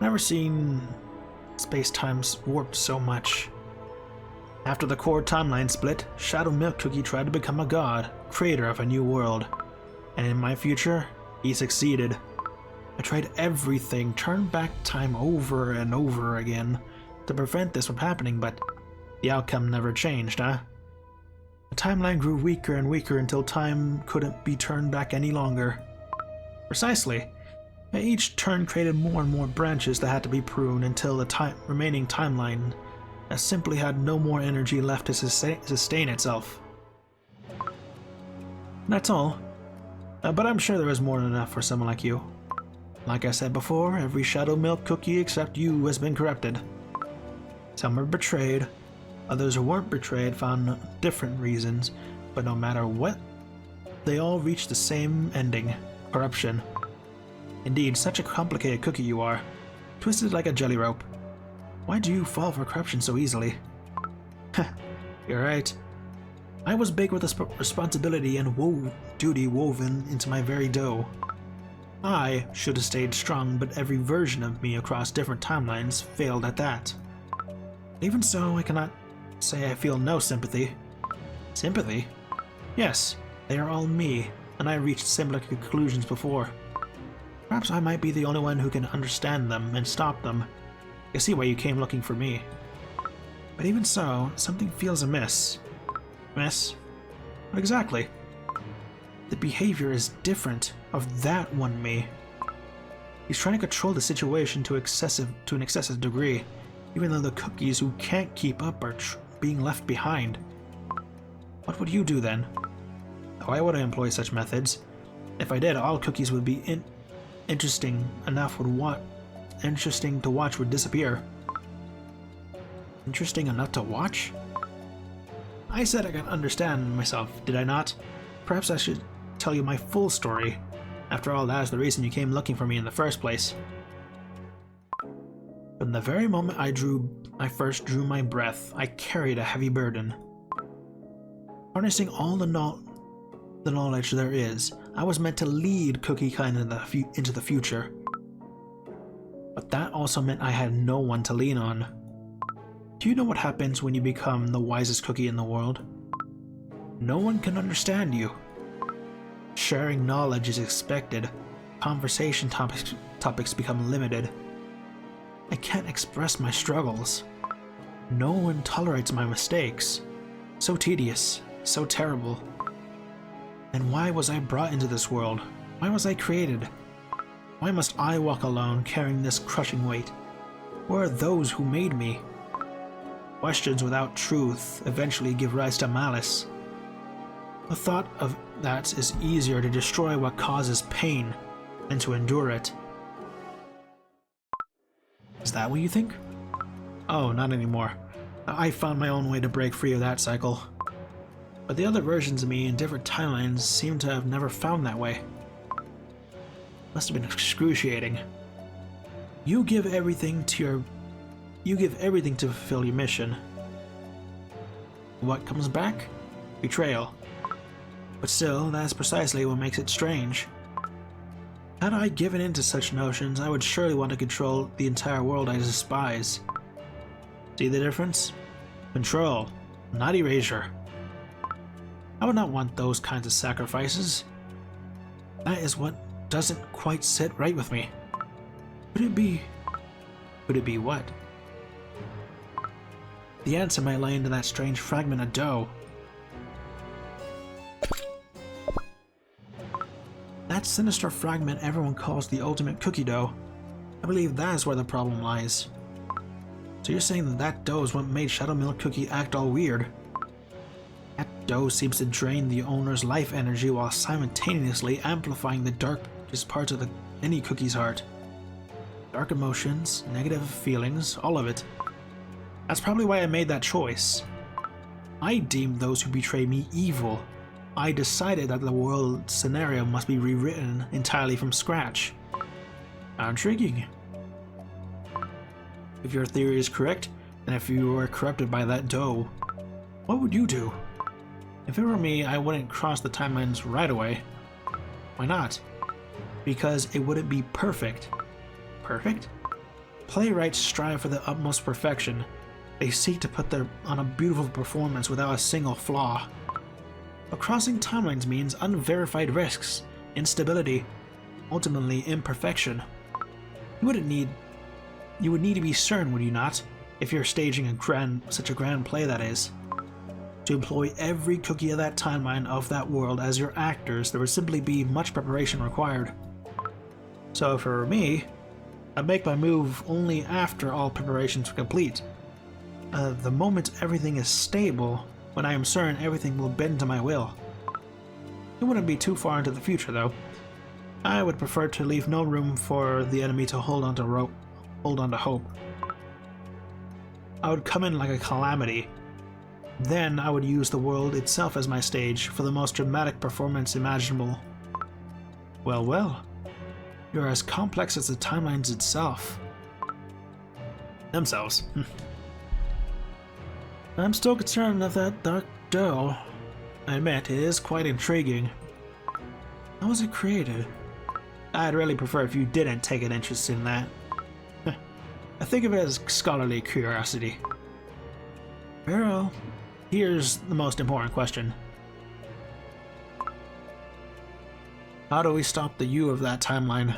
Never seen space-time's warped so much. After the core timeline split, Shadow Milk Cookie tried to become a god, creator of a new world. And in my future, he succeeded. I tried everything, turned back time over and over again to prevent this from happening, but the outcome never changed, huh? The timeline grew weaker and weaker until time couldn't be turned back any longer. Precisely. Each turn created more and more branches that had to be pruned until the remaining timeline simply had no more energy left to sustain itself. That's all. But I'm sure there is more than enough for someone like you. Like I said before, every Shadow Milk Cookie except you has been corrupted. Some were betrayed. Others who weren't betrayed found different reasons, but no matter what, they all reached the same ending: corruption. Indeed, such a complicated cookie you are, twisted like a jelly rope. Why do you fall for corruption so easily? You're right. I was big with the responsibility and duty woven into my very dough. I should have stayed strong, but every version of me across different timelines failed at that. Even so, I cannot say I feel no sympathy. Sympathy? Yes, they are all me, and I reached similar conclusions before. Perhaps I might be the only one who can understand them and stop them. I see why you came looking for me. But even so, something feels amiss. Miss? What exactly? The behavior is different of that one me. He's trying to control the situation to an excessive degree, even though the cookies who can't keep up are being left behind. What would you do then? Oh, I wouldn't employ such methods. If I did, all cookies would be interesting enough interesting to watch would disappear. Interesting enough to watch? I said I could understand myself, did I not? Perhaps I should tell you my full story. After all, that is the reason you came looking for me in the first place. From the very moment I first drew my breath, I carried a heavy burden. Harnessing all the knowledge there is, I was meant to lead Cookie Kind into the future. But that also meant I had no one to lean on. Do you know what happens when you become the wisest cookie in the world? No one can understand you. Sharing knowledge is expected. Conversation topics become limited. I can't express my struggles. No one tolerates my mistakes. So tedious, so terrible. And why was I brought into this world? Why was I created? Why must I walk alone carrying this crushing weight? Where are those who made me? Questions without truth eventually give rise to malice. The thought of that is easier to destroy what causes pain than to endure it. Is that what you think? Oh, not anymore. I found my own way to break free of that cycle. But the other versions of me in different timelines seem to have never found that way. Must have been excruciating. You give everything to fulfill your mission. What comes back? Betrayal. But still, that's precisely what makes it strange. Had I given in to such notions, I would surely want to control the entire world I despise. See the difference? Control, not erasure. I would not want those kinds of sacrifices. That is what doesn't quite sit right with me. Could it be what? The answer might lie into that strange fragment of dough. That sinister fragment everyone calls the ultimate cookie dough. I believe that is where the problem lies. So you're saying that that dough is what made Shadow Milk Cookie act all weird? That dough seems to drain the owner's life energy while simultaneously amplifying the darkest parts of any cookie's heart. Dark emotions, negative feelings, all of it. That's probably why I made that choice. I deemed those who betray me evil. I decided that the world scenario must be rewritten entirely from scratch. How intriguing. If your theory is correct, and if you were corrupted by that dough, what would you do? If it were me, I wouldn't cross the timelines right away. Why not? Because it wouldn't be perfect. Perfect? Playwrights strive for the utmost perfection. They seek to put on a beautiful performance without a single flaw. But crossing timelines means unverified risks, instability, ultimately imperfection. You would need to be certain, would you not, if you're staging such a grand play that is. To employ every cookie of that timeline of that world as your actors, there would simply be much preparation required. So if it were me, I'd make my move only after all preparations are complete. The moment everything is stable, when I am certain everything will bend to my will. It wouldn't be too far into the future, though. I would prefer to leave no room for the enemy to hold on to hope. I would come in like a calamity. Then I would use the world itself as my stage for the most dramatic performance imaginable. Well, well. You're as complex as the timelines itself. Themselves. I'm still concerned of that dark dough. I admit, it is quite intriguing. How was it created? I'd really prefer if you didn't take an interest in that. I think of it as scholarly curiosity. Well, here's the most important question. How do we stop the you of that timeline?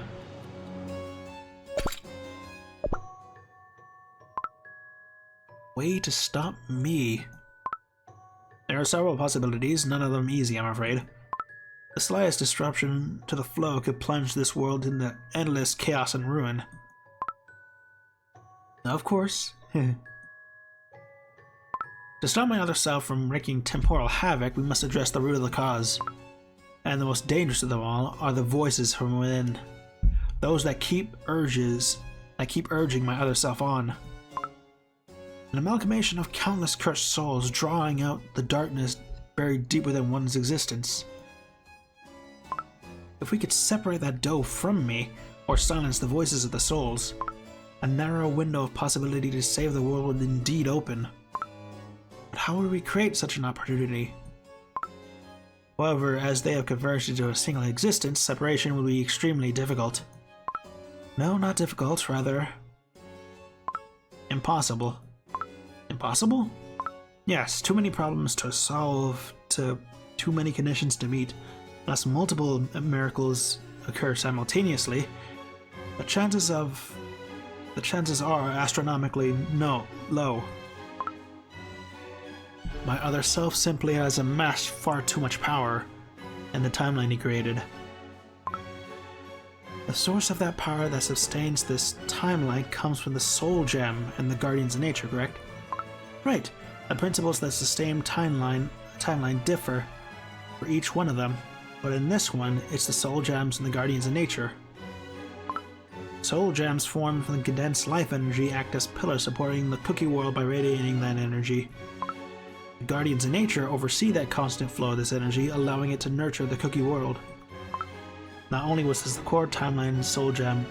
Way to stop me. There are several possibilities, none of them easy, I'm afraid. The slightest disruption to the flow could plunge this world into endless chaos and ruin. Of course. To stop my other self from wreaking temporal havoc, we must address the root of the cause. And the most dangerous of them all are the voices from within. Those that keep urging my other self on. An amalgamation of countless cursed souls drawing out the darkness buried deep within one's existence. If we could separate that dough from me, or silence the voices of the souls, a narrow window of possibility to save the world would indeed open. But how would we create such an opportunity? However, as they have converged into a single existence, separation will be extremely difficult. No, not difficult, rather impossible. Impossible? Yes, too many problems to solve, too many conditions to meet, unless multiple miracles occur simultaneously. The chances are astronomically low. My other self simply has amassed far too much power in the timeline he created. The source of that power that sustains this timeline comes from the Soul Gem and the Guardians of Nature, correct? Right. The principles that sustain timeline differ for each one of them, but in this one, it's the Soul Gems and the Guardians of Nature. Soul Gems formed from the condensed life energy act as pillars supporting the cookie world by radiating that energy. The Guardians of Nature oversee that constant flow of this energy, allowing it to nurture the cookie world. Not only was this the core timeline Soul Gem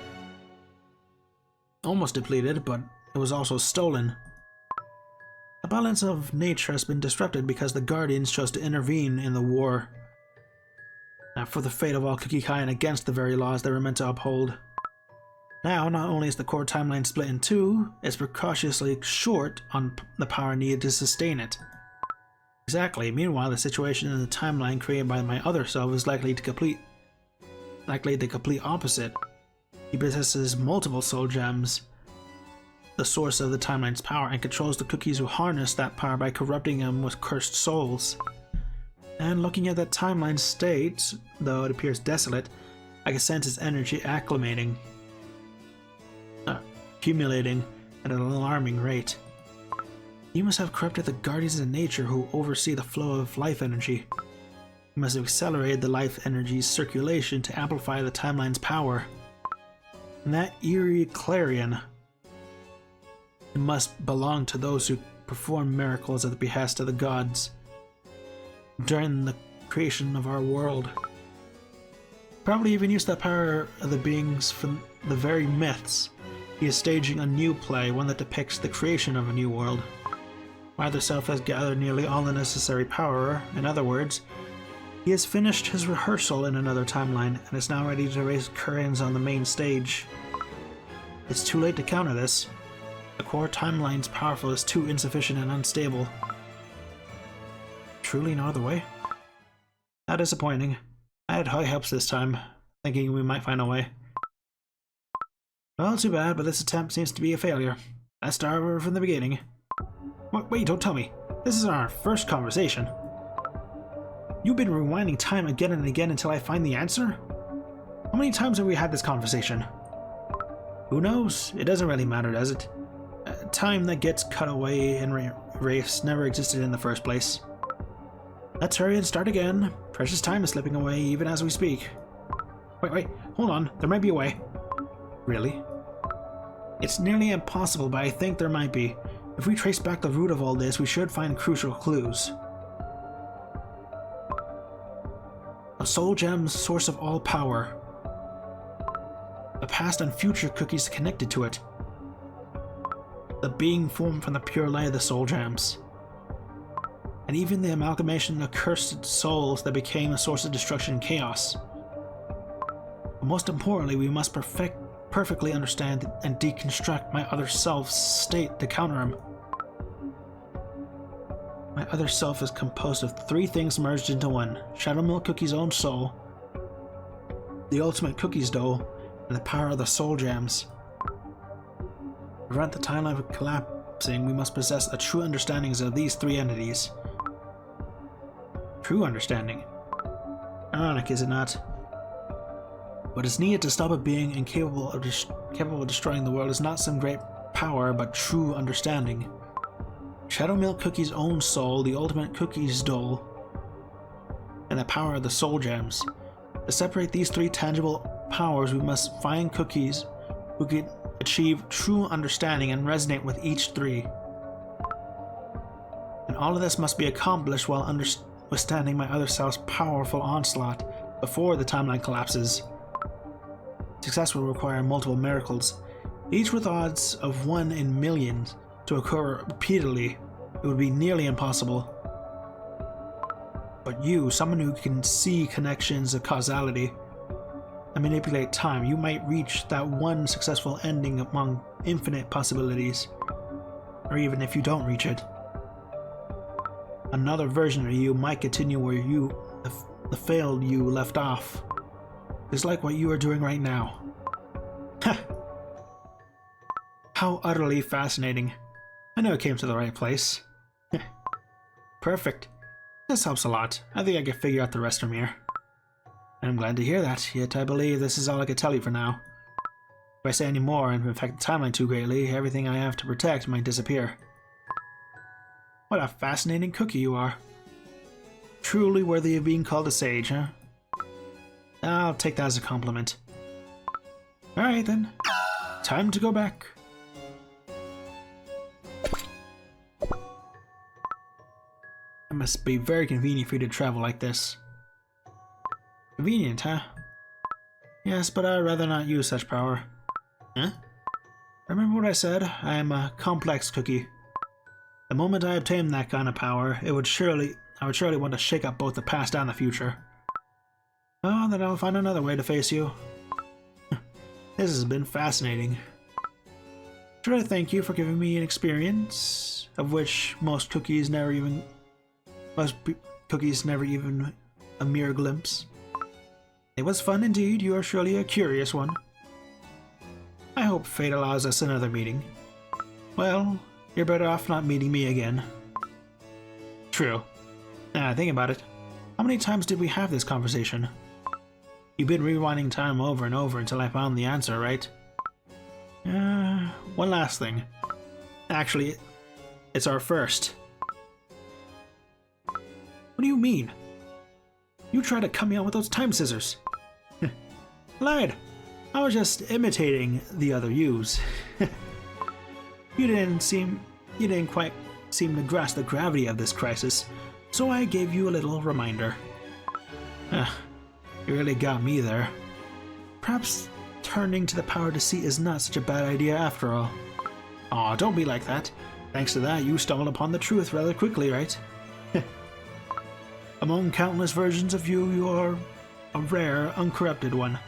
almost depleted, but it was also stolen. The balance of nature has been disrupted because the Guardians chose to intervene in the war. for the fate of all Cookie Kind against the very laws they were meant to uphold. Now, not only is the core timeline split in two, it's precautiously short on the power needed to sustain it. Exactly. Meanwhile, the situation in the timeline created by my other self is likely the complete opposite. He possesses multiple soul gems, the source of the timeline's power, and controls the cookies who harness that power by corrupting them with cursed souls. And looking at that timeline state, though it appears desolate, I can sense its energy accumulating at an alarming rate. You must have corrupted the guardians of nature who oversee the flow of life energy. You must have accelerated the life energy's circulation to amplify the timeline's power. And that eerie clarion, it must belong to those who perform miracles at the behest of the gods during the creation of our world. Probably even used that power of the beings from the very myths. He is staging a new play, one that depicts the creation of a new world. My other self has gathered nearly all the necessary power. In other words, he has finished his rehearsal in another timeline and is now ready to raise curtains on the main stage. It's too late to counter this. The core timeline's powerful is too insufficient and unstable. Truly no other way? How disappointing. I had high hopes this time, thinking we might find a way. Well, too bad, but this attempt seems to be a failure. Let's start over from the beginning. Wait, don't tell me. This is our first conversation. You've been rewinding time again and again until I find the answer? How many times have we had this conversation? Who knows? It doesn't really matter, does it? Time that gets cut away and erased never existed in the first place. Let's hurry and start again. Precious time is slipping away even as we speak. Wait, hold on. There might be a way. Really? It's nearly impossible, but I think there might be. If we trace back the root of all this, we should find crucial clues. A soul gem's source of all power. The past and future cookies connected to it. The being formed from the pure light of the soul gems. And even the amalgamation of cursed souls that became a source of destruction and chaos. But most importantly, we must perfectly understand and deconstruct my other self's state to counter him. My other self is composed of three things merged into one: Shadow Milk Cookie's own soul, the ultimate Cookie's dough, and the power of the soul gems. To prevent the timeline from collapsing, we must possess a true understanding of these three entities. True understanding. Ironic, is it not? What is needed to stop a being incapable of destroying the world is not some great power, but true understanding. Shadow Milk Cookie's own soul, the ultimate Cookie's dough, and the power of the soul gems. To separate these three tangible powers, we must find cookies who can achieve true understanding and resonate with each three. And all of this must be accomplished while withstanding my other self's powerful onslaught before the timeline collapses. Success will require multiple miracles, each with odds of 1 in millions, to occur repeatedly. It would be nearly impossible. But you, someone who can see connections of causality and manipulate time, you might reach that one successful ending among infinite possibilities. Or even if you don't reach it, another version of you might continue where the failed you left off. It's like what you are doing right now. How utterly fascinating. I know I came to the right place. Perfect. This helps a lot. I think I can figure out the rest from here. I'm glad to hear that, yet I believe this is all I can tell you for now. If I say any more and affect the timeline too greatly, everything I have to protect might disappear. What a fascinating cookie you are. Truly worthy of being called a sage, huh? I'll take that as a compliment. Alright then. Time to go back. It must be very convenient for you to travel like this. Convenient, huh? Yes, but I'd rather not use such power. Huh? Remember what I said? I am a complex cookie. The moment I obtain that kind of power, I would surely want to shake up both the past and the future. Oh, then I'll find another way to face you. This has been fascinating. Should I thank you for giving me an experience of which most cookies never even a mere glimpse? It was fun indeed. You are surely a curious one. I hope fate allows us another meeting. Well, you're better off not meeting me again. True. Now, think about it. How many times did we have this conversation? You've been rewinding time over and over until I found the answer, right? One last thing. Actually, it's our first. What do you mean? You tried to cut me out with those time scissors. Lied. I was just imitating the other yous. You didn't quite seem to grasp the gravity of this crisis, so I gave you a little reminder. You really got me there. Perhaps turning to the power to see is not such a bad idea after all. Aw, don't be like that. Thanks to that, you stumbled upon the truth rather quickly, right? Among countless versions of you, you are a rare, uncorrupted one.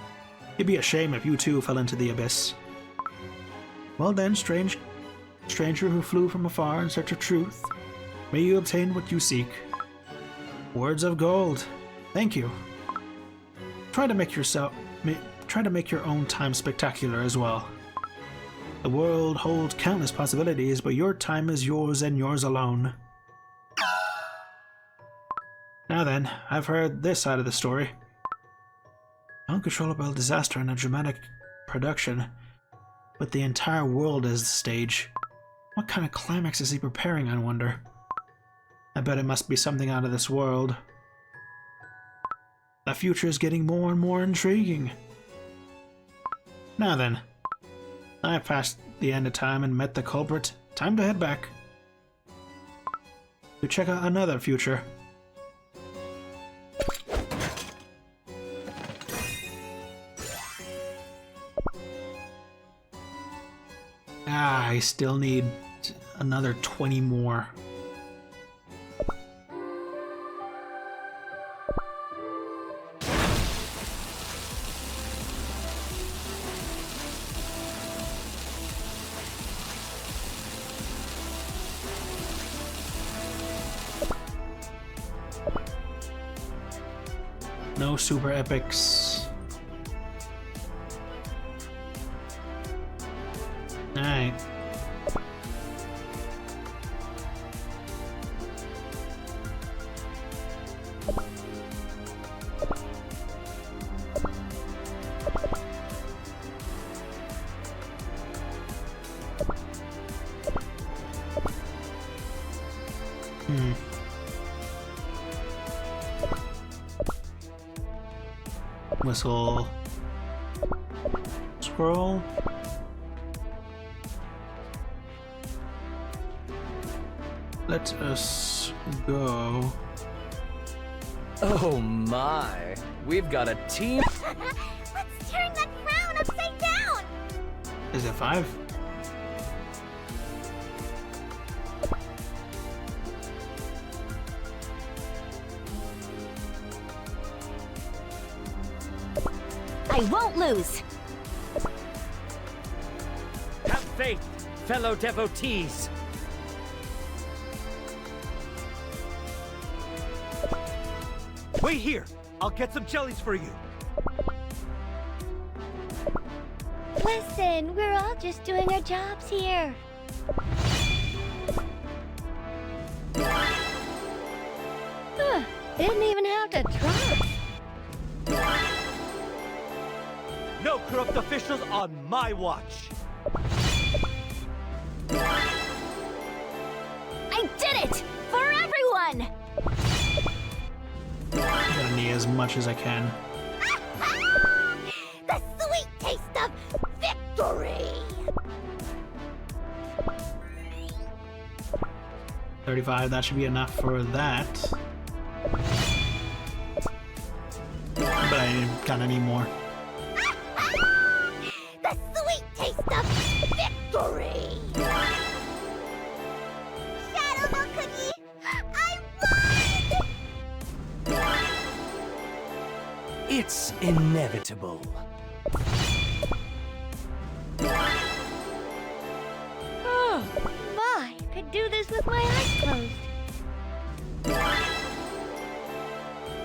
It'd be a shame if you too fell into the abyss. Well then, stranger who flew from afar in search of truth, may you obtain what you seek. Words of gold. Thank you. Try to make your own time spectacular as well. The world holds countless possibilities, but your time is yours and yours alone. Now then, I've heard this side of the story. Uncontrollable disaster and a dramatic production, with the entire world as the stage. What kind of climax is he preparing, I wonder? I bet it must be something out of this world. The future is getting more and more intriguing. Now then, I've passed the end of time and met the culprit. Time to head back to check out another future. I still need another 20 more. No super epics. Alright. Whistle. Scroll. Let us go. Oh my, we've got a team. Let's turn that crown upside down! Is it 5? I won't lose! Have faith, fellow devotees! Wait here! I'll get some jellies for you! Listen, we're all just doing our jobs here. Didn't even have to try. No corrupt officials on my watch! I did it! For everyone! I'm gonna need as much as I can. The sweet taste of victory! 35, that should be enough for that. But I kinda need more. The sweet taste of victory! Shadow Milk Cookie! I won! It's inevitable. Oh, my. Could do this with my eyes closed.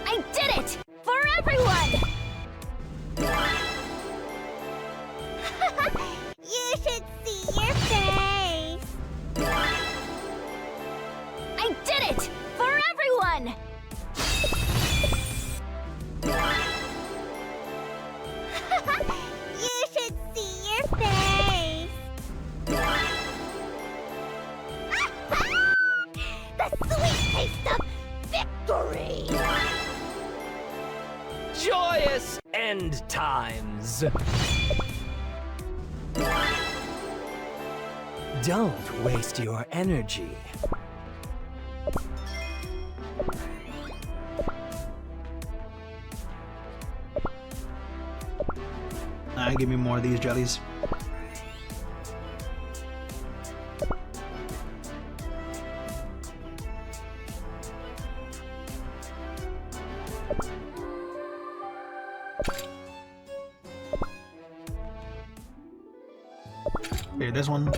I did it! For everyone! You should see your face. I did it! For everyone! You should see your face. The sweet taste of victory. Joyous end times. Don't waste your energy. Give me more of these jellies. Here, this one.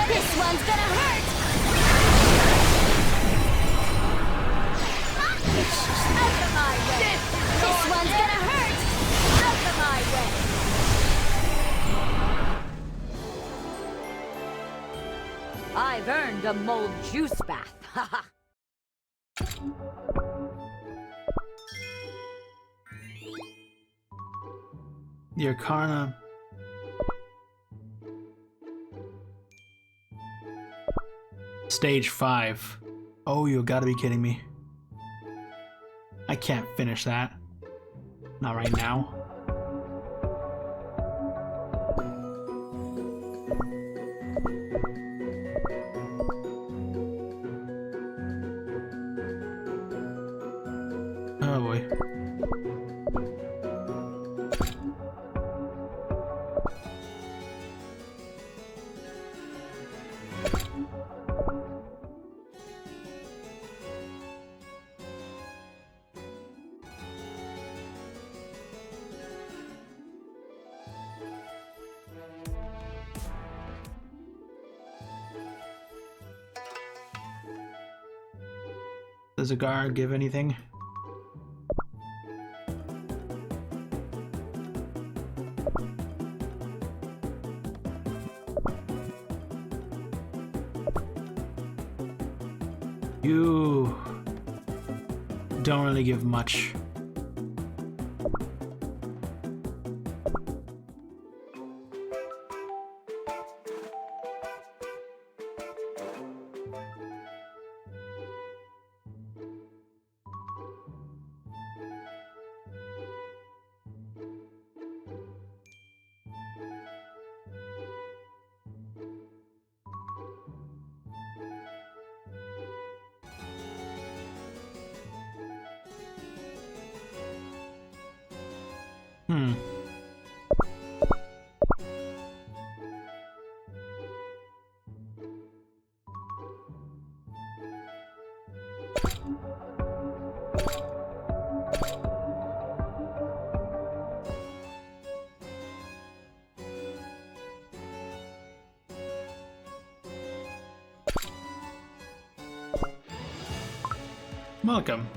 This one's gonna hurt! This one's gonna hurt! Out of my way! I've earned a mold juice bath. Haha. Your Karna. Stage 5. Oh, you gotta be kidding me. I can't finish that. Not right now. Oh boy. Does a guard give anything? You don't really give much. Welcome.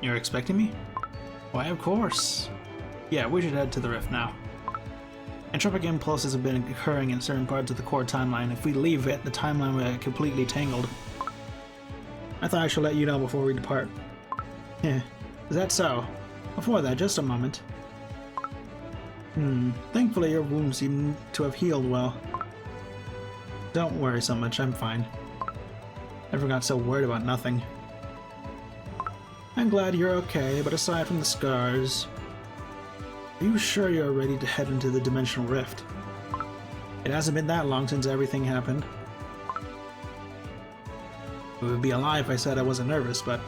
You're expecting me? Why, of course. Yeah, we should head to the rift now. Entropic impulses have been occurring in certain parts of the core timeline. If we leave it, the timeline will get completely tangled. I thought I should let you know before we depart. Is that so? Before that, just a moment. Thankfully your wounds seem to have healed well. Don't worry so much, I'm fine. Never got so worried about nothing. I'm glad you're okay, but aside from the scars, are you sure you're ready to head into the Dimensional Rift? It hasn't been that long since everything happened. We would be a lie if I said I wasn't nervous, but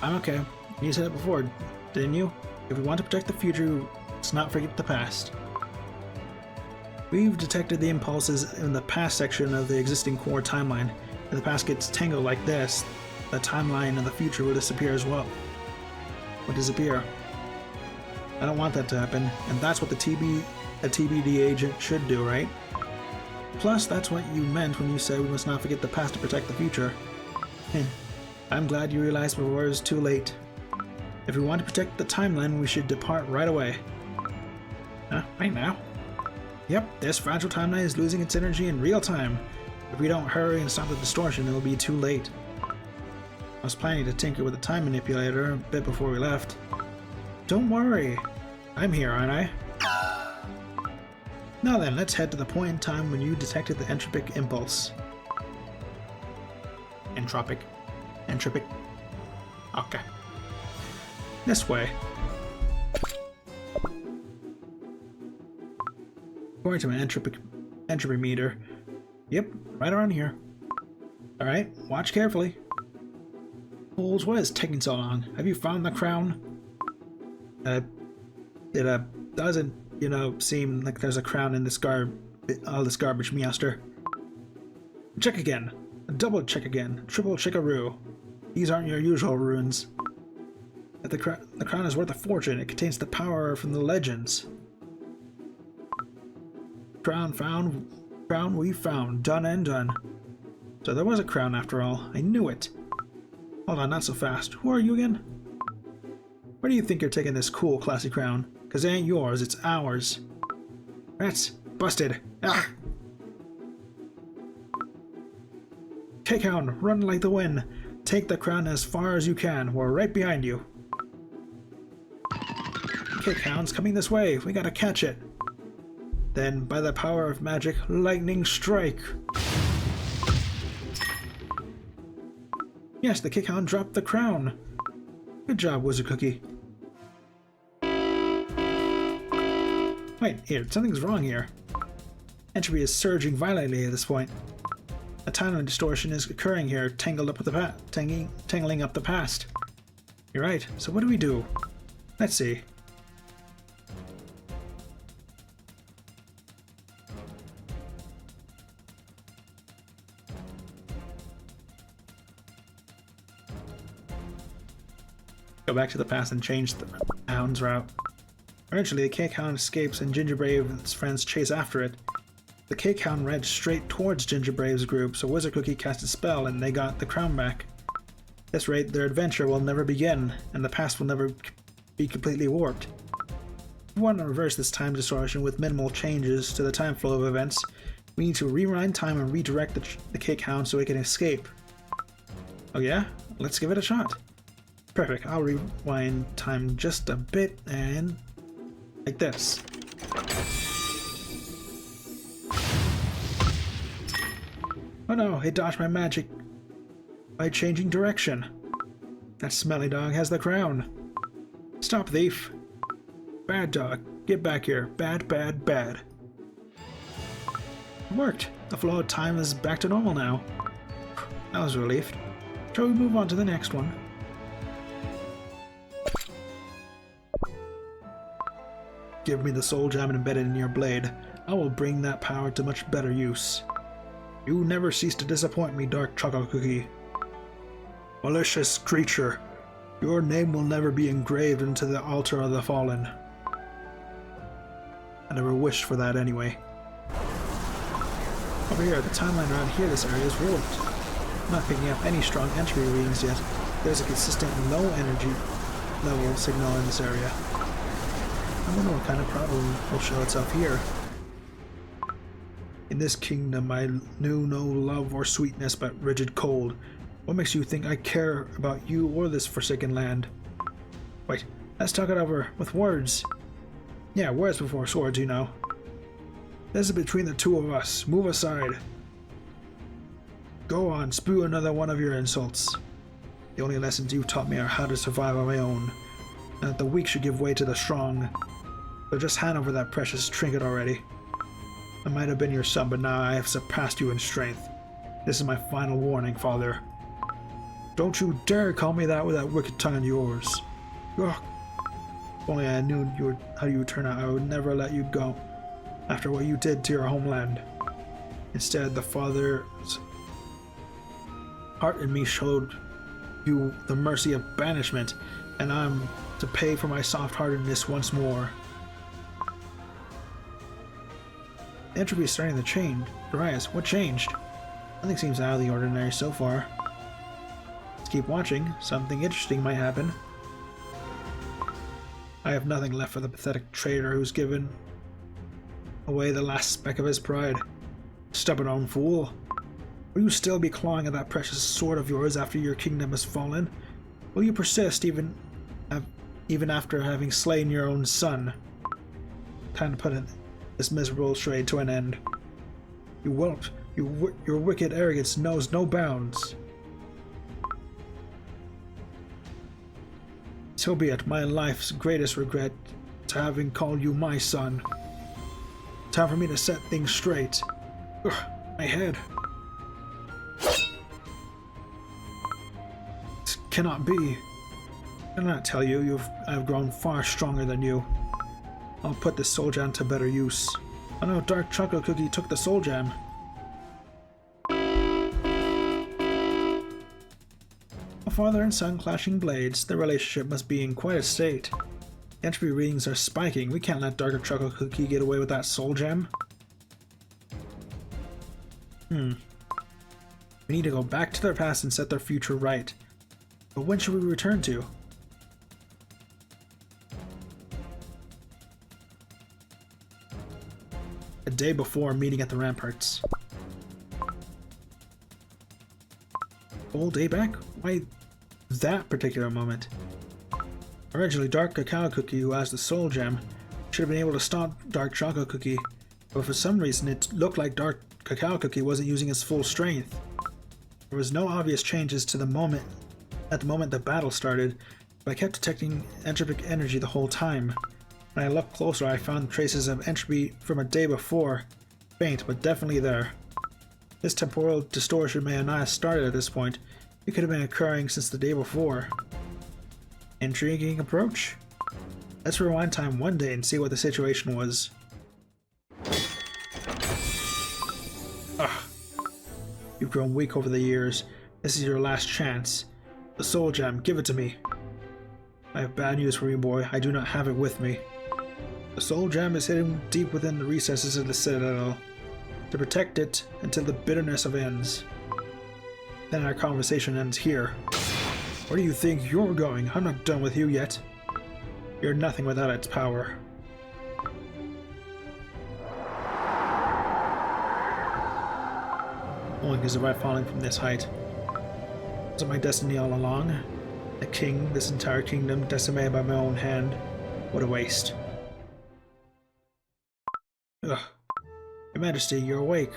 I'm okay. You said it before, didn't you? If we want to protect the future, let's not forget the past. We've detected the impulses in the past section of the existing core timeline. If the past gets tangled like this, the timeline of the future will disappear as well. Will disappear. I don't want that to happen, and that's what a TBD agent should do, right? Plus, that's what you meant when you said we must not forget the past to protect the future. I'm glad you realized before it was too late. If we want to protect the timeline, we should depart right away. Right now? Yep, this fragile timeline is losing its energy in real time. If we don't hurry and stop the distortion, it will be too late. I was planning to tinker with the time manipulator a bit before we left. Don't worry. I'm here, aren't I? Now then, let's head to the point in time when you detected the entropic impulse. Entropic. Okay. This way. According to my entropy meter. Yep, right around here. Alright, watch carefully. Fools, what is taking so long? Have you found the crown? It doesn't, seem like there's a crown in this all this garbage, Meowster. Check again. Double check again. Triple checkaroo. These aren't your usual ruins. The crown is worth a fortune. It contains the power from the legends. Crown we found. Done and done. So there was a crown after all. I knew it. Hold on, not so fast. Who are you again? Where do you think you're taking this cool, classy crown? Cause it ain't yours, it's ours. Rats, busted. Ah! Cakehound, run like the wind. Take the crown as far as you can. We're right behind you. Cakehound's coming this way. We gotta catch it. Then, by the power of magic, lightning strike. Yes, the Cakehound dropped the crown. Good job, Wizard Cookie. Wait, here, something's wrong here. Entropy is surging violently at this point. A timeline distortion is occurring here, tangling up the past. You're right, so what do we do? Let's see. Go back to the past and change the hound's route. Eventually, the Cakehound escapes and Gingerbrave and his friends chase after it. The Cakehound ran straight towards Gingerbrave's group, so Wizard Cookie cast a spell and they got the crown back. At this rate, their adventure will never begin, and the past will never be completely warped. If we want to reverse this time distortion with minimal changes to the time flow of events, we need to rewind time and redirect the Cakehound so it can escape. Oh yeah? Let's give it a shot. Perfect, I'll rewind time just a bit and like this. Oh no, it dodged my magic by changing direction. That smelly dog has the crown. Stop, thief. Bad dog, get back here. Bad, bad, bad. It worked. The flow of time is back to normal now. That was a relief. Shall we move on to the next one? Give me the soul gem embedded in your blade. I will bring that power to much better use. You never cease to disappoint me, Dark Chocolate Cookie. Malicious creature, your name will never be engraved into the altar of the fallen. I never wished for that anyway. Over here, the timeline around here, this area is warped. I'm not picking up any strong entropy readings yet. There's a consistent low energy level signal in this area. I wonder what kind of problem will show itself here. In this kingdom I knew no love or sweetness but rigid cold. What makes you think I care about you or this forsaken land? Wait, let's talk it over with words. Yeah, words before swords, you know. This is between the two of us. Move aside. Go on, spew another one of your insults. The only lessons you've taught me are how to survive on my own, and that the weak should give way to the strong. So just hand over that precious trinket already. I might have been your son, but now I have surpassed you in strength. This is my final warning, Father. Don't you dare call me that with that wicked tongue of yours. Ugh. If only I knew how you would turn out, I would never let you go. after what you did to your homeland. Instead, the Father's heart in me showed you the mercy of banishment, and I'm to pay for my soft-heartedness once more. The entropy is starting to change. Darius, what changed? Nothing seems out of the ordinary so far. Let's keep watching. Something interesting might happen. I have nothing left for the pathetic traitor who's given away the last speck of his pride. Stubborn fool. Will you still be clawing at that precious sword of yours after your kingdom has fallen? Will you persist even after having slain your own son? Time to put this miserable charade to an end. You won't. Your wicked arrogance knows no bounds. So be it. My life's greatest regret to having called you my son. Time for me to set things straight. Ugh, my head. This cannot be. I cannot tell you, I've grown far stronger than you. I'll put this soul gem to better use. Oh no, Dark Chocolate Cookie took the soul gem. A father and son clashing blades. Their relationship must be in quite a state. The entropy readings are spiking. We can't let Dark Chocolate Cookie get away with that soul gem. We need to go back to their past and set their future right. But when should we return to? A day before meeting at the ramparts. Whole day back? Why that particular moment? Originally, Dark Cacao Cookie, who has the soul gem, should have been able to stop Dark Chocolate Cookie, but for some reason it looked like Dark Cacao Cookie wasn't using his full strength. There was no obvious changes to the moment at the moment the battle started, but I kept detecting entropic energy the whole time. When I looked closer, I found traces of entropy from a day before. Faint, but definitely there. This temporal distortion may not have started at this point. It could have been occurring since the day before. Intriguing approach? Let's rewind time one day and see what the situation was. Ugh. You've grown weak over the years. This is your last chance. The soul gem, give it to me. I have bad news for you, boy. I do not have it with me. The soul gem is hidden deep within the recesses of the Citadel. To protect it until the bitterness of ends. Then our conversation ends here. Where do you think you're going? I'm not done with you yet. You're nothing without its power. Only because of right falling from this height. Was it my destiny all along? A king, this entire kingdom decimated by my own hand. What a waste. Ugh. Your Majesty, you're awake.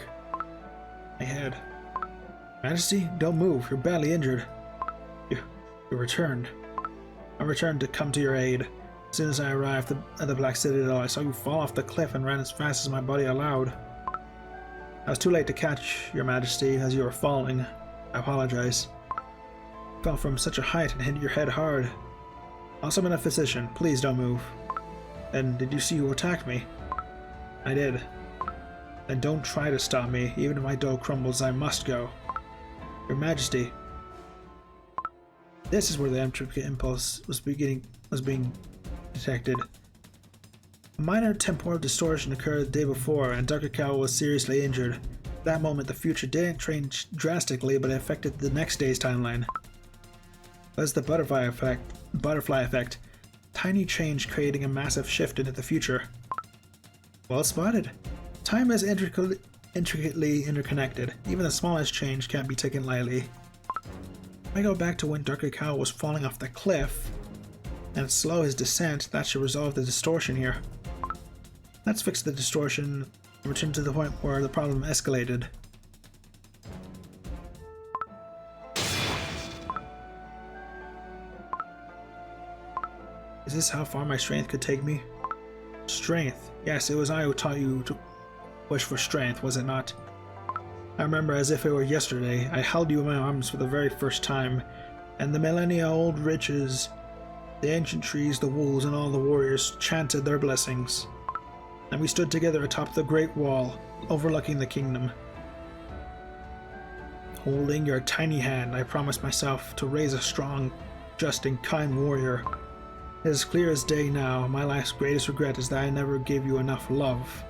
My head. Majesty, don't move. You're badly injured. You returned. I returned to come to your aid. As soon as I arrived at the Black Citadel, I saw you fall off the cliff and ran as fast as my body allowed. I was too late to catch your Majesty as you were falling. I apologize. You fell from such a height and hit your head hard. I'll summon a physician. Please don't move. Then, did you see who attacked me? I did. Then don't try to stop me. Even if my dough crumbles, I must go. Your Majesty. This is where the entropy impulse was being detected. A minor temporal distortion occurred the day before, and Dark Cacao was seriously injured. At that moment, the future didn't change drastically, but it affected the next day's timeline. That's the butterfly effect. Tiny change creating a massive shift into the future. Well spotted. Time is intricately interconnected. Even the smallest change can't be taken lightly. If I go back to when Dark Cacao was falling off the cliff and slow his descent, that should resolve the distortion here. Let's fix the distortion and return to the point where the problem escalated. Is this how far my strength could take me? Strength. Yes, it was I who taught you to wish for strength, was it not? I remember as if it were yesterday. I held you in my arms for the very first time, and the millennia-old riches, the ancient trees, the wolves, and all the warriors chanted their blessings. and we stood together atop the Great Wall, overlooking the kingdom. Holding your tiny hand, I promised myself to raise a strong, just, and kind warrior. It is clear as day now, my life's greatest regret is that I never gave you enough love.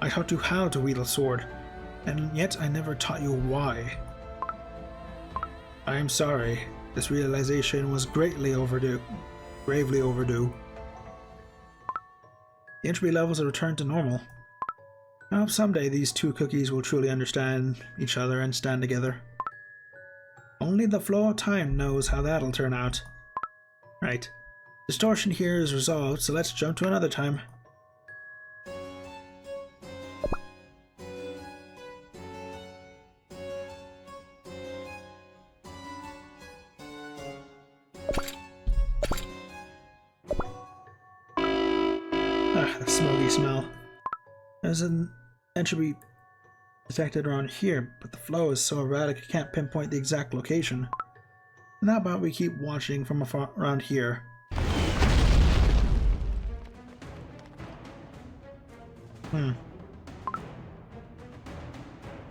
I taught you how to wield a sword, and yet I never taught you why. I am sorry. This realization was gravely overdue. The entropy levels have returned to normal. I hope someday these two cookies will truly understand each other and stand together. Only the flow of time knows how that'll turn out. Right. Distortion here is resolved, so let's jump to another time. The smoky smell. There's an entropy detected around here, but the flow is so erratic I can't pinpoint the exact location. And how about we keep watching from afar around here?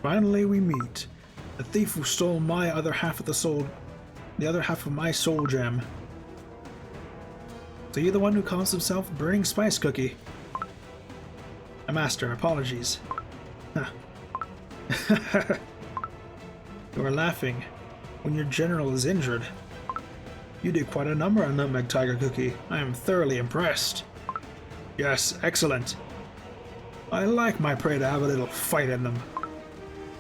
Finally we meet. The thief who stole my other half of the other half of my soul gem. So you're the one who calls himself Burning Spice Cookie? A master, apologies. Huh. You are laughing when your general is injured. You did quite a number on Nutmeg Tiger Cookie. I am thoroughly impressed. Yes, excellent. I like my prey to have a little fight in them.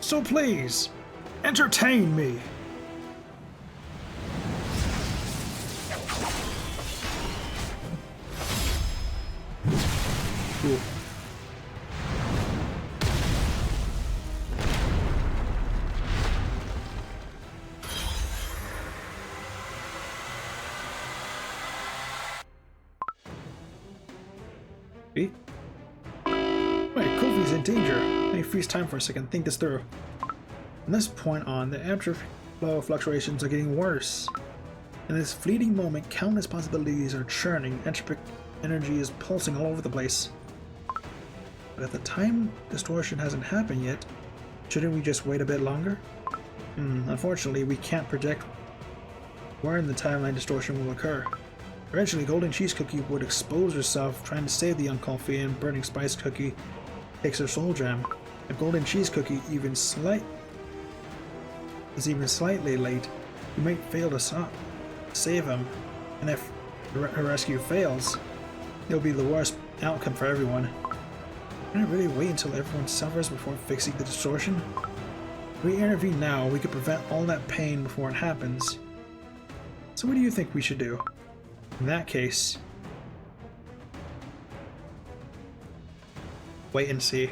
So please, entertain me. Cool. Wait, Kofi's in danger. Let me freeze time for a second, think this through. From this point on, the entropy flow fluctuations are getting worse. In this fleeting moment, countless possibilities are churning. Entropic energy is pulsing all over the place. But at the time distortion hasn't happened yet, shouldn't we just wait a bit longer? Unfortunately, we can't predict where in the timeline distortion will occur. Eventually, Golden Cheese Cookie would expose herself trying to save the young Coffee, and Burning Spice Cookie takes her soul gem. If Golden Cheese Cookie is even slightly late, we might fail to save him, and if her rescue fails, it'll be the worst outcome for everyone. Can I really wait until everyone suffers before fixing the distortion? If we intervene now, we could prevent all that pain before it happens. So what do you think we should do? In that case, wait and see.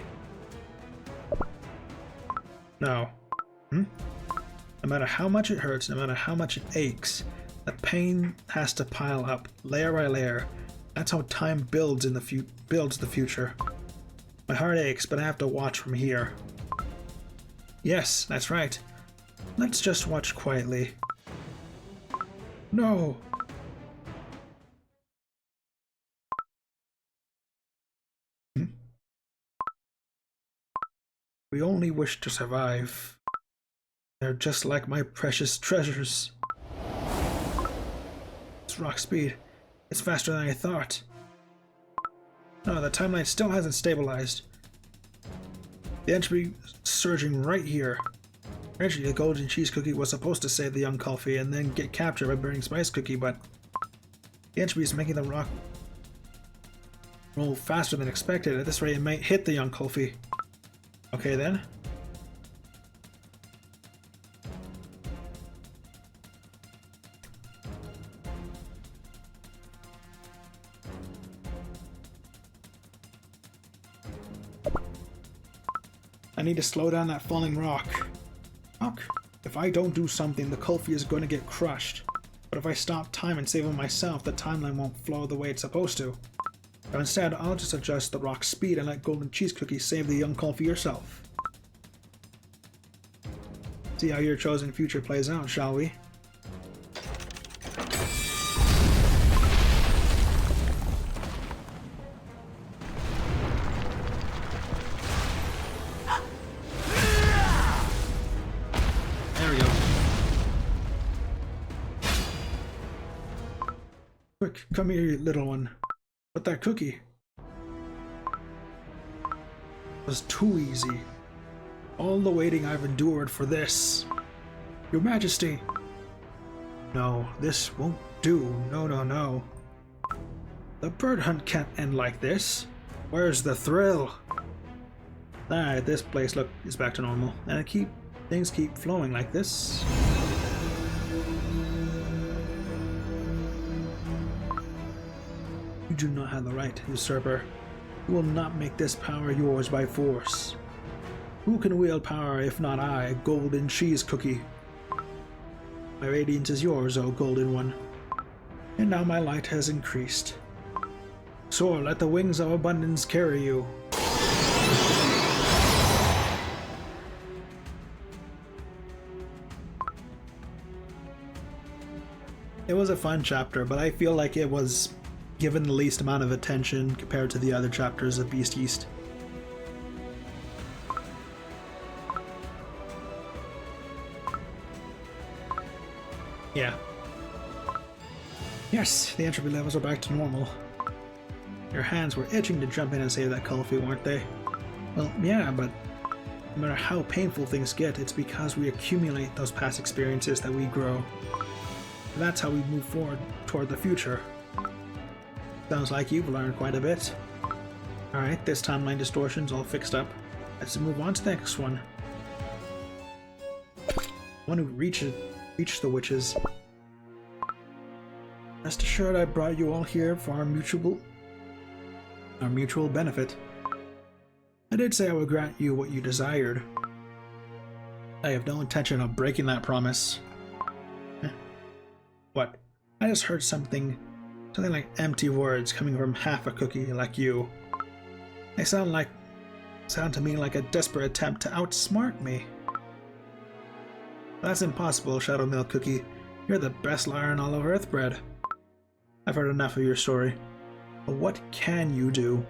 No. No matter how much it hurts, no matter how much it aches, the pain has to pile up, layer by layer. That's how time builds the future. My heart aches, but I have to watch from here. Yes, that's right. Let's just watch quietly. No! We only wish to survive. They're just like my precious treasures. It's rock speed. It's faster than I thought. No, the timeline still hasn't stabilized. The entropy surging right here. Originally, the Golden Cheese Cookie was supposed to save the young Coffee and then get captured by Burning Spice Cookie, but the entropy is making the rock roll faster than expected. At this rate, it might hit the young Coffee. Okay then. I need to slow down that falling rock. If I don't do something, the Kulfi is going to get crushed. But if I stop time and save him myself, the timeline won't flow the way it's supposed to. So instead, I'll just adjust the rock's speed and let Golden Cheese Cookie save the young Kulfi yourself. See how your chosen future plays out, shall we? Quick, come here, you little one. Put that cookie. It was too easy. All the waiting I've endured for this. Your Majesty. No, this won't do. No, no, no. The bird hunt can't end like this. Where's the thrill? Alright, this place is back to normal. And things keep flowing like this. You do not have the right, usurper. You will not make this power yours by force. Who can wield power if not I, Golden Cheese Cookie? My radiance is yours, O Golden One. And now my light has increased. Soar, let the wings of abundance carry you. It was a fun chapter, but I feel like it was given the least amount of attention compared to the other chapters of Beast East. Yeah. Yes, the entropy levels are back to normal. Your hands were itching to jump in and save that Kulfi, weren't they? Well, yeah, but no matter how painful things get, it's because we accumulate those past experiences that we grow. That's how we move forward toward the future. Sounds like you've learned quite a bit. Alright, this timeline distortion's all fixed up. Let's move on to the next one. One who reached the witches. Rest assured I brought you all here for our mutual benefit. I did say I would grant you what you desired. I have no intention of breaking that promise. What? I just heard something like empty words coming from half a cookie like you. They sound to me like a desperate attempt to outsmart me. That's impossible, Shadow Milk Cookie. You're the best liar in all of Earthbread. I've heard enough of your story. But what can you do?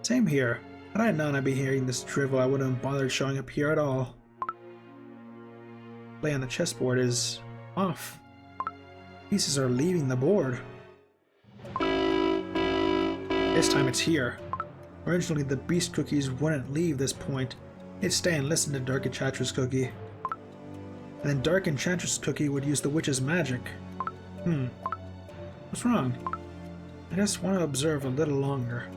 Same here. Had I known I'd be hearing this drivel, I wouldn't have bothered showing up here at all. Play on the chessboard is off. Pieces are leaving the board. This time it's here. Originally the beast cookies wouldn't leave this point. They'd stay and listen to Dark Enchantress Cookie. And then Dark Enchantress Cookie would use the witch's magic. What's wrong? I just want to observe a little longer.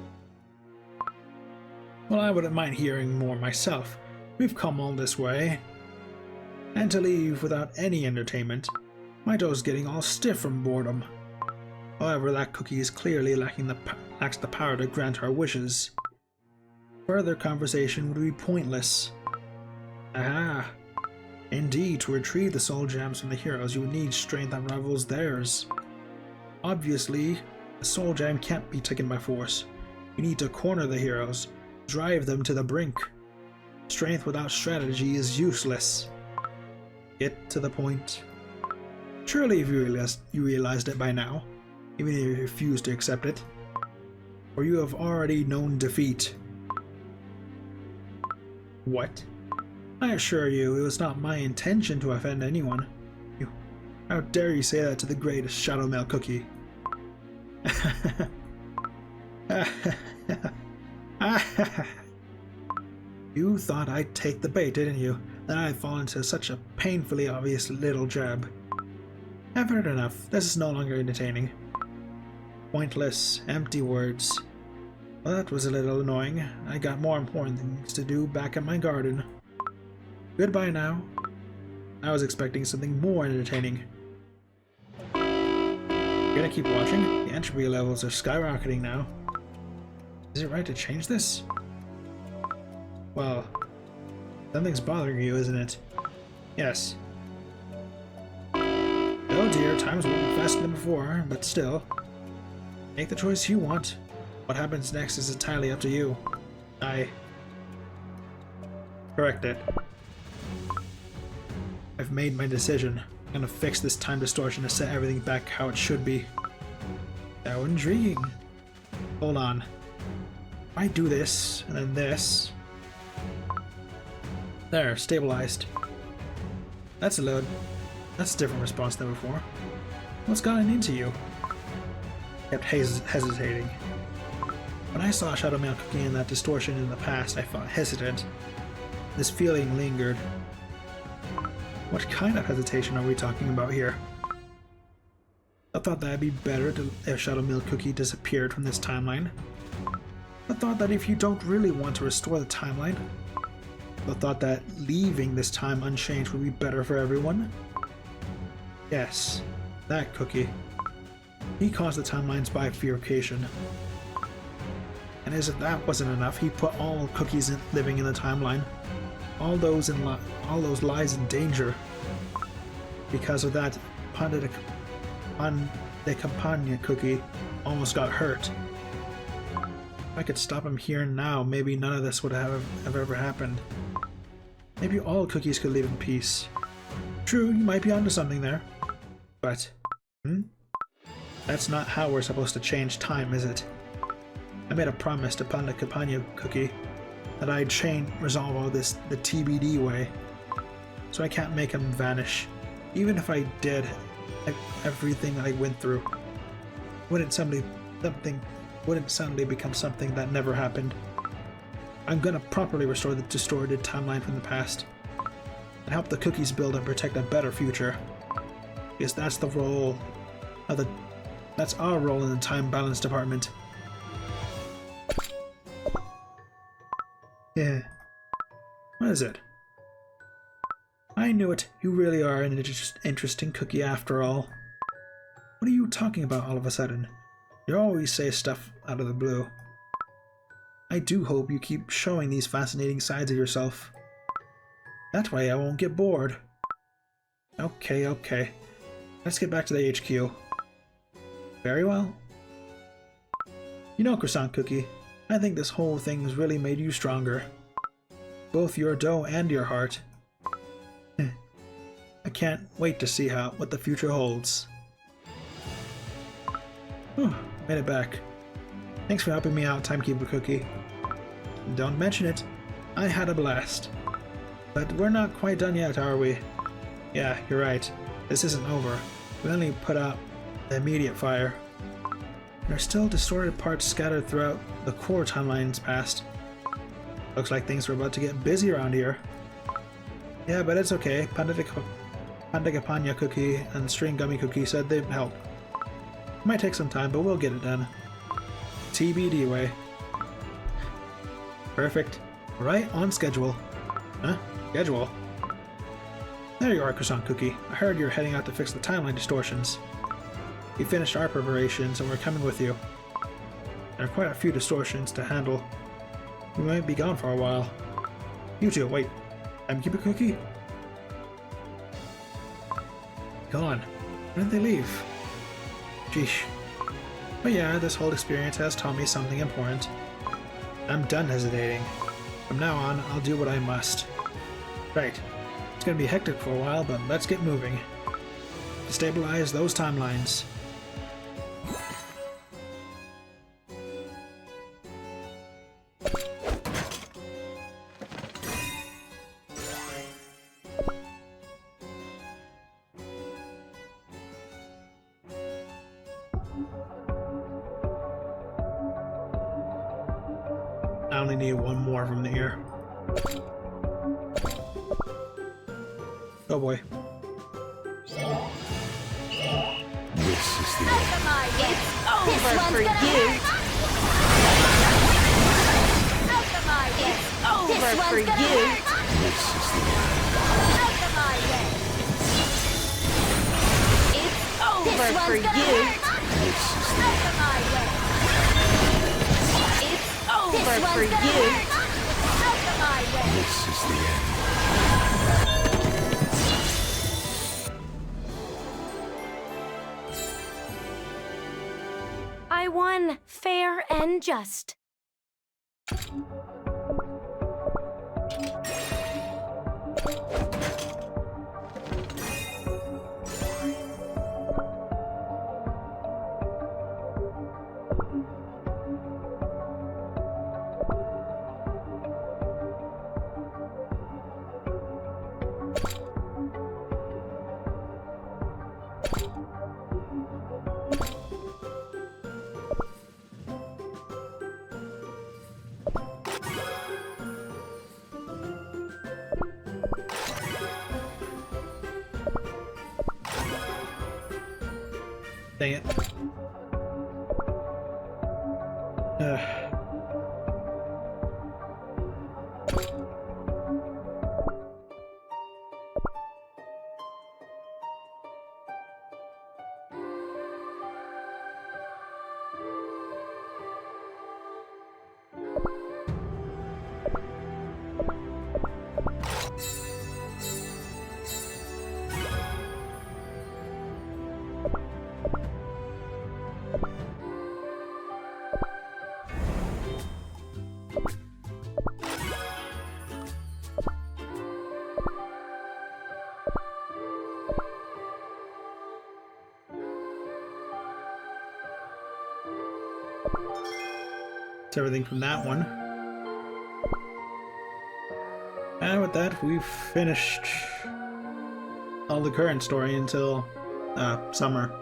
Well, I wouldn't mind hearing more myself. We've come all this way. And to leave without any entertainment. My toe's getting all stiff from boredom. However, that cookie is clearly lacks the power to grant our wishes. Further conversation would be pointless. Aha! Indeed, to retrieve the soul gems from the heroes, you would need strength that rivals theirs. Obviously, the soul gem can't be taken by force. You need to corner the heroes, drive them to the brink. Strength without strategy is useless. Get to the point. Surely you realized it by now, even if you refuse to accept it. Or you have already known defeat. What? I assure you, it was not my intention to offend anyone. How dare you say that to the greatest Shadow Milk Cookie? You thought I'd take the bait, didn't you? Then I'd fall into such a painfully obvious little jab. I've heard enough. This is no longer entertaining. Pointless, empty words. Well, that was a little annoying. I got more important things to do back in my garden. Goodbye now. I was expecting something more entertaining. You're gonna keep watching? The entropy levels are skyrocketing now. Is it right to change this? Well, something's bothering you, isn't it? Yes. Oh dear, time's moving faster than before, but still. Make the choice you want. What happens next is entirely up to you. Correct it. I've made my decision. I'm gonna fix this time distortion to set everything back how it should be. How intriguing. Hold on. If I do this, and then this... There, stabilized. That's a different response than before. What's gotten into you? kept hesitating. When I saw Shadow Male Cookie in that distortion in the past, I felt hesitant. This feeling lingered. What kind of hesitation are we talking about here? I thought that it'd be better if Shadow Male Cookie disappeared from this timeline. I thought that if you don't really want to restore the timeline, I thought that leaving this time unchanged would be better for everyone. Yes, that Cookie. He caused the timeline's bifurcation. And as if that wasn't enough, he put all cookies living in the timeline, all those lives in danger. Because of that, the Campania Cookie almost got hurt. If I could stop him here and now, maybe none of this would have ever happened. Maybe all cookies could live in peace. True, you might be onto something there. But, that's not how we're supposed to change time, is it? I made a promise to Panda Campania Cookie that I'd resolve all this the TBD way. So I can't make him vanish. Even if I did, everything that I went through wouldn't suddenly become something that never happened. I'm gonna properly restore the distorted timeline from the past and help the cookies build and protect a better future. Because that's the role of that's our role in the time balance department. Yeah. What is it? I knew it. You really are an interesting cookie after all. What are you talking about all of a sudden? You always say stuff out of the blue. I do hope you keep showing these fascinating sides of yourself. That way I won't get bored. Okay. Let's get back to the HQ. Very well. You know, Croissant Cookie, I think this whole thing has really made you stronger. Both your dough and your heart. I can't wait to see what the future holds. Whew, made it back. Thanks for helping me out, Timekeeper Cookie. Don't mention it. I had a blast. But we're not quite done yet, are we? Yeah, you're right. This isn't over. We only put out the immediate fire. There are still distorted parts scattered throughout the core timelines past. Looks like things are about to get busy around here. Yeah, but it's okay. Panda Campania Cookie and String Gummy Cookie said they'd help. It might take some time, but we'll get it done. TBD way. Perfect. Right on schedule. Huh? Schedule? There you are, Croissant Cookie. I heard you're heading out to fix the timeline distortions. We finished our preparations and we're coming with you. There are quite a few distortions to handle. We might be gone for a while. You two, wait. Timekeeper Cookie? Gone. When did they leave? Sheesh. But yeah, this whole experience has taught me something important. I'm done hesitating. From now on, I'll do what I must. Right. It's gonna be hectic for a while, but let's get moving. To stabilize those timelines. I only need one more from the ear. Oh boy. This is the end. It's over for you. It's over for you. This is the end. It's over for you. This is the end. It's over for you. This is the end. I won fair and just. Dang it. That's everything from that one. And with that, we've finished all the current story until summer.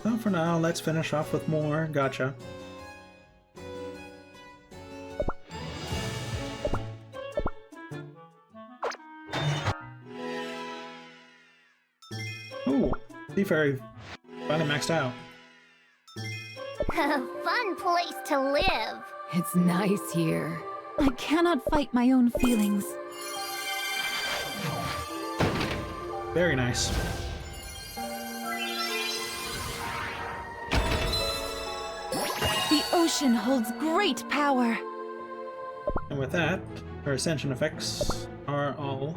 So for now, let's finish off with more gacha. Ooh, Sea Fairy finally maxed out. A fun place to live. It's nice here. I cannot fight my own feelings. Very nice. The ocean holds great power. And with that, her ascension effects are all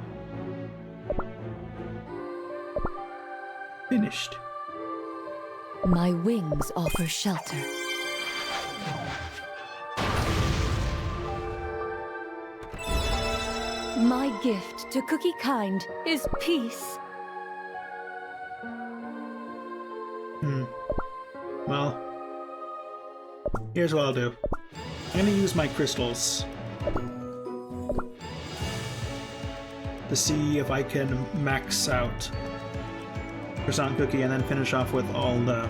finished. My wings offer shelter. My gift to Cookie Kind is peace. Well, here's what I'll do. I'm gonna use my crystals to see if I can max out Croissant Cookie and then finish off with all the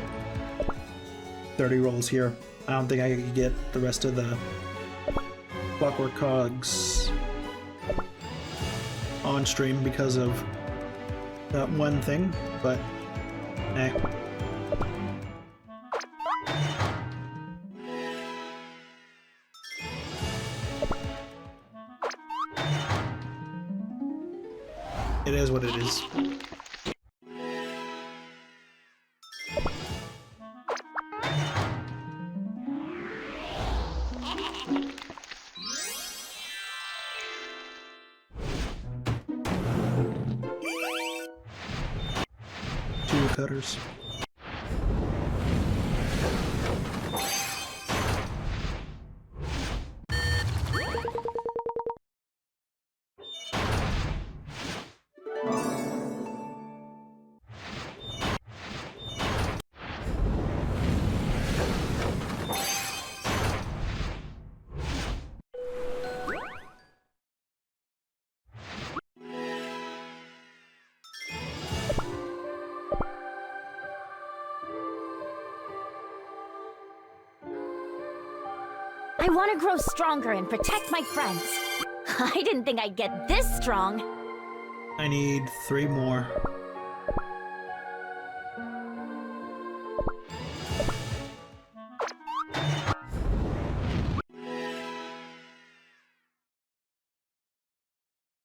30 rolls here. I don't think I could get the rest of the Clockwork Cogs on stream because of that one thing, but eh. It is what it is. Two cutters. I want to grow stronger and protect my friends. I didn't think I'd get this strong. I need 3 more.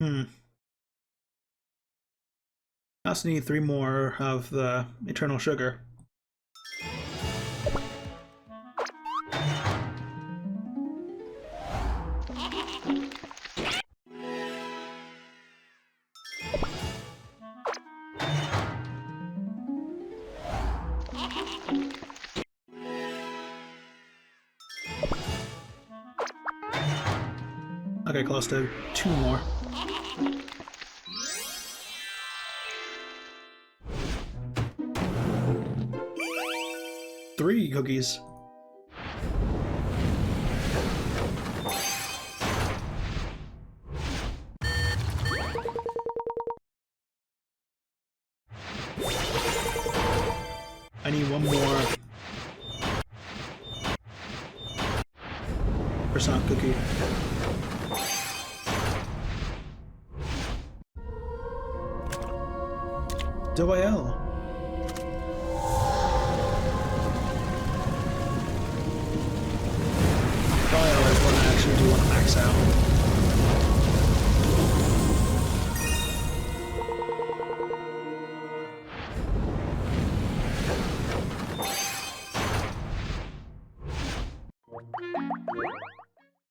I also need 3 more of the Eternal Sugar. Okay, close to 2 more. Three cookies. I need 1 more croissant cookie. Doel. max out.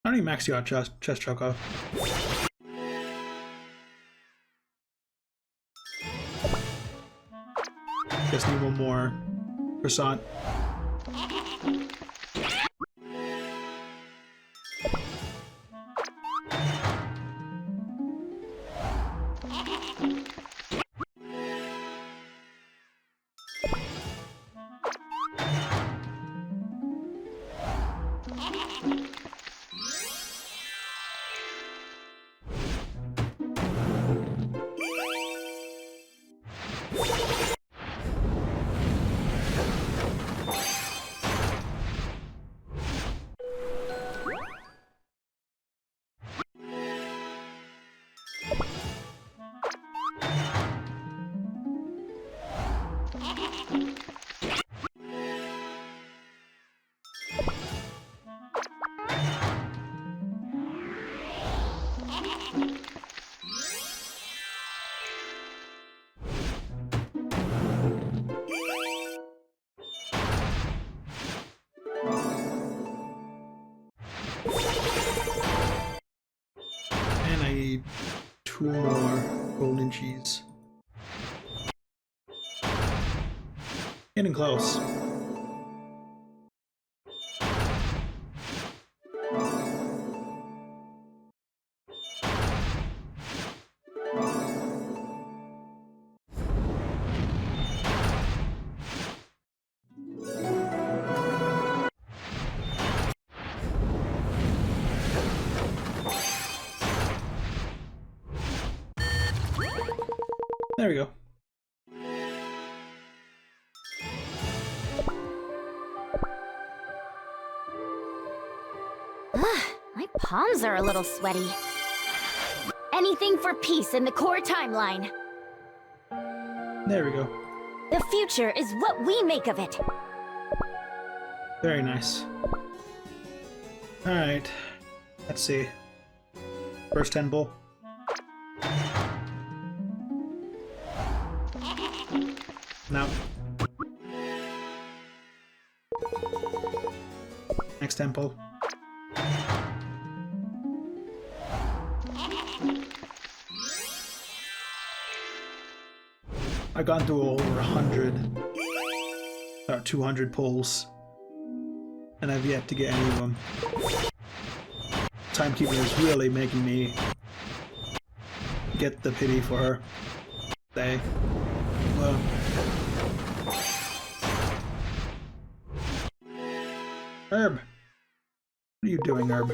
I don't even max you out, Chest Choco. Just need one more croissant. And I need 2 more golden cheese. Getting close. There we go. My palms are a little sweaty. Anything for peace in the core timeline. There we go. The future is what we make of it. Very nice. Alright. Let's see. First temple. No. Next temple. I've gone through over 100 or 200 pulls, and I've yet to get any of them. Timekeeper is really making me get the pity for her. Well, Herb! What are you doing, Herb?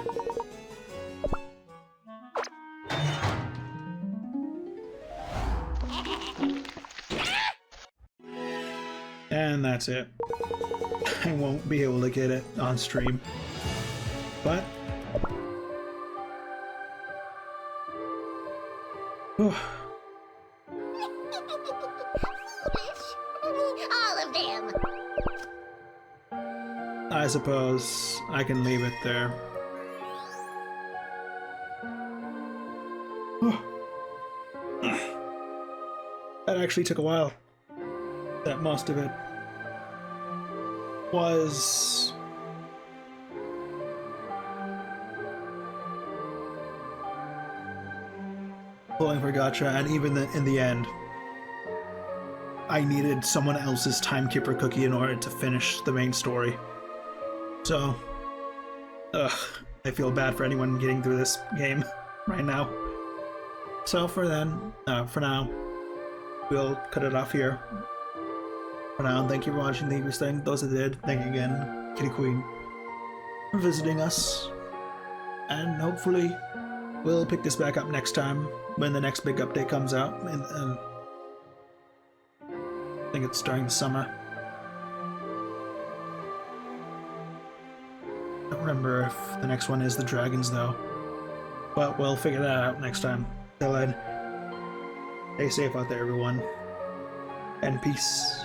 And that's it. I won't be able to get it on stream. But... All of them. I suppose I can leave it there. That actually took a while. That most of it was pulling for gacha, and even in the end, I needed someone else's Timekeeper cookie in order to finish the main story. So, I feel bad for anyone getting through this game right now. So for now, we'll cut it off here. For now, thank you for watching. Thank you for staying. Those that did, thank you again, Kitty Queen, for visiting us. And hopefully, we'll pick this back up next time when the next big update comes out. And I think it's during the summer. I don't remember if the next one is the dragons, though. But we'll figure that out next time. Till then, stay safe out there, everyone. And peace.